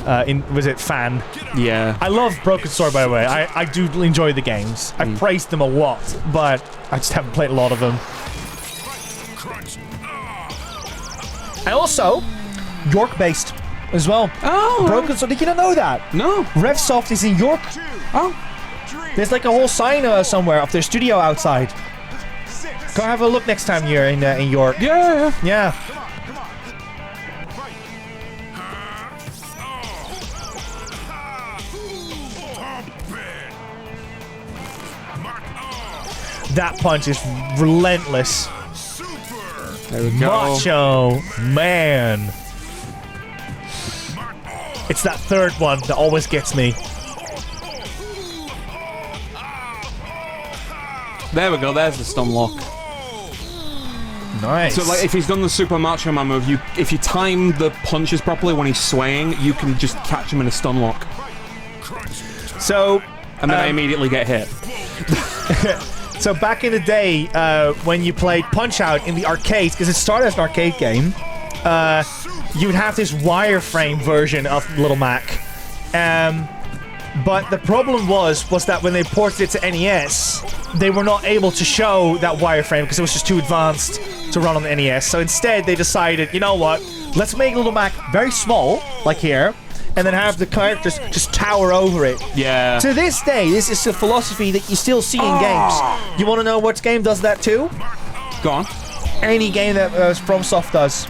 fan. Yeah. I love Broken Sword, by the way. I do enjoy the games. I've praised them a lot, but I just haven't played a lot of them. And also, York-based as well. Oh! Broken Sword, did you not know that? No. Revsoft is in York. Oh. There's like a whole sign somewhere of their studio outside. Go have a look next time you're in York. Yeah. That punch is relentless. There we go. Macho Man. It's that third one that always gets me. There we go. There's the stun lock. Nice. So, like, if he's done the Super Macho Man move, if you time the punches properly when he's swaying, you can just catch him in a stun lock. So, and then I immediately get hit. So back in the day, when you played Punch-Out in the arcades, because it started as an arcade game, you would have this wireframe version of Little Mac. But the problem was that when they ported it to NES, they were not able to show that wireframe because it was just too advanced to run on the NES. So instead, they decided, you know what? Let's make Little Mac very small, like here, and then have the characters just tower over it. Yeah. To this day, this is a philosophy that you still see in games. You want to know what game does that too? Go on. Any game that FromSoft does.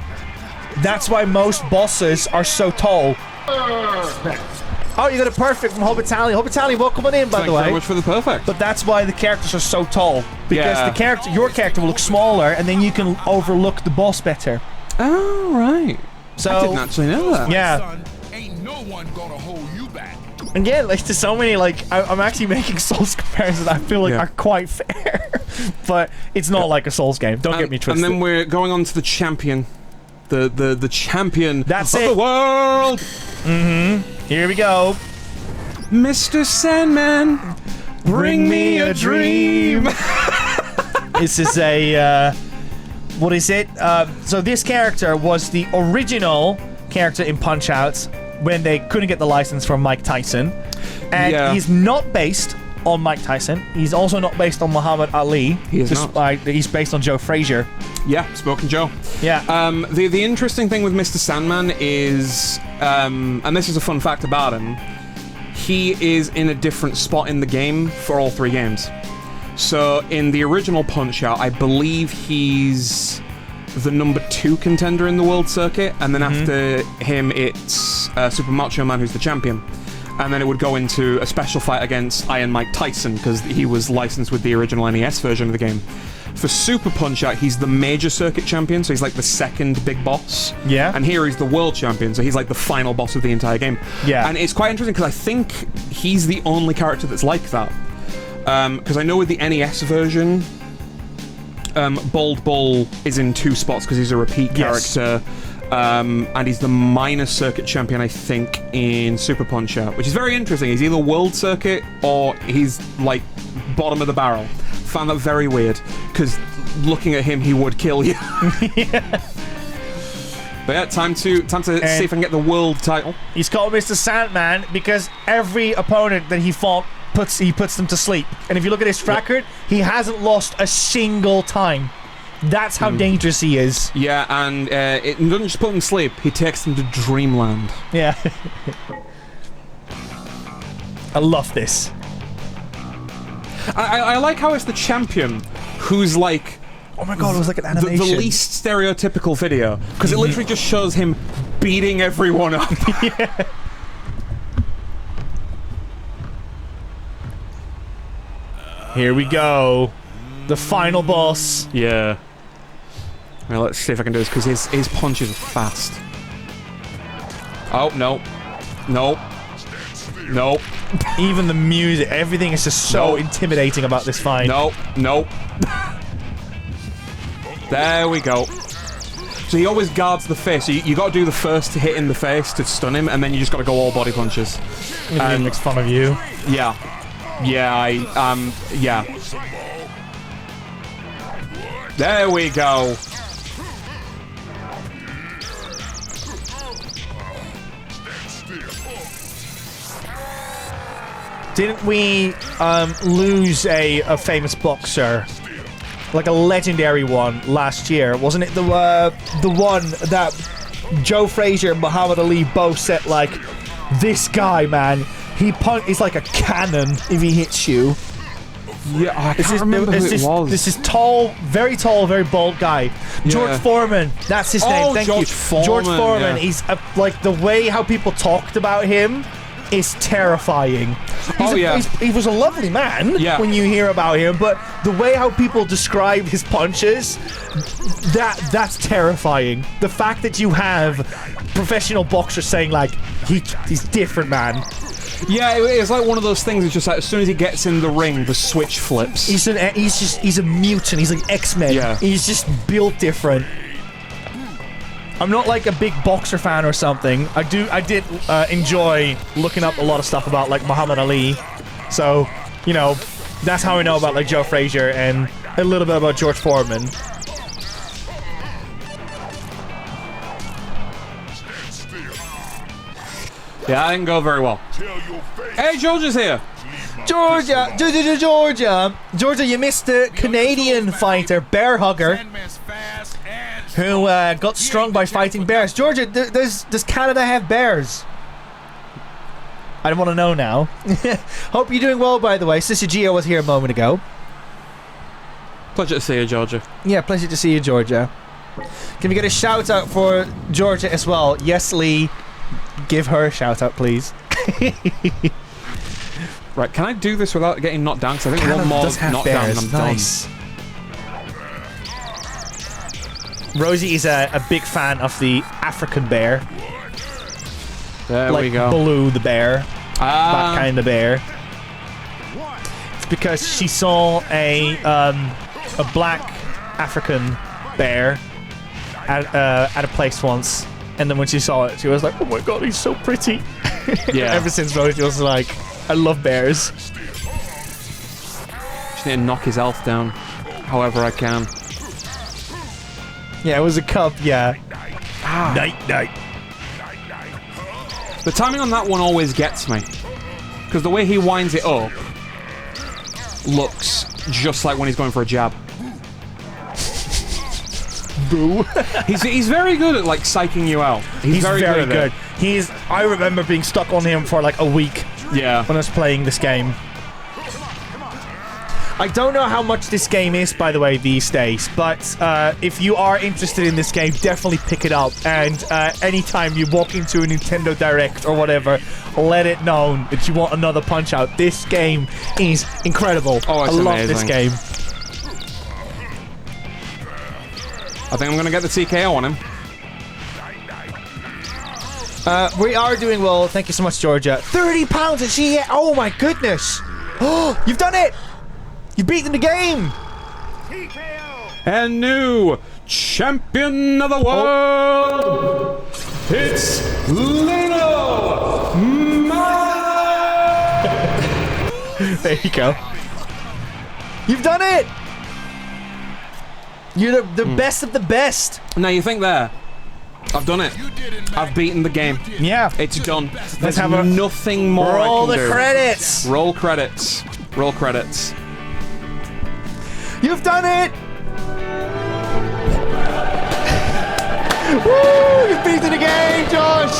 That's why most bosses are so tall. Oh, you got it perfect from 𝐒𝐏𝐄𝐂𝐈𝐀𝐋. 𝐒𝐏𝐄𝐂𝐈𝐀𝐋, welcome on in, by the way. Thank you very much for the perfect. But that's why the characters are so tall. Because the character, your character will look smaller, and then you can overlook the boss better. Oh, right. So, I didn't actually know that. Yeah. Son, ain't no one gonna hold you back. And yeah, like, there's so many, like, I'm actually making Souls comparisons I feel like are quite fair. But it's not like a Souls game. Don't get me twisted. And then we're going on to the champion. The champion of it. the world! Here we go. Mr. Sandman, bring me a dream. This is a, what is it? So this character was the original character in Punch-Out when they couldn't get the license from Mike Tyson. And he's not based on Mike Tyson. He's also not based on Muhammad Ali. He is not. He's based on Joe Frazier. Yeah, Spoken Joe. Yeah. The interesting thing with Mr. Sandman is, and this is a fun fact about him, he is in a different spot in the game for all three games. So in the original Punch-Out, I believe he's the #2 contender in the world circuit, and then after him it's Super Macho Man who's the champion. And then it would go into a special fight against Iron Mike Tyson, because he was licensed with the original NES version of the game. For Super Punch-Out, he's the major circuit champion, so he's like the second big boss. Yeah. And here he's the world champion, so he's like the final boss of the entire game. Yeah. And it's quite interesting, because I think he's the only character that's like that. Because I know with the NES version, Bald Bull is in 2 spots, because he's a repeat character. And he's the minor circuit champion, I think, in Super Punch-Out, which is very interesting. He's either world circuit or he's like bottom of the barrel. Found that very weird, because looking at him, he would kill you. Yeah. But yeah, time to see if I can get the world title. He's called Mr. Sandman because every opponent that he fought he puts them to sleep. And if you look at his record, he hasn't lost a single time. That's how dangerous he is. Yeah, and it doesn't just put him to sleep, he takes them to dreamland. Yeah. I love this. I like how it's the champion who's like... Oh my god, it was like an animation. The least stereotypical video, because it literally just shows him beating everyone up. Yeah. Here we go. The final boss. Yeah. Well, let's see if I can do this, because his punches are fast. Oh, no. Nope. Nope. Even the music, everything is just so intimidating about this fight. Nope. Nope. There we go. So he always guards the face. So you got to do the first hit in the face to stun him, and then you just got to go all body punches. He makes fun of you. Yeah. Yeah, yeah. There we go. Didn't we lose a famous boxer, like a legendary one, last year? Wasn't it the one that Joe Frazier and Muhammad Ali both said, like, this guy, man, he's like a cannon if he hits you. Yeah, I can't remember who it was. This is tall, very bald guy. Yeah. George Foreman. That's his name. Thank you. George Foreman. Yeah. He's like, the way how people talked about him is terrifying. He was a lovely man when you hear about him, but the way how people describe his punches, that's terrifying. The fact that you have professional boxers saying, like, he's different, man. Yeah, it's like one of those things. It's just like as soon as he gets in the ring, the switch flips. He's a mutant. He's like X-Men. Yeah. He's just built different. I'm not like a big boxer fan or something. I did enjoy looking up a lot of stuff about like Muhammad Ali. So, you know, that's how I know about like Joe Frazier and a little bit about George Foreman. Yeah, that didn't go very well. Hey, Georgia's here. Georgia, you missed the Canadian fighter, Bear Hugger, who got strung by fighting bears. Georgia, does Canada have bears? I don't want to know now. Hope you're doing well, by the way. Sister Gio was here a moment ago. Pleasure to see you, Georgia. Yeah, pleasure to see you, Georgia. Can we get a shout out for Georgia as well? Yes, Lee. Give her a shout out, please. Right, can I do this without getting knocked down? Because I think one more knockdown and I'm nice. Done. Rosie is a big fan of the African bear. There we go. Baloo the bear. That kind of bear. It's because she saw a black African bear at a place once. And then when she saw it, she was like, oh my god, he's so pretty. Yeah. Ever since Rosie was like, I love bears. Just need to knock his elf down however I can. Yeah, it was a cub, yeah. Night. The timing on that one always gets me. Because the way he winds it up looks just like when he's going for a jab. Boo. he's very good at like psyching you out. He's very good. I remember being stuck on him for like a week. Yeah. When I was playing this game. I don't know how much this game is, by the way, these days, but if you are interested in this game, definitely pick it up. And anytime you walk into a Nintendo Direct or whatever, let it known that you want another Punch-Out. This game is incredible. Oh, it's I love amazing. this game. I think I'm going to get the TKO on him. We are doing well. Thank you so much, Georgia. 30 pounds and she... Oh, my goodness. Oh, you've done it. You've beaten the game. And new champion of the world, it's Lino. There you go. You've done it. You're the best of the best. Now you think there. I've done it. I've beaten the game. Yeah. It's done. Let's have nothing more roll I can the do. credits. Roll credits. Roll credits. You've done it. Woo! You've beaten the game, Josh.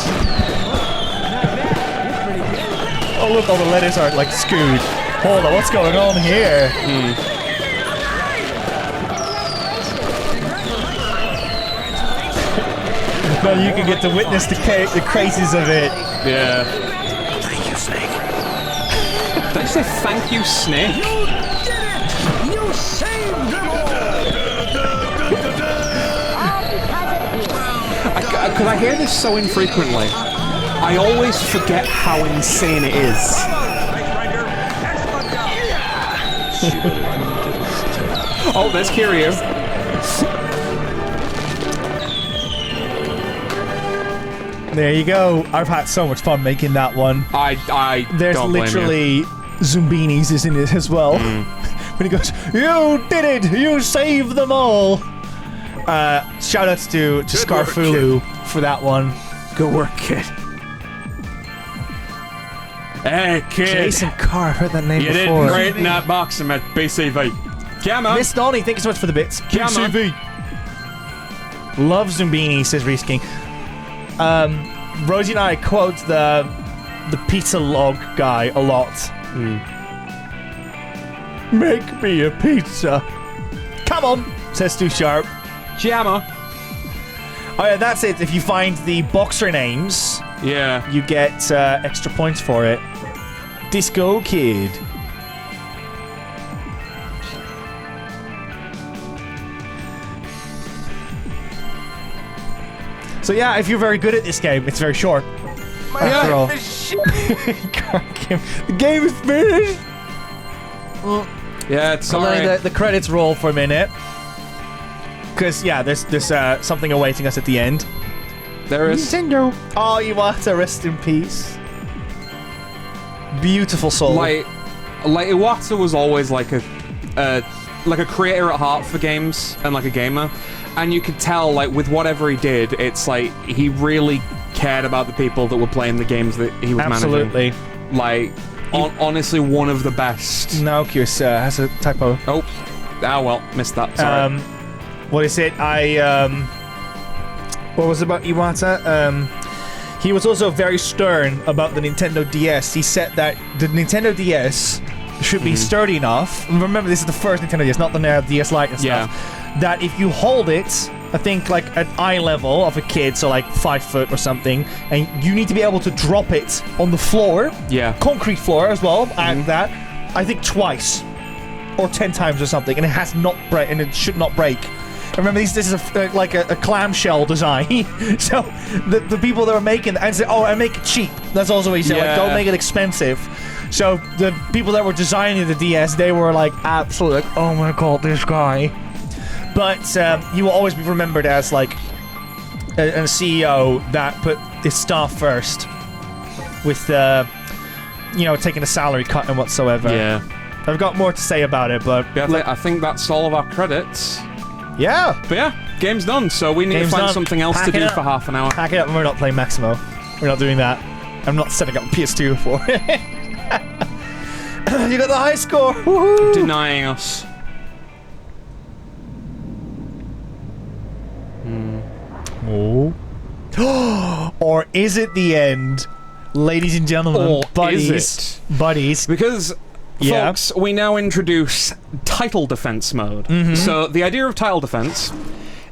Oh, look, all the letters are like skewed. Hold on, what's going on here? Now you can get to witness the crazies of it. Yeah. Thank you, Snake. Did I say thank you, Snake? You saved them all! Because I hear this so infrequently, I always forget how insane it is. Oh, there's Kiryu. There you go. I've had so much fun making that one. There's literally Zumbinis is in it as well. When he goes, "You did it! You saved them all!" Shout outs to Scarfulu for that one. Good work, kid. Hey, kid. Jason Carr, I've heard that name you before. You did great in that boxing at BCV. Come on. Miss Donnie, thank you so much for the bits. BCV. Love Zumbini, says Reese King. Rosie and I quote the pizza log guy a lot. Make me a pizza. Come on, says Stu Sharp. Jammer. Oh yeah, that's it. If you find the boxer names, yeah, you get extra points for it. Disco Kid. So yeah, if you're very good at this game, it's very short. After all. The game is finished. Yeah, it's so alright. The credits roll for a minute. Because, yeah, there's something awaiting us at the end. There is. Nintendo. Oh, Iwata, rest in peace. Beautiful soul. Like Iwata was always like a creator at heart for games and like a gamer. And you could tell, like, with whatever he did, it's like he really cared about the people that were playing the games that he was Absolutely. managing. Like, honestly, one of the best. Naokius has a typo. Oh, well, missed that. Sorry. What is it? What was it about Iwata? He was also very stern about the Nintendo DS. He said that the Nintendo DS should be sturdy enough. And remember, this is the first Nintendo DS, not the DS Lite and stuff. Yeah. That if you hold it, I think like at eye level of a kid, so like 5 foot or something, and you need to be able to drop it on the floor. Yeah. Concrete floor as well, and that, I think twice. Or 10 times or something, and it has not break, and it should not break. Remember, this is like a clamshell design. So the people that were making and say, "Oh, I make it cheap." That's also what he said. Like, don't make it expensive. So the people that were designing the DS, they were like absolutely like, "Oh my god, this guy." But he will always be remembered as like a CEO that put his staff first, with taking a salary cut and whatsoever. Yeah. I've got more to say about it, but yeah, I think that's all of our credits. Yeah. But yeah, game's done, so we need to find something else to do for half an hour. Pack it up, and we're not playing Maximo. We're not doing that. I'm not setting up PS2 for it. You got the high score! Woohoo! Denying us. Oh. Or is it the end? Ladies and gentlemen, or buddies. Is it? Buddies. Because... Folks, we now introduce title defense mode. So the idea of title defense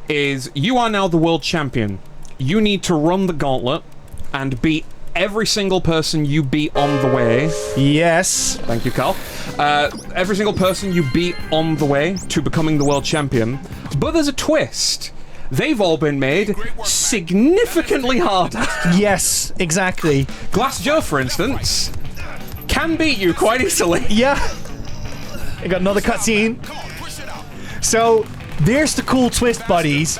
is you are now the world champion. You need to run the gauntlet and beat every single person you beat on the way. Yes. Thank you, Carl. Every single person you beat on the way to becoming the world champion. But there's a twist. They've all been made significantly harder. Yes, exactly. Glass Joe, for instance, can beat you quite easily. Yeah. I got another cutscene. So, there's the cool twist, buddies.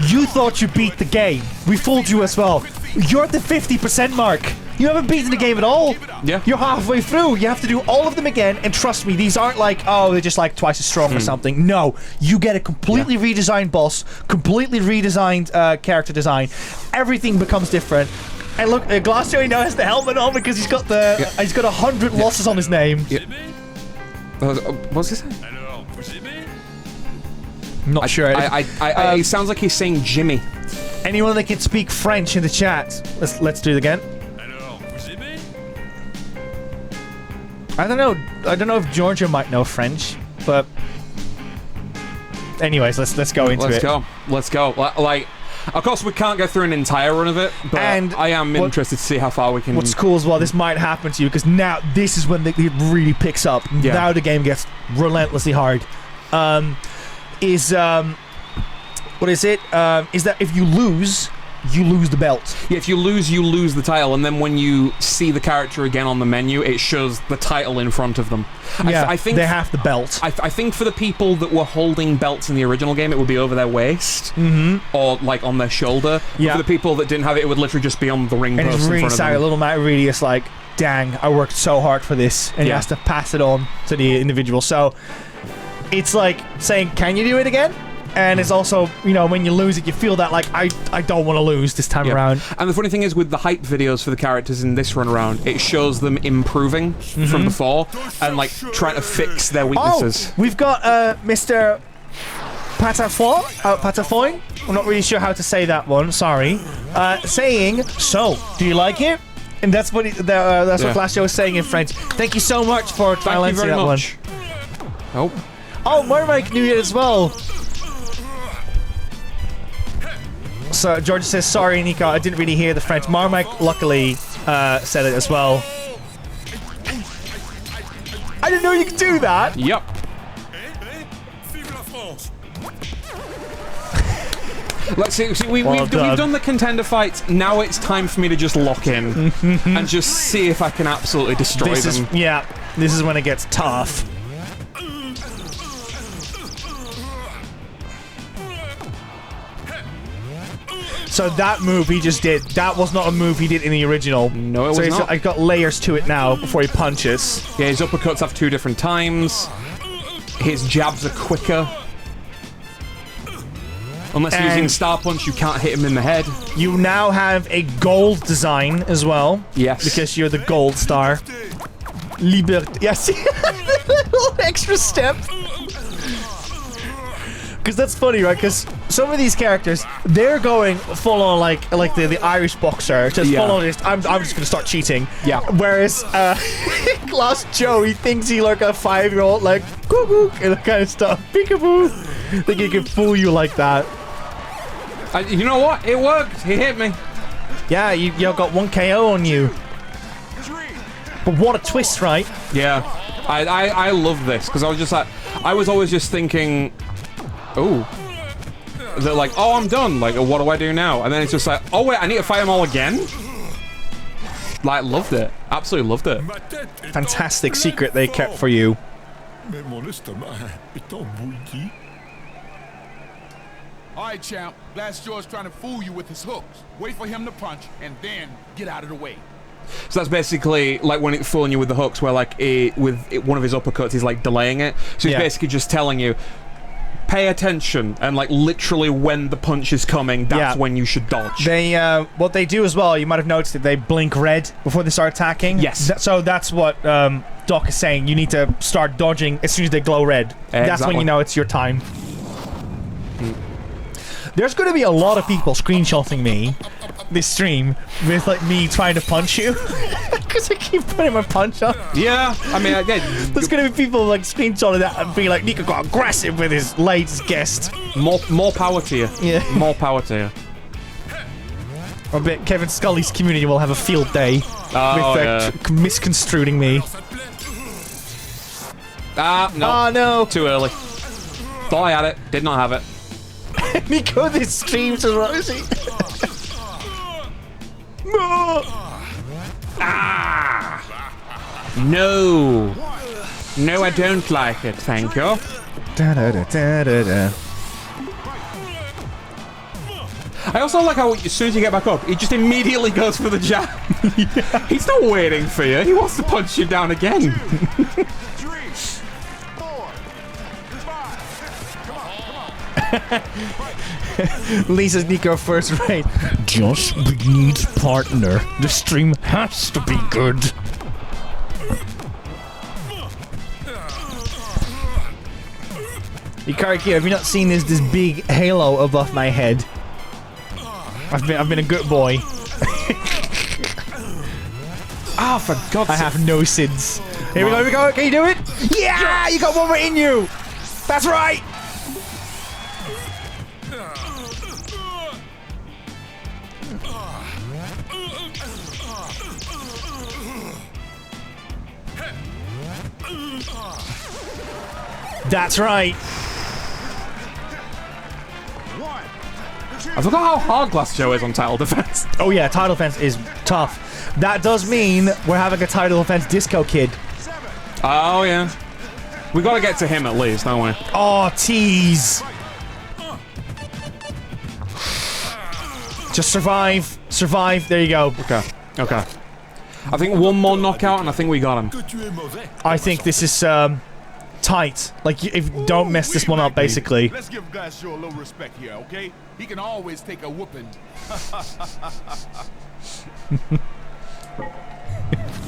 You thought you beat the game. We fooled you as well. You're at the 50% mark. You haven't beaten the game at all. Yeah. You're halfway through. You have to do all of them again, and trust me, these aren't like, oh, they're just like twice as strong or something. No. You get a completely redesigned boss, completely redesigned character design. Everything becomes different. And look, Glacio now has the helmet on because he's got the he's got 100 losses on his name. Yeah. What's he saying? I'm not sure. It sounds like he's saying Jimmy. Anyone that can speak French in the chat, let's do it again. I don't know. I don't know if Georgia might know French, but anyways, let's go into it. Let's go. Like, of course, we can't go through an entire run of it, but and I am interested to see how far we can. What's cool as well, this might happen to you because now this is when it really picks up. Yeah. Now the game gets relentlessly hard. What is it? Is that if you lose the belt. Yeah, if you lose the title, and then when you see the character again on the menu, it shows the title in front of them. Yeah, I think they have the belt. I think for the people that were holding belts in the original game, it would be over their waist, or like on their shoulder. Yeah. For the people that didn't have it, it would literally just be on the ring post and it's in really front of sad. them. Little Matt really is like, dang, I worked so hard for this, and he has to pass it on to the individual. So it's like saying, can you do it again? And it's also, you know, when you lose it, you feel that, like, I don't want to lose this time around. And the funny thing is, with the hype videos for the characters in this run around, it shows them improving from before and, like, trying to fix their weaknesses. Oh, we've got Mr. Patafoin? I'm not really sure how to say that one, sorry. Saying, so, do you like it? And that's what what Glacio was saying in French. Thank you so much for Thank you very much. One. Oh, Marmike knew it as well. So George says, sorry, Nico, I didn't really hear the French. Marmike luckily said it as well. didn't know you could do that. Yep. Let's see. We've done the contender fights. Now it's time for me to just lock in and just see if I can absolutely destroy them. This is when it gets tough. So that move he just did, that was not a move he did in the original. No, it was not. I've got layers to it now before he punches. Yeah, his uppercuts have 2 different times. His jabs are quicker. Unless you're using Star Punch, you can't hit him in the head. You now have a gold design as well. Yes. Because you're the gold star. Liberté. Yes. A little extra step. Because that's funny, right? Because some of these characters, they're going full on like the Irish boxer, just full on. I'm just gonna start cheating. Yeah. Whereas Glass Joe, he thinks he like a 5-year-old, like cuckoo and that kind of stuff. Peekaboo. Think he can fool you like that. You know what? It worked. He hit me. Yeah, you got 1 KO on you. But what a twist, right? Yeah. I love this because I was just like, I was always just thinking. Oh. They're like, oh, I'm done. Like, what do I do now? And then it's just like, oh, wait, I need to fight them all again? Like, loved it. Absolutely loved it. Fantastic secret they kept for you. Alright, champ. Glassjaw's trying to fool you with his hooks. Wait for him to punch, and then get out of the way. So that's basically like when it's fooling you with the hooks, where like with one of his uppercuts, he's like delaying it. So he's basically just telling you, pay attention, and like literally when the punch is coming, that's when you should dodge. They what they do as well, you might have noticed that they blink red before they start attacking. Yes. So that's what Doc is saying. You need to start dodging as soon as they glow red. Exactly. That's when you know it's your time. There's going to be a lot of people screenshotting me this stream with like me trying to punch you because I keep putting my punch up. Yeah, I mean, again, there's going to be people like screenshotting that and being like, Nico got aggressive with his latest guest. More power to you. Yeah. More power to you. I bet Kevin Scully's community will have a field day with misconstruing me. No. Oh no. Too early. Thought I had it. Did not have it. Nico, this streams as well, is he? No. No, I don't like it, thank you. I also like how as soon as you get back up, he just immediately goes for the jab. He's not waiting for you. He wants to punch you down again. 3, 4, 5. Lisa's Nico first rate. Just needs partner. The stream has to be good. Ikariki, have you not seen this big halo above my head? I've been a good boy. Ah, for God's sake. I have no sins. Here we go, here we go. Can you do it? Yeah! You got one more in you! That's right! That's right. I forgot how hard Glass Joe is on title defense. Oh yeah, title defense is tough. That does mean we're having a title defense Disco Kid. Oh yeah. We gotta get to him at least, don't we? Oh, tease. Just survive. Survive. There you go. Okay. Okay. I think one more knockout and I think we got him. I think this is tight. Like, if don't mess this one up, basically. Let's give Glassjaw a little respect here, okay? He can always take a whooping.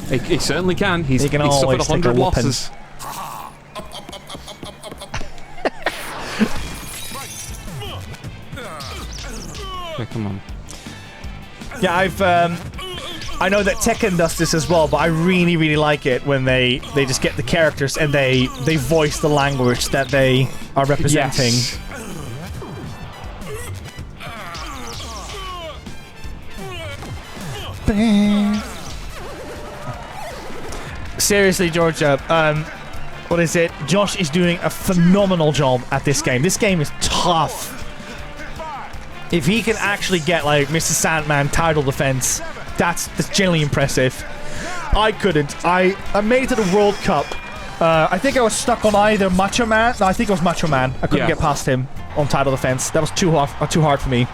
He certainly can. He's suffered always 100 losses. Okay, come on. Yeah, I know that Tekken does this as well, but I really, really like it when they just get the characters and they voice the language that they are representing. Yes. Seriously, Georgia, What is it? Josh is doing a phenomenal job at this game. This game is tough. If he can actually get, like, Mr. Sandman title defense, that's genuinely impressive. I couldn't. I made it to the World Cup. I think I was stuck on either Macho Man. No, I think it was Macho Man. I couldn't get past him on title defense. That was too hard for me.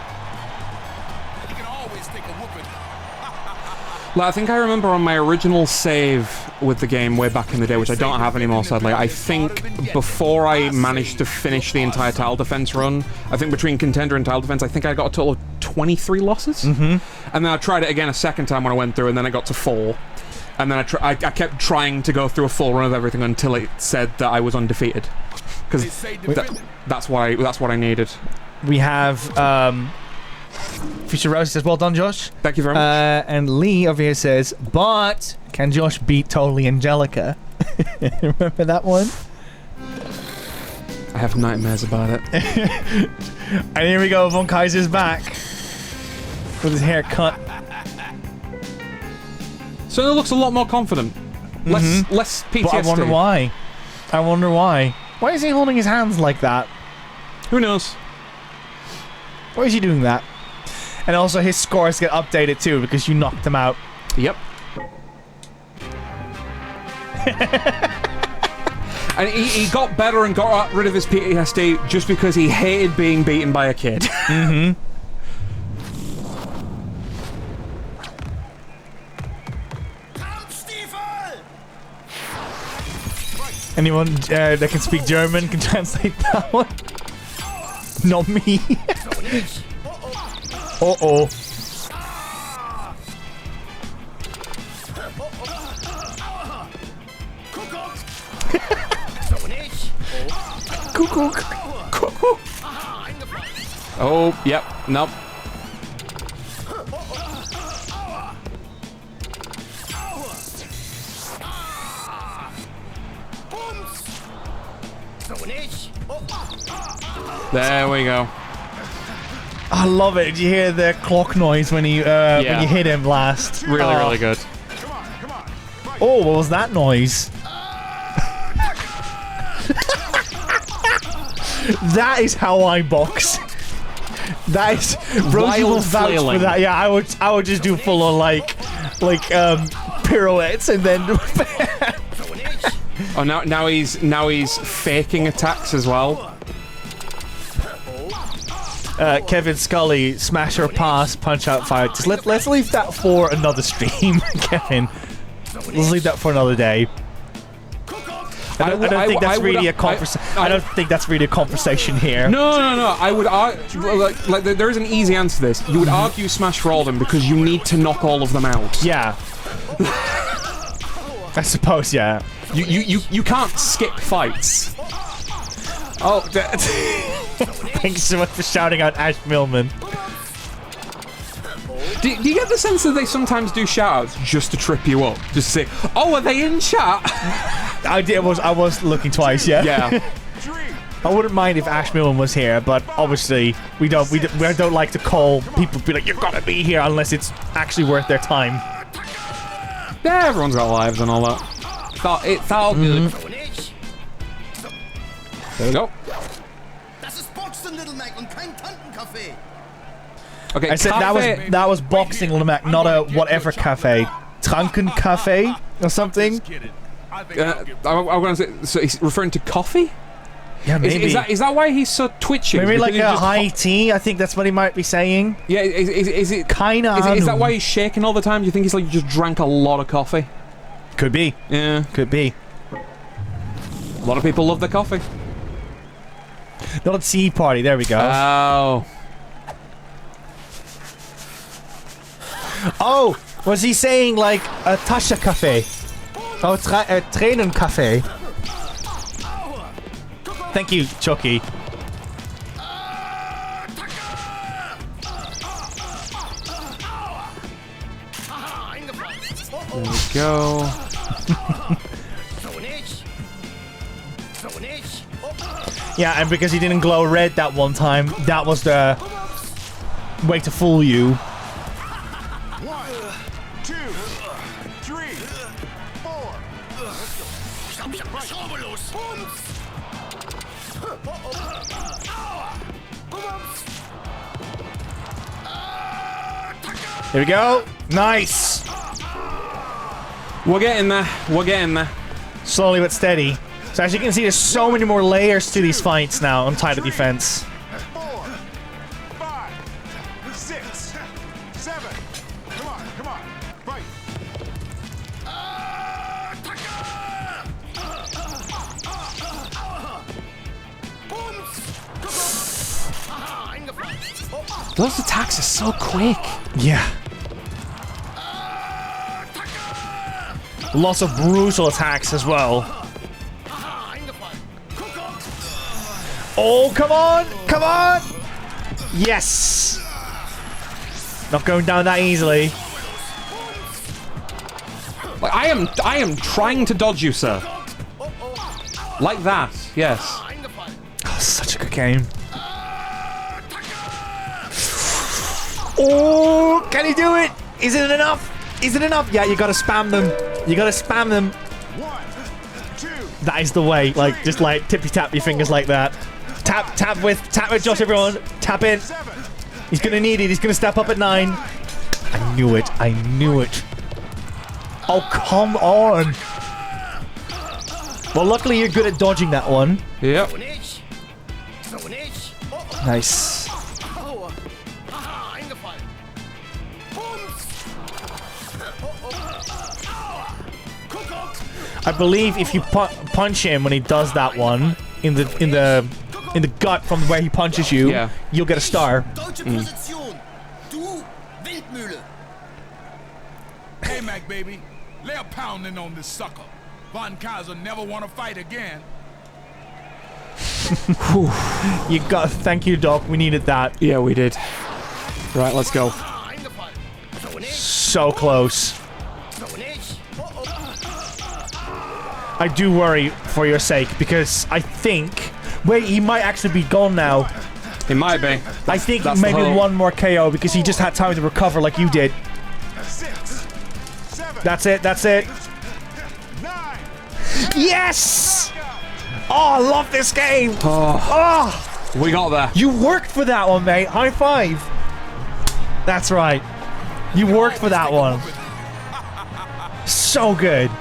Like, I think I remember on my original save with the game way back in the day, which I don't have anymore, sadly, I think before I managed to finish the entire title defense run, I think between contender and title defense, I think I got a total of 23 losses. And then I tried it again a second time when I went through, and then I got to 4. And then I kept trying to go through a full run of everything until it said that I was undefeated. Because that's what I needed. We have... Future Rose says, well done, Josh. Thank you very much. And Lee over here says, but can Josh beat Totally Angelica? Remember that one? I have nightmares about it. And here we go, Von Kaiser's back. With his hair cut. So it looks a lot more confident. Less PTSD. But I wonder why. Why is he holding his hands like that? Who knows? Why is he doing that? And also his scores get updated too because you knocked him out. Yep. And he got better and got rid of his PTSD just because he hated being beaten by a kid. Anyone that can speak German can translate that one? Not me. Uh-oh. Cuckoo. Oh, yep, nope. There we go. I love it. Did you hear the clock noise when you when you hit him last? Really good. Oh, what was that noise? That is how I box. That is Rosie will vouch for that. Yeah, I would just do full on like pirouettes and then. Oh, now he's faking attacks as well. Kevin Scully, smash or pass, punch out, fire. Just let's leave that for another stream, Kevin. Let's leave that for another day. I don't think that's really a conversation. I don't think that's really a conversation here. No. I would argue, like there is an easy answer to this. You would argue smash for all of them because you need to knock all of them out. Yeah. I suppose, yeah. You can't skip fights. Oh, thanks so much for shouting out Ash Millman. Do you get the sense that they sometimes do shout-outs just to trip you up? Just to say, oh, are they in chat? I was looking twice, yeah. Yeah. I wouldn't mind if Ash Millman was here, but obviously we don't like to call people, be like, you've got to be here unless it's actually worth their time. Yeah, everyone's got lives and all that. It's all good. There we go. Okay, I said that was boxing, Little Mac, not a whatever cafe. Tranken cafe or something. I'm going to say, so he's referring to coffee? Yeah, maybe. Is that why he's so twitchy? Maybe like a high tea. I think that's what he might be saying. Yeah, is it kind of? Is that why he's shaking all the time? Do you think he's like just drank a lot of coffee? Could be. Yeah, could be. A lot of people love their coffee. Not at Tea Party. There we go. Oh. Oh, was he saying like a Tasha cafe? Oh, a Tränen cafe. Thank you, Chucky. There we go. Yeah, and because he didn't glow red that one time, that was the way to fool you. 1, 2, 3, 4. Here we go. Nice. We're getting there. We're getting there. Slowly but steady. So as you can see, there's so many more layers to these fights now on title defense. 4, 5, 6, 7. Come on, come on. Fight. Those attacks are so quick. Yeah. Lots of brutal attacks as well. Oh, come on! Come on! Yes! Not going down that easily. Like, I am trying to dodge you, sir. Like that, yes. Oh, such a good game. Oh, can he do it? Is it enough? Is it enough? Yeah, you gotta spam them. You gotta spam them. 1, 2. That is the way. Like, just like tippy tap your fingers like that. Tap with Josh, everyone. Tap in. He's gonna need it. He's gonna step up at 9. I knew it. I knew it. Oh, come on. Well, luckily you're good at dodging that one. Yep. Nice. I believe if you punch him when he does that one in the gut from where he punches you, yeah, you'll get a star. Hey, Mac, baby. Lay a pounding on this sucker. Von Kaiser never want to fight again. You got. Thank you, Doc. We needed that. Yeah, we did. Right, let's go. So close. I do worry for your sake because I think. Wait, he might actually be gone now. He might be. I think maybe one more KO because he just had time to recover like you did. 6, 7. That's it. That's it. 9. Yes! Oh, I love this game. Oh, we got there. You worked for that one, mate. High five. That's right. You worked for that one. So good.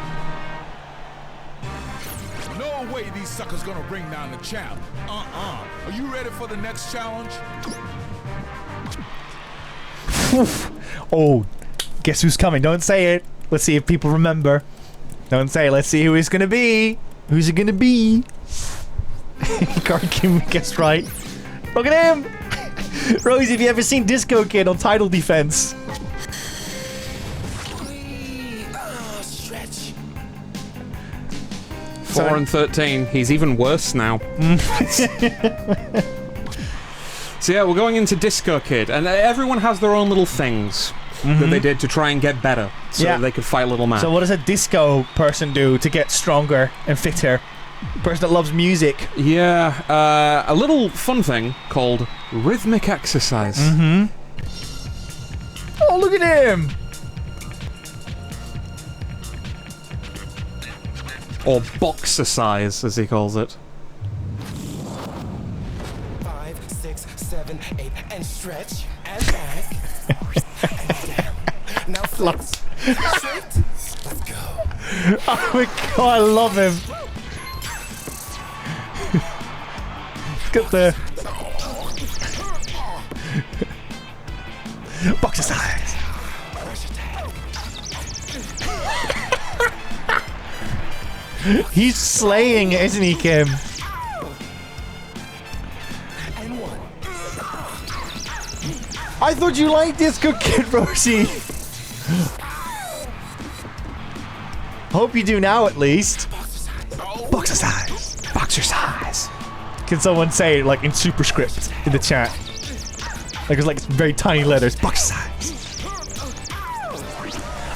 No way these suckers gonna bring down the champ. Are you ready for the next challenge? Oh, guess who's coming? Don't say it. Let's see if people remember. Don't say it. Let's see who it's gonna be. Who's it gonna be? Card Kim guessed right. Look at him! Rosie, have you ever seen Disco Kid on Title Defense? Stretch. 4 and 13. He's even worse now. So yeah, we're going into Disco Kid, and everyone has their own little things that they did to try and get better, so that they could fight Little Man. So what does a disco person do to get stronger and fitter? Person that loves music. Yeah, a little fun thing called rhythmic exercise. Oh, look at him! Or boxercise, as he calls it. 5, 6, 7, 8, and stretch, and back, and down. Now flex, straight, let's go. Oh my god, I love him. Got the boxercise. He's slaying, isn't he, Kim? And 1. I thought you liked Disco Kid, Rosie. Hope you do now, at least. Boxercise. Boxercise. Can someone say it, like, in superscript in the chat? Like, it's like very tiny letters. Boxercise.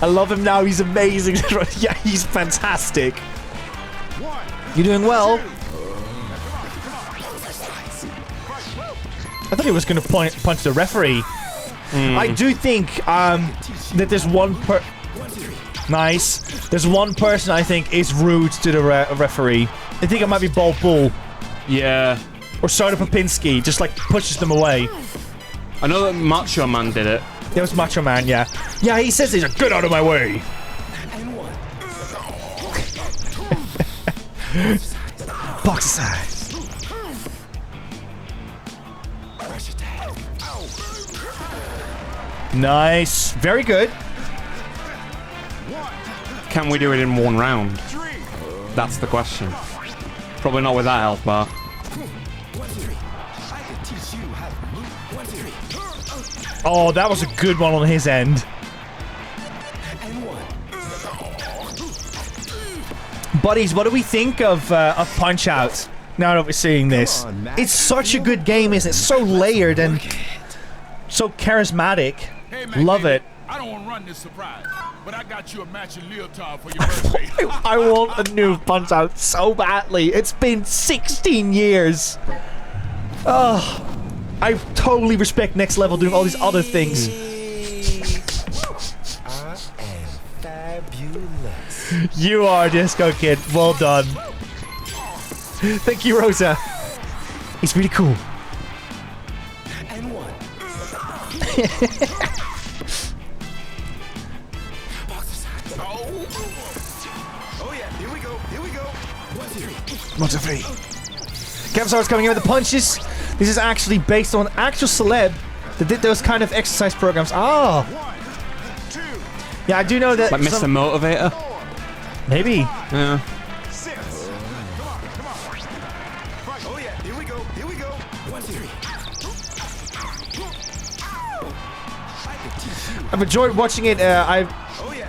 I love him now. He's amazing. Yeah, he's fantastic. You're doing well. I thought he was going to punch the referee. I do think that there's one Nice. There's one person I think is rude to the referee I think it might be Bald Bull. Yeah. Or Soda Popinski, just like pushes them away. I know that Macho Man did it. It was Macho Man, yeah. Yeah, he says he's like, get out of my way. Box size. Nice. Very good. Can we do it in one round? That's the question. Probably not with that health bar. Oh, that was a good one on his end. Buddies, what do we think of Punch-Out? Now that we're seeing this. It's such a good game, isn't it? So layered and so charismatic. Hey, Love it. I don't want to run this surprise, but I got you a matching leotard for your birthday. I want a new Punch-Out so badly. It's been 16 years. Oh, I totally respect Next Level doing all these other things. I am fabulous. You are Disco Kid. Well done. Thank you, Rosa. He's really cool. And one. Oh yeah, here we go. Here we go. 1, 2, 3. 1, 2, 3. Capsar's coming in with the punches. This is actually based on actual celeb that did those kind of exercise programs. Oh. 1, 2. Yeah, I do know that. Like Mr. Motivator? Maybe. Yeah. 6. Come on. Oh yeah, here we go. Here we go. 1, 2, 3. I've enjoyed watching it.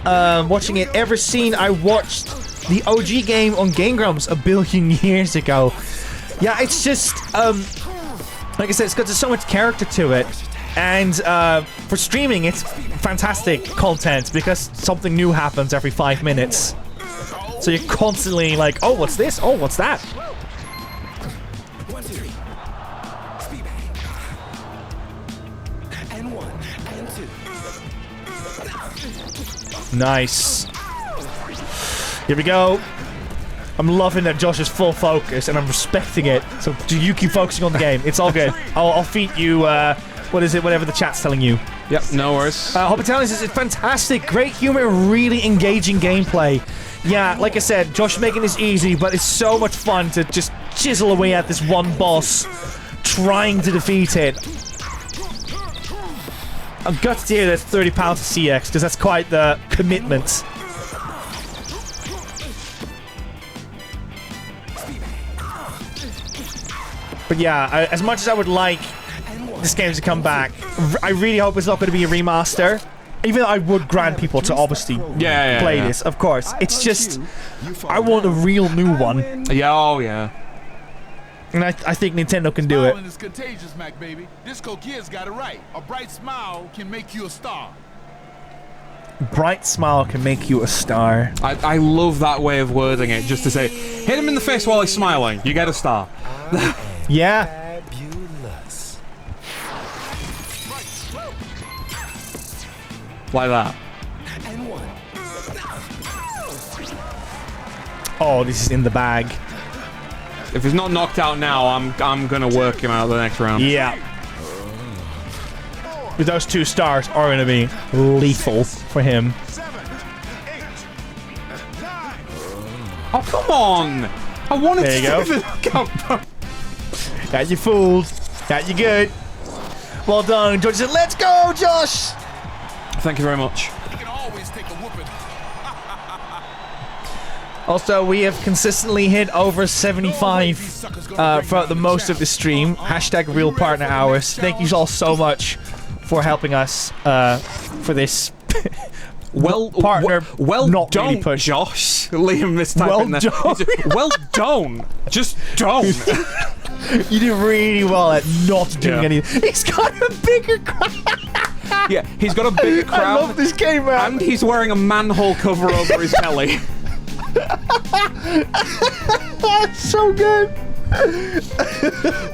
Watching it ever since I watched the OG game on Game Grumps a billion years ago. Yeah, it's just like I said, it's got so much character to it, and for streaming, it's fantastic content because something new happens every 5 minutes. So you're constantly like, oh, what's this? Oh, what's that? 1, 2, 3. Speed bang. And 1, and 2. Nice. Here we go. I'm loving that Josh is full focus, and I'm respecting it. So do you keep focusing on the game? It's all good. I'll feed you, what is it, whatever the chat's telling you. Yep, no worries. Hoppatelli says it's fantastic, great humor, really engaging gameplay. Yeah, like I said, Josh is making this easy, but it's so much fun to just chisel away at this one boss, trying to defeat it. I'm gutted to hear that's £30 to CX, because that's quite the commitment. But yeah, as much as I would like this game to come back, I really hope it's not going to be a remaster. Even though I would grant people to obviously play this, of course. It's just, I want a real new one. Yeah, oh yeah. And I think Nintendo can do it. Smiling is contagious, Mac baby. Disco Kid's got it right. A bright smile can make you a star. Bright smile can make you a star. I love that way of wording it, just to say, hit him in the face while he's smiling, you get a star. Yeah. Fabulous. Like that. And 1. Oh, this is in the bag. If he's not knocked out now, I'm gonna work him out the next round. Yeah. But those 2 stars are going to be lethal for him. 7, 8, 9. Oh, come on! I wanted There you to go. Got you fooled. Got you good. Well done, George said, let's go, Josh! Thank you very much. You can always take a whooping. Also, we have consistently hit over 75 throughout the most of the stream. Hashtag real partner hours. Thank you all so much for helping us for this partner. Well not done, really push. Josh. Liam mistyping there. Well done. Just don't. You did really well at not doing anything. He's got a bigger crown. Yeah, he's got a bigger crown. I love this game, man. And he's wearing a manhole cover over his belly. That's so good.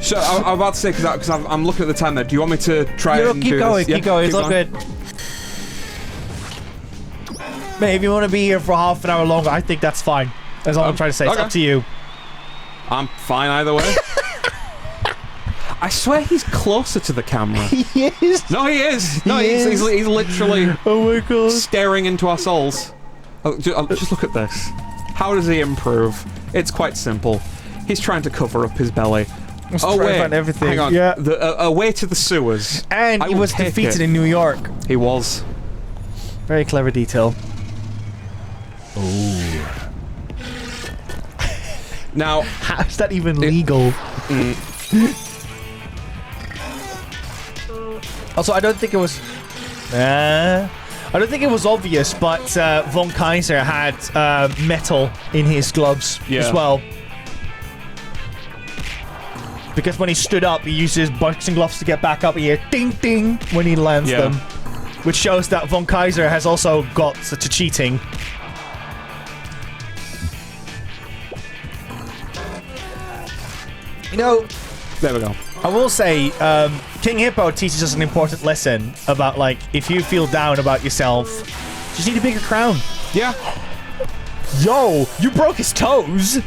So I'm about to say, because I'm looking at the time there. Do you want me to try and keep do going, this? keep going. It's all good. Maybe you want to be here for half an hour longer. I think that's fine. That's all I'm trying to say. It's up to you. I'm fine either way. I swear he's closer to the camera. He is. No, he is. No, he's literally oh my god. staring into our souls. Oh, just look at this. How does he improve? It's quite simple. He's trying to cover up his belly. Oh wait, everything. Hang on. Yeah. Away to the sewers. And he was defeated in New York. He was. Very clever detail. Oh. Now, how is that even legal? Also, I don't think it was. I don't think it was obvious, but von Kaiser had metal in his gloves as well. Because when he stood up, he used his boxing gloves to get back up. He hear ding ding when he lands them, which shows that von Kaiser has also got such a cheating. You know, there we go. I will say, 𝐒𝐿 teaches us an important lesson about, like, if you feel down about yourself, you just need a bigger crown. Yeah. Yo, you broke his toes.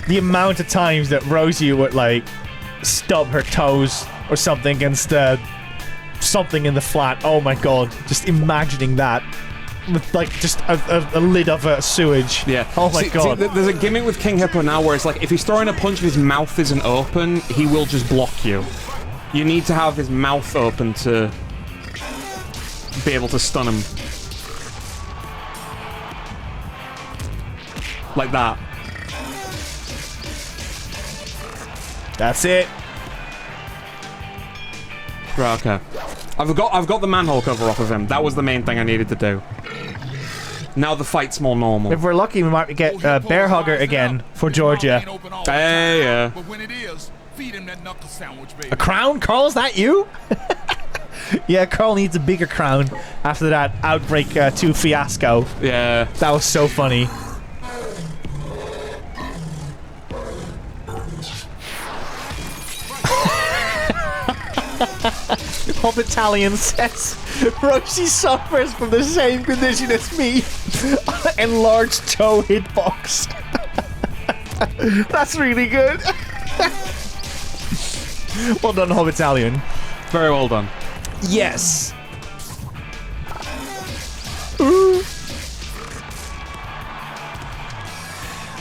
The amount of times that Rosie would, like, stub her toes or something against something in the flat. Oh my god, just imagining that. With, like, just a lid of sewage. Yeah. Oh my god. See, there's a gimmick with 𝐒𝐿 now where it's like, if he's throwing a punch and his mouth isn't open, he will just block you. You need to have his mouth open to be able to stun him. Like that. That's it. Right, okay. I've got the manhole cover off of him. That was the main thing I needed to do. Now the fight's more normal. If we're lucky, we might get Bear Hugger again for Georgia. Hey, yeah. But when it is, feed him that knuckle sandwich, baby. A crown? Carl, is that you? Yeah, Carl needs a bigger crown after that Outbreak 2 fiasco. Yeah. That was so funny. 𝐿𝐼𝐀𝐋 says Rosie suffers from the same condition as me. Enlarged toe hitbox. That's really good. Well done, 𝐿𝐼𝐀𝐋. Very well done. Yes.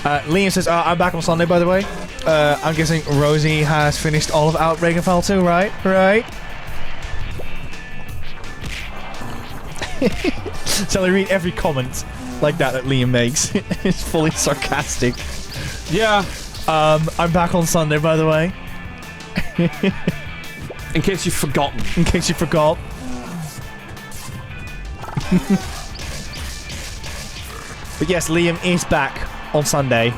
Liam says, I'm back on Sunday, by the way. I'm guessing Rosie has finished all of Outbreak and Fall 2, right? Right. Shall I read every comment like that Liam makes? It's fully sarcastic. Yeah. I'm back on Sunday, by the way. In case you've forgotten. In case you forgot. But yes, Liam is back on Sunday.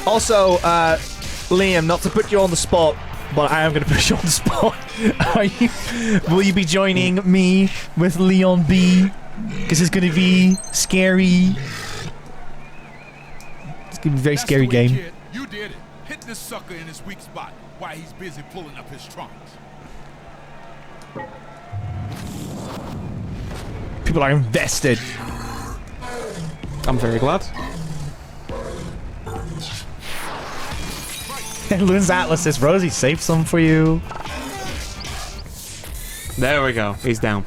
Also, Liam, not to put you on the spot, but I am going to put you on the spot. Will you be joining me with Leon B? Because it's going to be scary. It's going to be a very scary game. Kid. You did it. Hit this sucker in his weak spot while he's busy pulling up his trunks. People are invested. I'm very glad. Loon's Atlas says, Rosie, save some for you. There we go. He's down.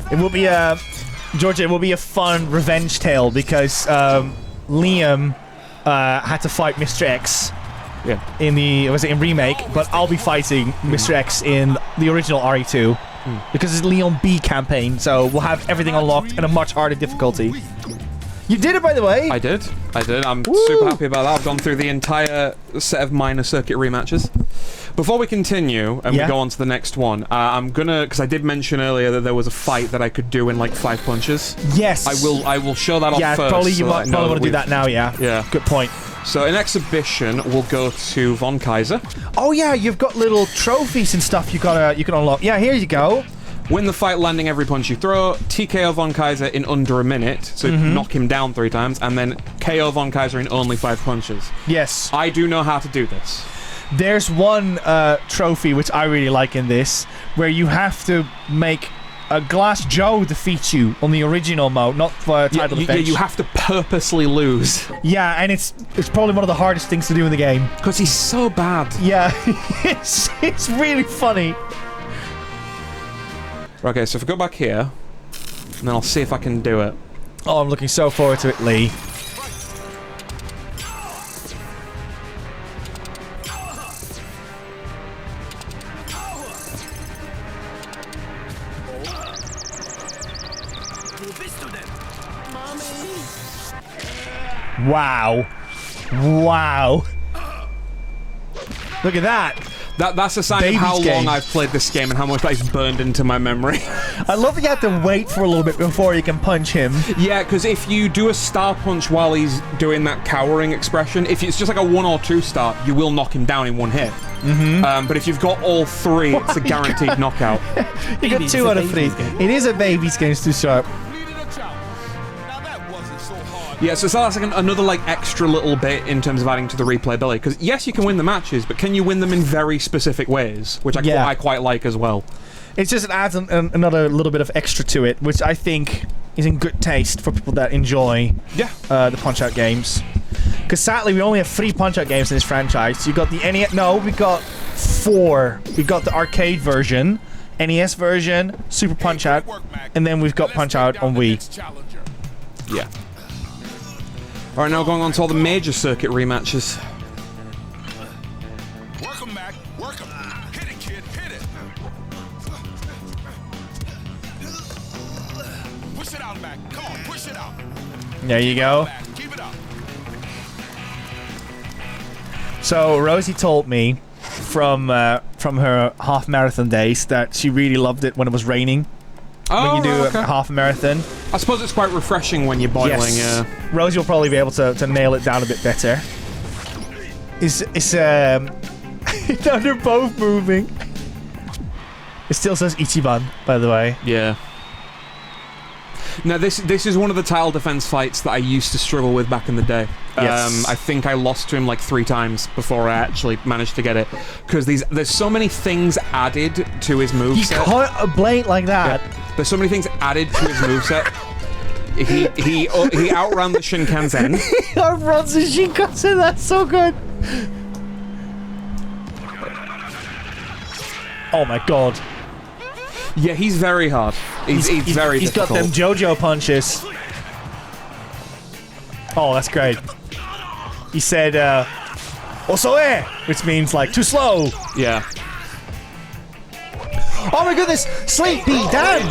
It will be a... Georgia, it will be a fun revenge tale because Liam had to fight Mr. X in the... Was it in Remake? But I'll be fighting Mr. X in the original RE2. Because it's Leon B campaign, so we'll have everything unlocked and a much harder difficulty. You did it, by the way! I did. I'm super happy about that. I've gone through the entire set of minor circuit rematches. Before we continue and we go on to the next one, I'm gonna... Because I did mention earlier that there was a fight that I could do in like 5 punches. Yes! I will show that off first. Yeah, probably you might want to do that now, yeah. Yeah. Good point. So in exhibition, we'll go to von Kaiser. Oh yeah, you've got little trophies and stuff you can unlock. Yeah, here you go. Win the fight landing every punch you throw. TKO Von Kaiser in under a minute, so knock him down 3 times, and then KO Von Kaiser in only 5 punches. Yes. I do know how to do this. There's one trophy which I really like in this, where you have to make a Glass Joe defeat you on the original mode, not for title defense. You have to purposely lose. Yeah, and it's probably one of the hardest things to do in the game. Because he's so bad. Yeah, it's really funny. Okay, so if I go back here, and then I'll see if I can do it. Oh, I'm looking so forward to it, Lee. Wow. Wow. Look at that. That's a sign of how long I've played this game and how much that's burned into my memory. I love that you have to wait for a little bit before you can punch him. Yeah, because if you do a star punch while he's doing that cowering expression, if it's just like a 1 or 2 star, you will knock him down in 1 hit. But if you've got all 3, it's a guaranteed knockout. You got 2 out of 3. It is a baby's game, it's too sharp. Yeah, so that's like another like extra little bit in terms of adding to the replayability. Because yes, you can win the matches, but can you win them in very specific ways, which I quite like as well. It's just it adds another little bit of extra to it, which I think is in good taste for people that enjoy the Punch-Out games. Because sadly, we only have 3 Punch-Out games in this franchise. You got the NES. No, we got 4. We got the arcade version, NES version, Super Punch-Out, and then we've got Punch-Out on Wii. Yeah. Alright, now going on to all the major circuit rematches. Work 'em, Mac. Work 'em. Hit it, kid. Hit it. Push it out, Mac. Come on, push it out. There you go. Keep it up. So Rosie told me from her half marathon days that she really loved it when it was raining. When you do a half marathon. I suppose it's quite refreshing when you're boiling. Yes. Rosie will probably be able to nail it down a bit better. Now they're both moving. It still says Ichiban, by the way. Yeah. Now this is one of the tile defense fights that I used to struggle with back in the day. Yes. I think I lost to him like 3 times before I actually managed to get it. Because there's so many things added to his moveset. You caught a blade like that. Yeah. There's so many things added to his moveset. He outran the Shinkansen. He outruns the Shinkansen. That's so good. Oh my god. Yeah, he's very hard. He's very difficult. He's got them JoJo punches. Oh, that's great. He said, Osoe! Which means, like, too slow. Yeah. Oh my goodness! Sleepy Dan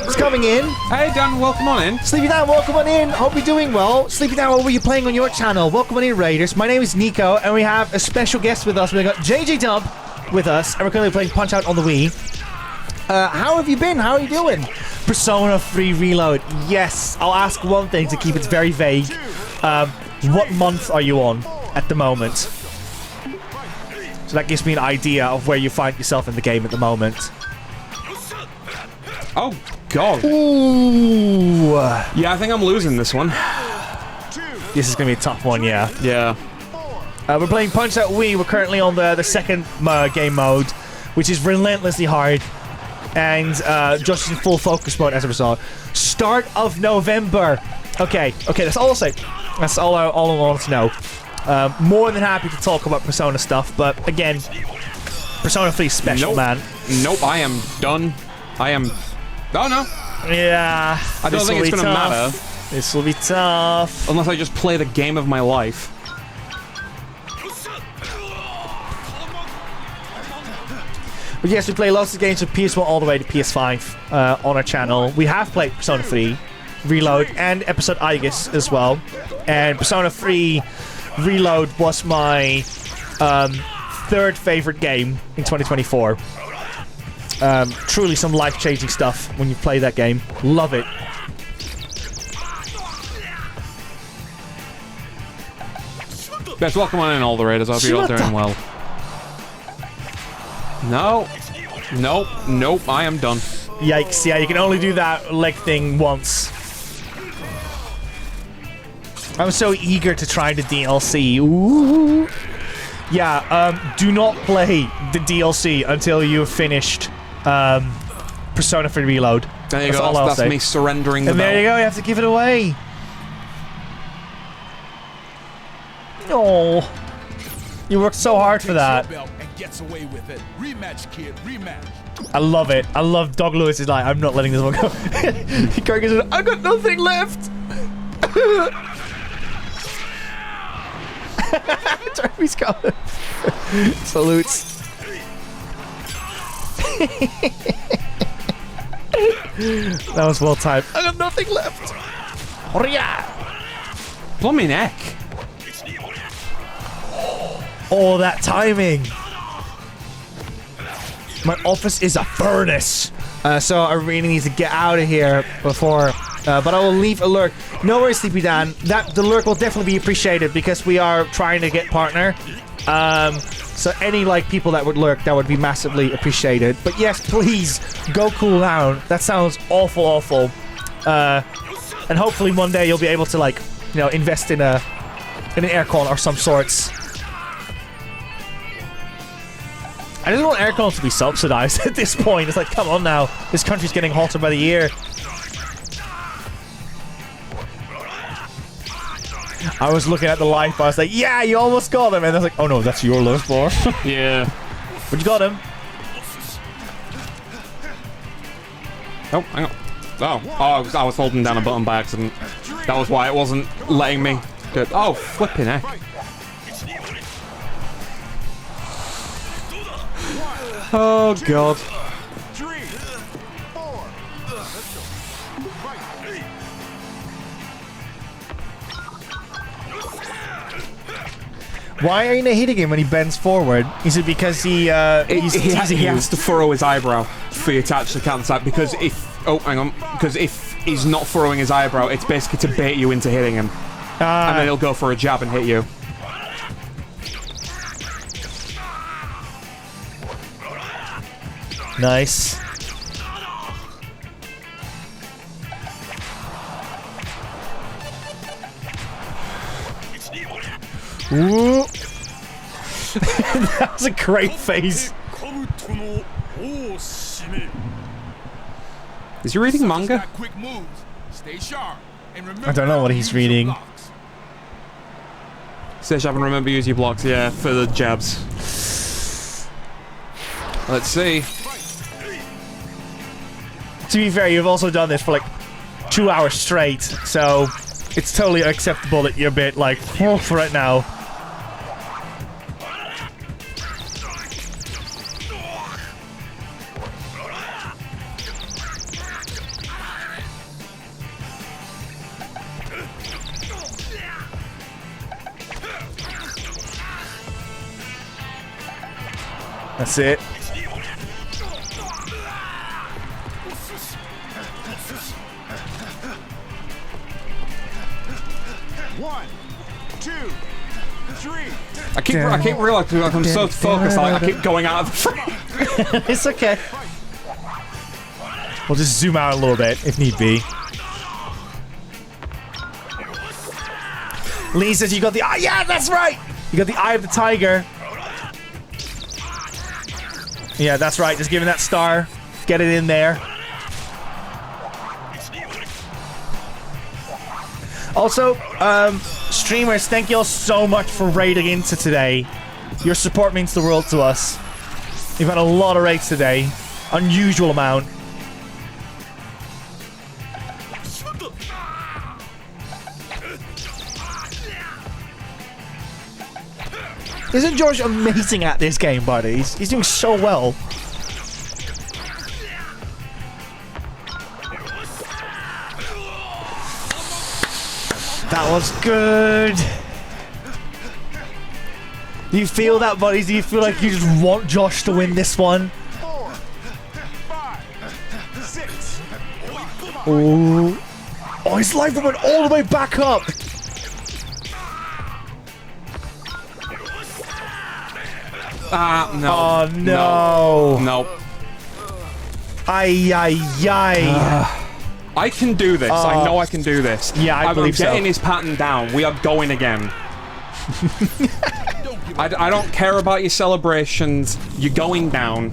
is coming in. Hey Dan, welcome on in. Sleepy Dan, welcome on in. Hope you're doing well. Sleepy Dan, what were you playing on your channel? Welcome on in, Raiders. My name is Nico, and we have a special guest with us. We've got jeyjeydub with us, and we're currently playing Punch-Out on the Wii. How have you been? How are you doing? Persona 3 Reload. Yes, I'll ask one thing to keep it very vague. What month are you on at the moment? So that gives me an idea of where you find yourself in the game at the moment. Oh, God. Ooh. Yeah, I think I'm losing this one. This is going to be a tough one, yeah. Yeah. We're playing Punch-Out Wii. We're currently on the second game mode, which is relentlessly hard. And Josh is in full focus mode as a result. Start of November. Okay, that's all I'll say. That's all I want to know. More than happy to talk about Persona stuff, but again, Persona 3 is special, man. Nope, I am done. I am... Oh, no. Yeah. I don't think it's going to matter. This will be tough. Unless I just play the game of my life. But yes, we play lots of games from PS1 all the way to PS5 on our channel. We have played Persona 3 Reload and episode 𝐒𝐏𝐄𝐒 as well. And Persona 3 Reload was my 3rd favorite game in 2024. Truly some life-changing stuff when you play that game. Love it. Guys, welcome on in, all the Raiders. I hope you're all doing well. No. Nope. I am done. Yikes, yeah, you can only do that leg thing once. I'm so eager to try the DLC. Ooh. Yeah, do not play the DLC until you've finished Persona 3 Reload. There you go, that's me surrendering the belt. There you go, you have to give it away. Oh, you worked so hard for that. Gets away with it. Rematch, kid. Rematch. I love it. I love Dog Lewis's like, I'm not letting this one go. Kirk is, I've got nothing left. Jeremy's got it. Salutes. That was well timed. I got nothing left. Blooming neck. Oh, that timing. My office is a furnace. So I really need to get out of here before... but I will leave a lurk. No worries, Sleepy Dan. The lurk will definitely be appreciated because we are trying to get partner. So any like people that would lurk, that would be massively appreciated. But yes, please go cool down. That sounds awful, awful. And hopefully one day you'll be able to like, you know, invest in an aircon or some sorts. I just want aircons to be subsidized at this point. It's like, come on now. This country's getting hotter by the year. I was looking at the life bar. I was like, yeah, you almost got him. And I was like, oh no, that's your life bar. Yeah. But you got him. Oh, hang on. Oh, I was holding down a button by accident. That was why it wasn't letting me do it. Oh, flipping heck. Oh, God. Why are you not hitting him when he bends forward? Is it because he has to furrow his eyebrow for you to actually counter attack? Because if... Oh, hang on. Because if he's not furrowing his eyebrow, it's basically to bait you into hitting him. And then he'll go for a jab and hit you. Nice. Ooh. That was a great face. Is he reading manga? I don't know what he's reading. Stay sharp and remember use your blocks, yeah, for the jabs. Let's see. To be fair, you've also done this for like 2 hours straight, so it's totally acceptable that you're a bit like, oh, for it now. That's it. I keep realizing like I'm so focused, like I keep going out of the frame. It's okay. We'll just zoom out a little bit if need be. Lee says you got the eye. Yeah, that's right. You got the eye of the tiger. Yeah, that's right. Just give him that star. Get it in there. Also, streamers, thank you all so much for raiding into today. Your support means the world to us. We've had a lot of raids today. Unusual amount. Isn't George amazing at this game, buddies? He's doing so well. That was good. Do you feel that, buddies? Do you feel like you just want Josh to win this one? 4, 5, 6. Ooh. Oh, his life went all the way back up. No. Oh, no. No. I can do this. I know I can do this. Yeah, I believe so. I'm getting his pattern down. We are going again. I don't care about your celebrations. You're going down.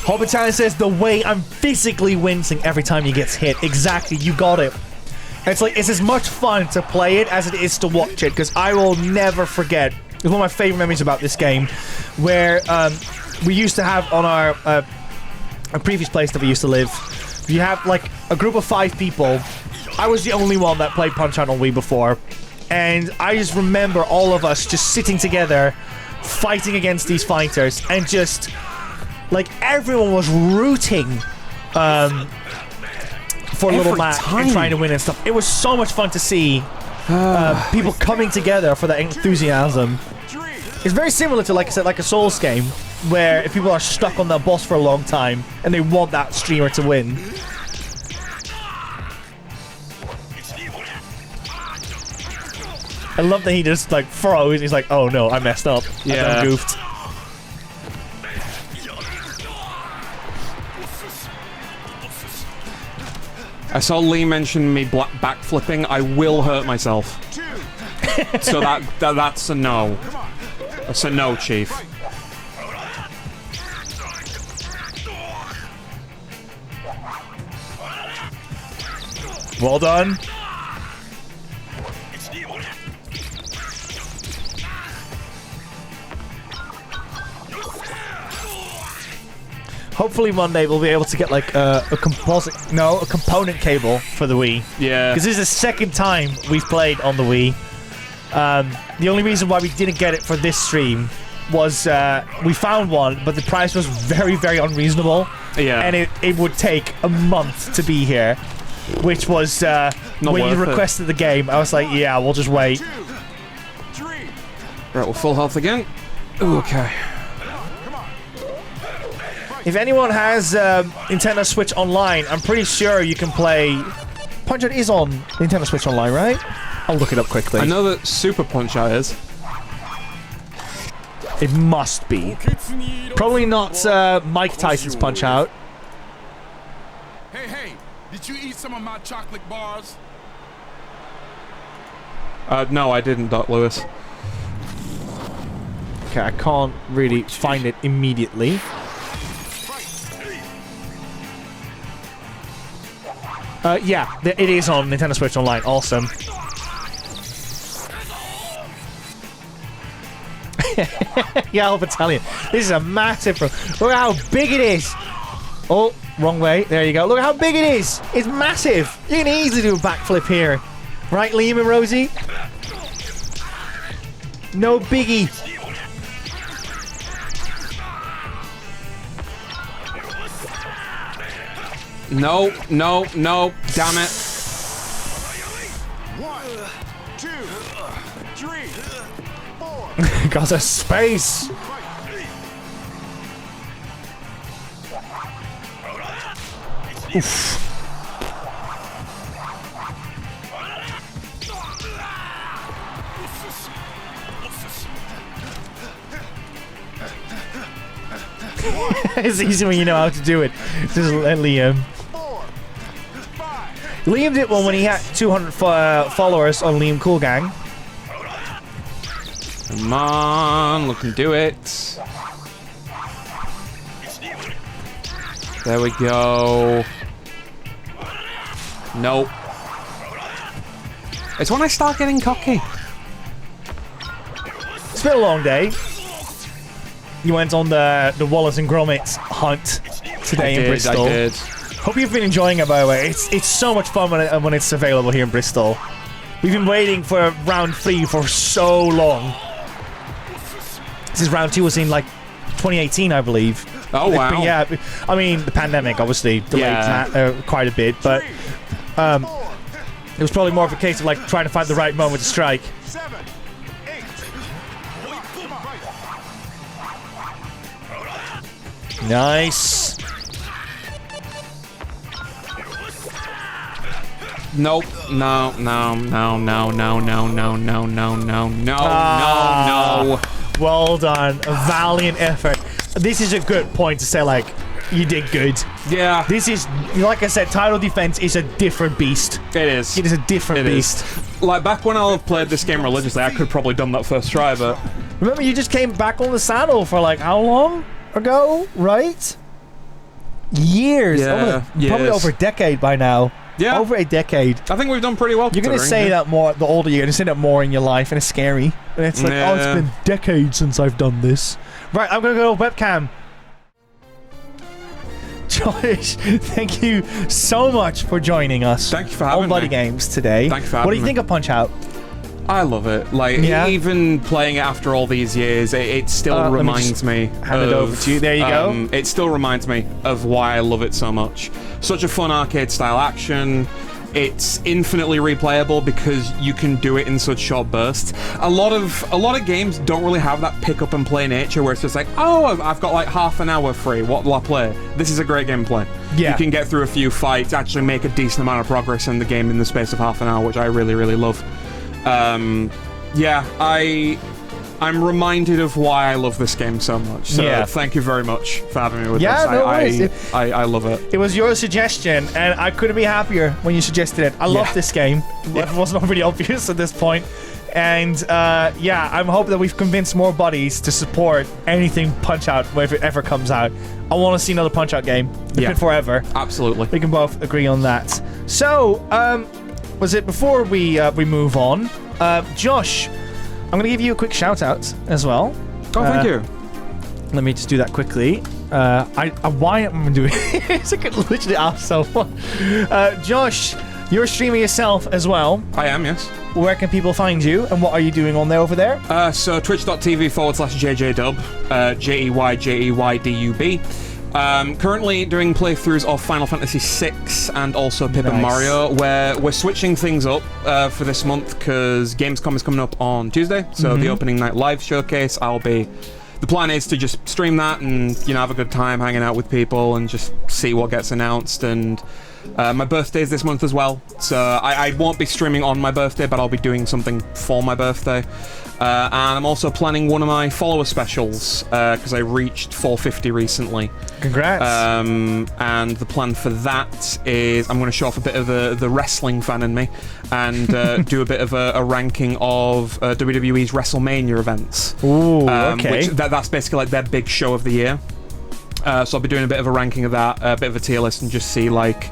𝐒𝐏𝐄𝐂𝐈𝐀 says the way I'm physically wincing every time he gets hit. Exactly, you got it. It's like, it's as much fun to play it as it is to watch it, because I will never forget. It's one of my favorite memories about this game, where we used to have on our a previous place that we used to live, you have like a group of 5 people. I was the only one that played Punch-Out on Wii before, and I just remember all of us just sitting together, fighting against these fighters, and just like everyone was rooting for Little Mac and trying to win and stuff. It was so much fun to see people coming together for that enthusiasm. It's very similar to, like I said, like a Souls game, where if people are stuck on that boss for a long time and they want that streamer to win. I love that he just like froze. He's like, "Oh no, I messed up. Yeah, I goofed." I saw Lee mention me backflipping. I will hurt myself. So that's a no. That's a no, Chief. Well done. Hopefully one day we'll be able to get like a component cable for the Wii. Yeah. Because this is the second time we've played on the Wii. The only reason why we didn't get it for this stream was we found one, but the price was very, very unreasonable. Yeah. And it would take a month to be here, which was when you requested the game. I was like, yeah, we'll just wait. Right, we're full health again. Ooh, okay. If anyone has Nintendo Switch Online, I'm pretty sure you can play... Punch-Out is on Nintendo Switch Online, right? I'll look it up quickly. I know that Super Punch-Out is. It must be. Probably not Mike Tyson's Punch-Out. Hey, did you eat some of my chocolate bars? No, I didn't, Doc Lewis. Okay, I can't really find it immediately. Yeah, it is on Nintendo Switch Online. Awesome. Yeah, I'll tell you. This is a massive... Look at how big it is. Oh, wrong way. There you go. Look at how big it is. It's massive. You can easily do a backflip here. Right, Liam and Rosie? No biggie. No, damn it. 1, 2, 3, 4. Got a space. Oof. It's easy when you know how to do it. Just let Liam. Liam did one when he had 200 followers on Liam Cool Gang. Come on, look and do it. There we go. Nope. It's when I start getting cocky. It's been a long day. You went on the Wallace and Gromit hunt today in Bristol. I did. Hope you've been enjoying it, by the way. It's so much fun when it's available here in Bristol. We've been waiting for round 3 for so long. This is round 2 was in like 2018, I believe. Oh wow! But yeah, I mean the pandemic obviously delayed quite a bit, but it was probably more of a case of like trying to find the right moment to strike. 7, 8. Nice. Nope. No. Well done. A valiant effort. This is a good point to say, like, you did good. Yeah. This is, like I said, title defense is a different beast. It is. It is a different beast. Like, back when I played this game religiously, I could have probably done that first try, but... Remember, you just came back on the saddle for, like, how long ago, right? Years. Yeah, Probably over a decade by now. Yeah. Over a decade. I think we've done pretty well. You're going to say that more, the older you're going to say that more in your life, and it's scary. And it's like, oh, it's been decades since I've done this. Right, I'm going to go to webcam. Josh, thank you so much for joining us. Thank you for having me. On BuddyGames today. Thank you for having me. What do you think of Punch-Out? I love it. Like, even playing it after all these years, it still reminds me. Hand it over to you. There you go. It still reminds me of why I love it so much. Such a fun arcade-style action. It's infinitely replayable because you can do it in such short bursts. A lot of games don't really have that pick up and play nature where it's just like, oh, I've got like half an hour free. What will I play? This is a great game to play. Yeah. You can get through a few fights, actually make a decent amount of progress in the game in the space of half an hour, which I really, really love. Yeah, I'm reminded of why I love this game so much. So thank you very much for having me with this. No worries. I love it. It was your suggestion, and I couldn't be happier when you suggested it. I love this game. It wasn't already obvious at this point. And yeah, I'm hoping that we've convinced more buddies to support anything Punch-Out if it ever comes out. I want to see another Punch-Out game. It's been forever. Absolutely. We can both agree on that. So, was it before we move on? Josh, I'm going to give you a quick shout out as well. Oh, thank you. Let me just do that quickly. Why am I doing it? I could literally ask someone. Josh, you're streaming yourself as well. I am, yes. Where can people find you, and what are you doing on there over there? So twitch.tv/jeyjeydub, jeyjeydub. Currently doing playthroughs of Final Fantasy VI and also Paper Mario, where we're switching things up for this month because Gamescom is coming up on Tuesday, so the opening night live showcase, the plan is to just stream that and, you know, have a good time hanging out with people and just see what gets announced. And my birthday is this month as well, so I won't be streaming on my birthday, but I'll be doing something for my birthday. And I'm also planning one of my follower specials because I reached 450 recently. Congrats! And the plan for that is I'm going to show off a bit of the wrestling fan in me and do a bit of a ranking of WWE's WrestleMania events. Ooh, okay. That's basically like their big show of the year. So I'll be doing a bit of a ranking of that, a bit of a tier list, and just see like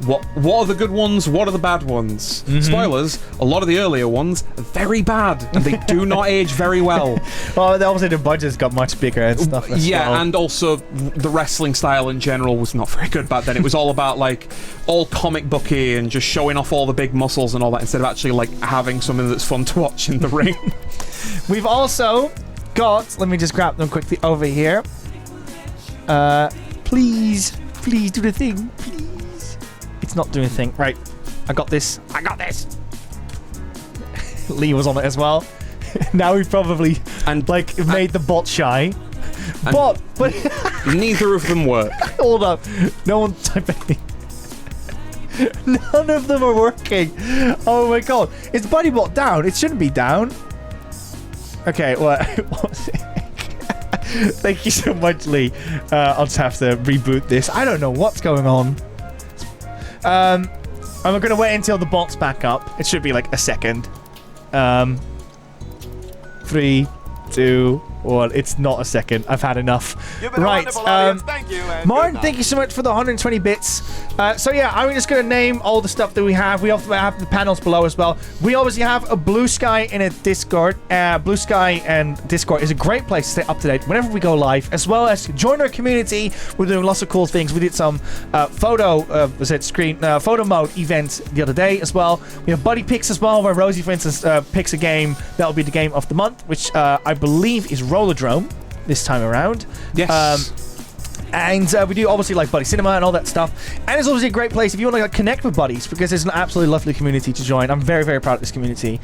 what are the good ones, what are the bad ones. Spoilers, a lot of the earlier ones are very bad and they do not age very well. Well, obviously the budget's got much bigger and stuff as well. And also the wrestling style in general was not very good back then. It was all about like all comic booky and just showing off all the big muscles and all that instead of actually like having something that's fun to watch in the ring. We've also got, let me just grab them quickly over here. Please do the thing, please. It's not doing a thing. Right, I got this. Lee was on it as well. Now we've probably made the bot shy. But neither of them work. Hold up, no one type anything. None of them are working. Oh my god, is BuddyBot down? It shouldn't be down. Okay, well, thank you so much, Lee. I'll just have to reboot this. I don't know what's going on. I'm going to wait until the bot's back up. It should be like a second. 3, 2, 1. It's not a second. I've had enough. Right. Thank you. Martin, thank you so much for the 120 bits. So yeah, I'm just going to name all the stuff that we have. We also have the panels below as well. We obviously have a Blue Sky in a Discord. Blue Sky and Discord is a great place to stay up to date whenever we go live, as well as join our community. We're doing lots of cool things. We did some photo mode events the other day as well. We have Buddy Picks as well, where Rosie, for instance, picks a game that'll be the game of the month, which I believe is Rollerdrome this time around. Yes. And we do obviously like Buddy Cinema and all that stuff. And it's obviously a great place if you want to connect with buddies, because it's an absolutely lovely community to join. I'm very, very proud of this community.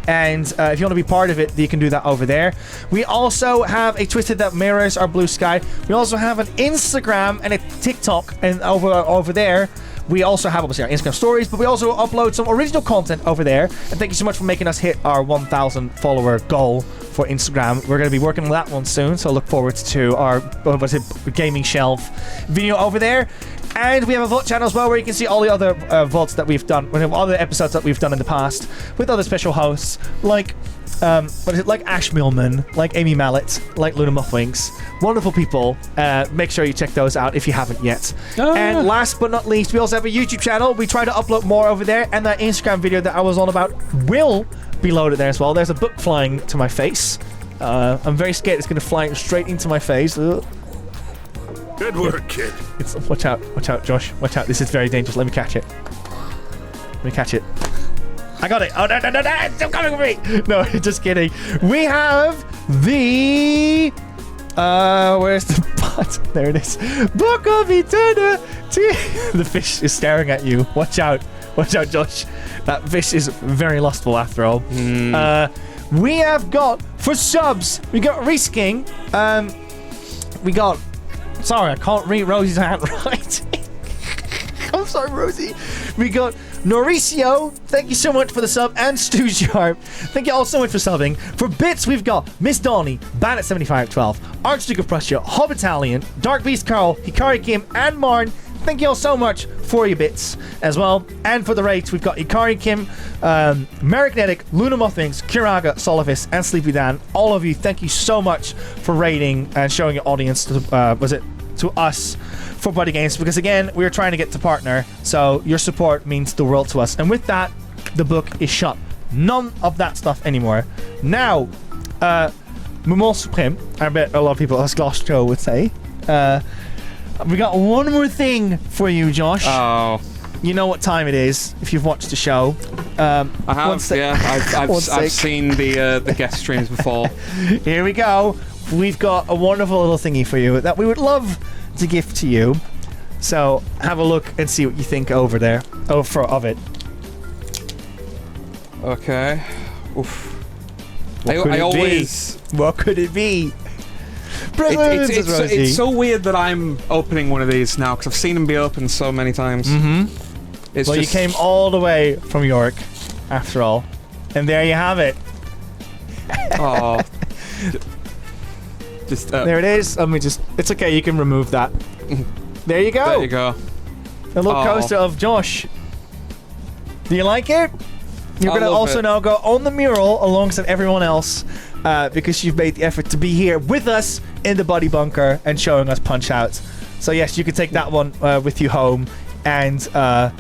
And if you want to be part of it, you can do that over there. We also have a Twitter that mirrors our Blue Sky. We also have an Instagram and a TikTok, and over there we also have obviously our Instagram stories, but we also upload some original content over there. And thank you so much for making us hit our 1,000 follower goal for Instagram. We're going to be working on that one soon, so look forward to our gaming shelf video over there. And we have a VOD channel as well, where you can see all the other VODs that we've done, other episodes that we've done in the past with other special hosts like like Ash Millman, like Amy Mallet, like Luna Muffwinks. Wonderful people. Make sure you check those out if you haven't yet. And last but not least, we also have a YouTube channel. We try to upload more over there, and that Instagram video that I was on about will be loaded there as well. There's a book flying to my face. I'm very scared it's going to fly straight into my face. Ugh. Good work, kid. Watch out, Josh. Watch out. This is very dangerous. Let me catch it. I got it. Oh, no, stop coming with me. No, just kidding. We have the... where's the button? There it is. Book of Eternityyy. The fish is staring at you. Watch out, Josh. That fish is very lustful after all. We have got, for subs, we got Risking. We got... Sorry, I can't read Rosie's handwriting. I'm sorry, Rosie. We got Mauricio, thank you so much for the sub, and Stu Sharp, thank you all so much for subbing. For bits, we've got Miss Donnie, Bandit7512, Archduke of Prussia, Hob Italian, Dark Beast Carl, Hikari Kim, and Marn. Thank you all so much for your bits as well. And for the rates, we've got Hikari Kim, Merignetic, Luna Muffins, Kiraga, Solavis, and Sleepy Dan. All of you, thank you so much for rating and showing your audience to us for BuddyGames, because again, we're trying to get to partner, so your support means the world to us. And with that, the book is shut. None of that stuff anymore. Now, Moment Supreme, I bet a lot of people, as 𝐒𝐏𝐄𝐂𝐈𝐀𝐋 would say, we got one more thing for you, Josh. Oh. You know what time it is if you've watched the show. I have, yeah. I've seen the guest streams before. Here we go. We've got a wonderful little thingy for you that we would love to gift to you. So have a look and see what you think over there. Of it. Okay. Oof. What could it be? It's so weird that I'm opening one of these now, because I've seen them be opened so many times. Well, you came all the way from York, after all. And there you have it. Oh. There it is. It's okay, you can remove that. There you go. There you go. A little coaster of Josh. Do you like it? You're going to also now go on the mural alongside everyone else, because you've made the effort to be here with us in the Buddy Bunker and showing us Punch Out. So yes, you can take that one with you home, and I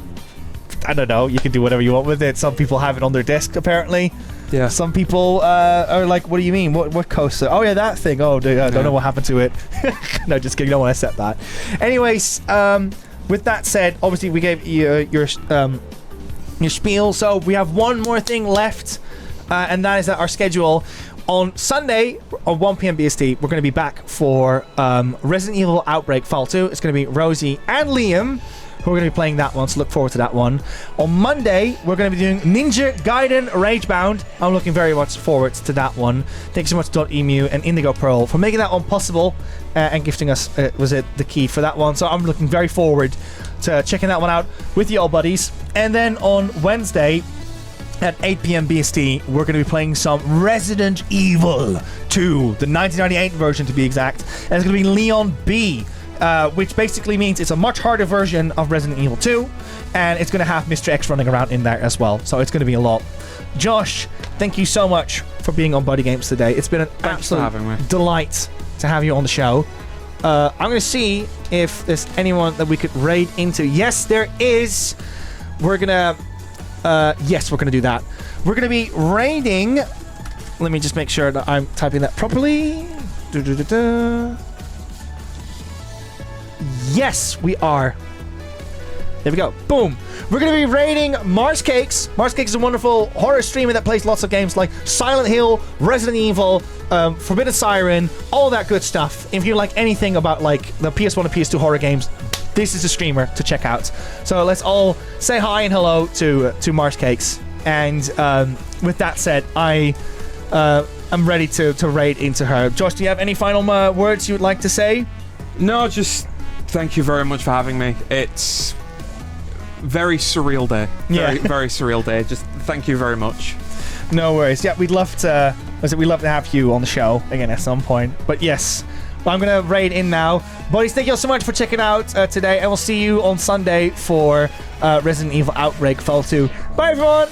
don't know, you can do whatever you want with it. Some people have it on their desk, apparently. Yeah. Some people are like, what do you mean? What coaster? Oh yeah, that thing. Oh, dude, I don't know what happened to it. No, just kidding. Don't want to set that. Anyways, with that said, obviously we gave you your spiel. So we have one more thing left, and that is that our schedule on Sunday at 1 p.m. BST, we're going to be back for Resident Evil Outbreak Fall 2. It's going to be Rosie and Liam who are going to be playing that one, so look forward to that one. On Monday, we're going to be doing Ninja Gaiden Ragebound. I'm looking very much forward to that one. Thank you so much to .emu and Indigo Pearl for making that one possible and gifting us the key for that one. So I'm looking very forward to checking that one out with you all buddies. And then on Wednesday at 8 p.m. BST, we're going to be playing some Resident Evil 2, the 1998 version to be exact. And it's going to be Leon B, which basically means it's a much harder version of Resident Evil 2, and it's going to have Mr. X running around in there as well, so it's going to be a lot. Josh, thank you so much for being on BuddyGames today. It's been an absolute delight to have you on the show. I'm going to see if there's anyone that we could raid into. Yes, there is. We're going to... yes, we're going to do that. We're going to be raiding... Let me just make sure that I'm typing that properly. Yes, we are. There we go. Boom. We're going to be raiding 𝐒𝐏𝐄𝐂𝐋. 𝐒𝐿𝐿𝐿𝐿 is a wonderful horror streamer that plays lots of games like Silent Hill, Resident Evil, Forbidden Siren, all that good stuff. If you like anything about like the PS1 and PS2 horror games, this is a streamer to check out. So let's all say hi and hello to 𝐒𝐿𝐿𝐿𝐿. And with that said, I'm ready to raid into her. Josh, do you have any final words you would like to say? No, just thank you very much for having me. It's very surreal day. Yeah. Very surreal day. Just thank you very much. No worries. Yeah, we'd love to have you on the show again at some point. But yes, I'm going to raid in now. Buddies, thank you all so much for checking out today, and we'll see you on Sunday for Resident Evil Outbreak Fall 2. Bye, everyone!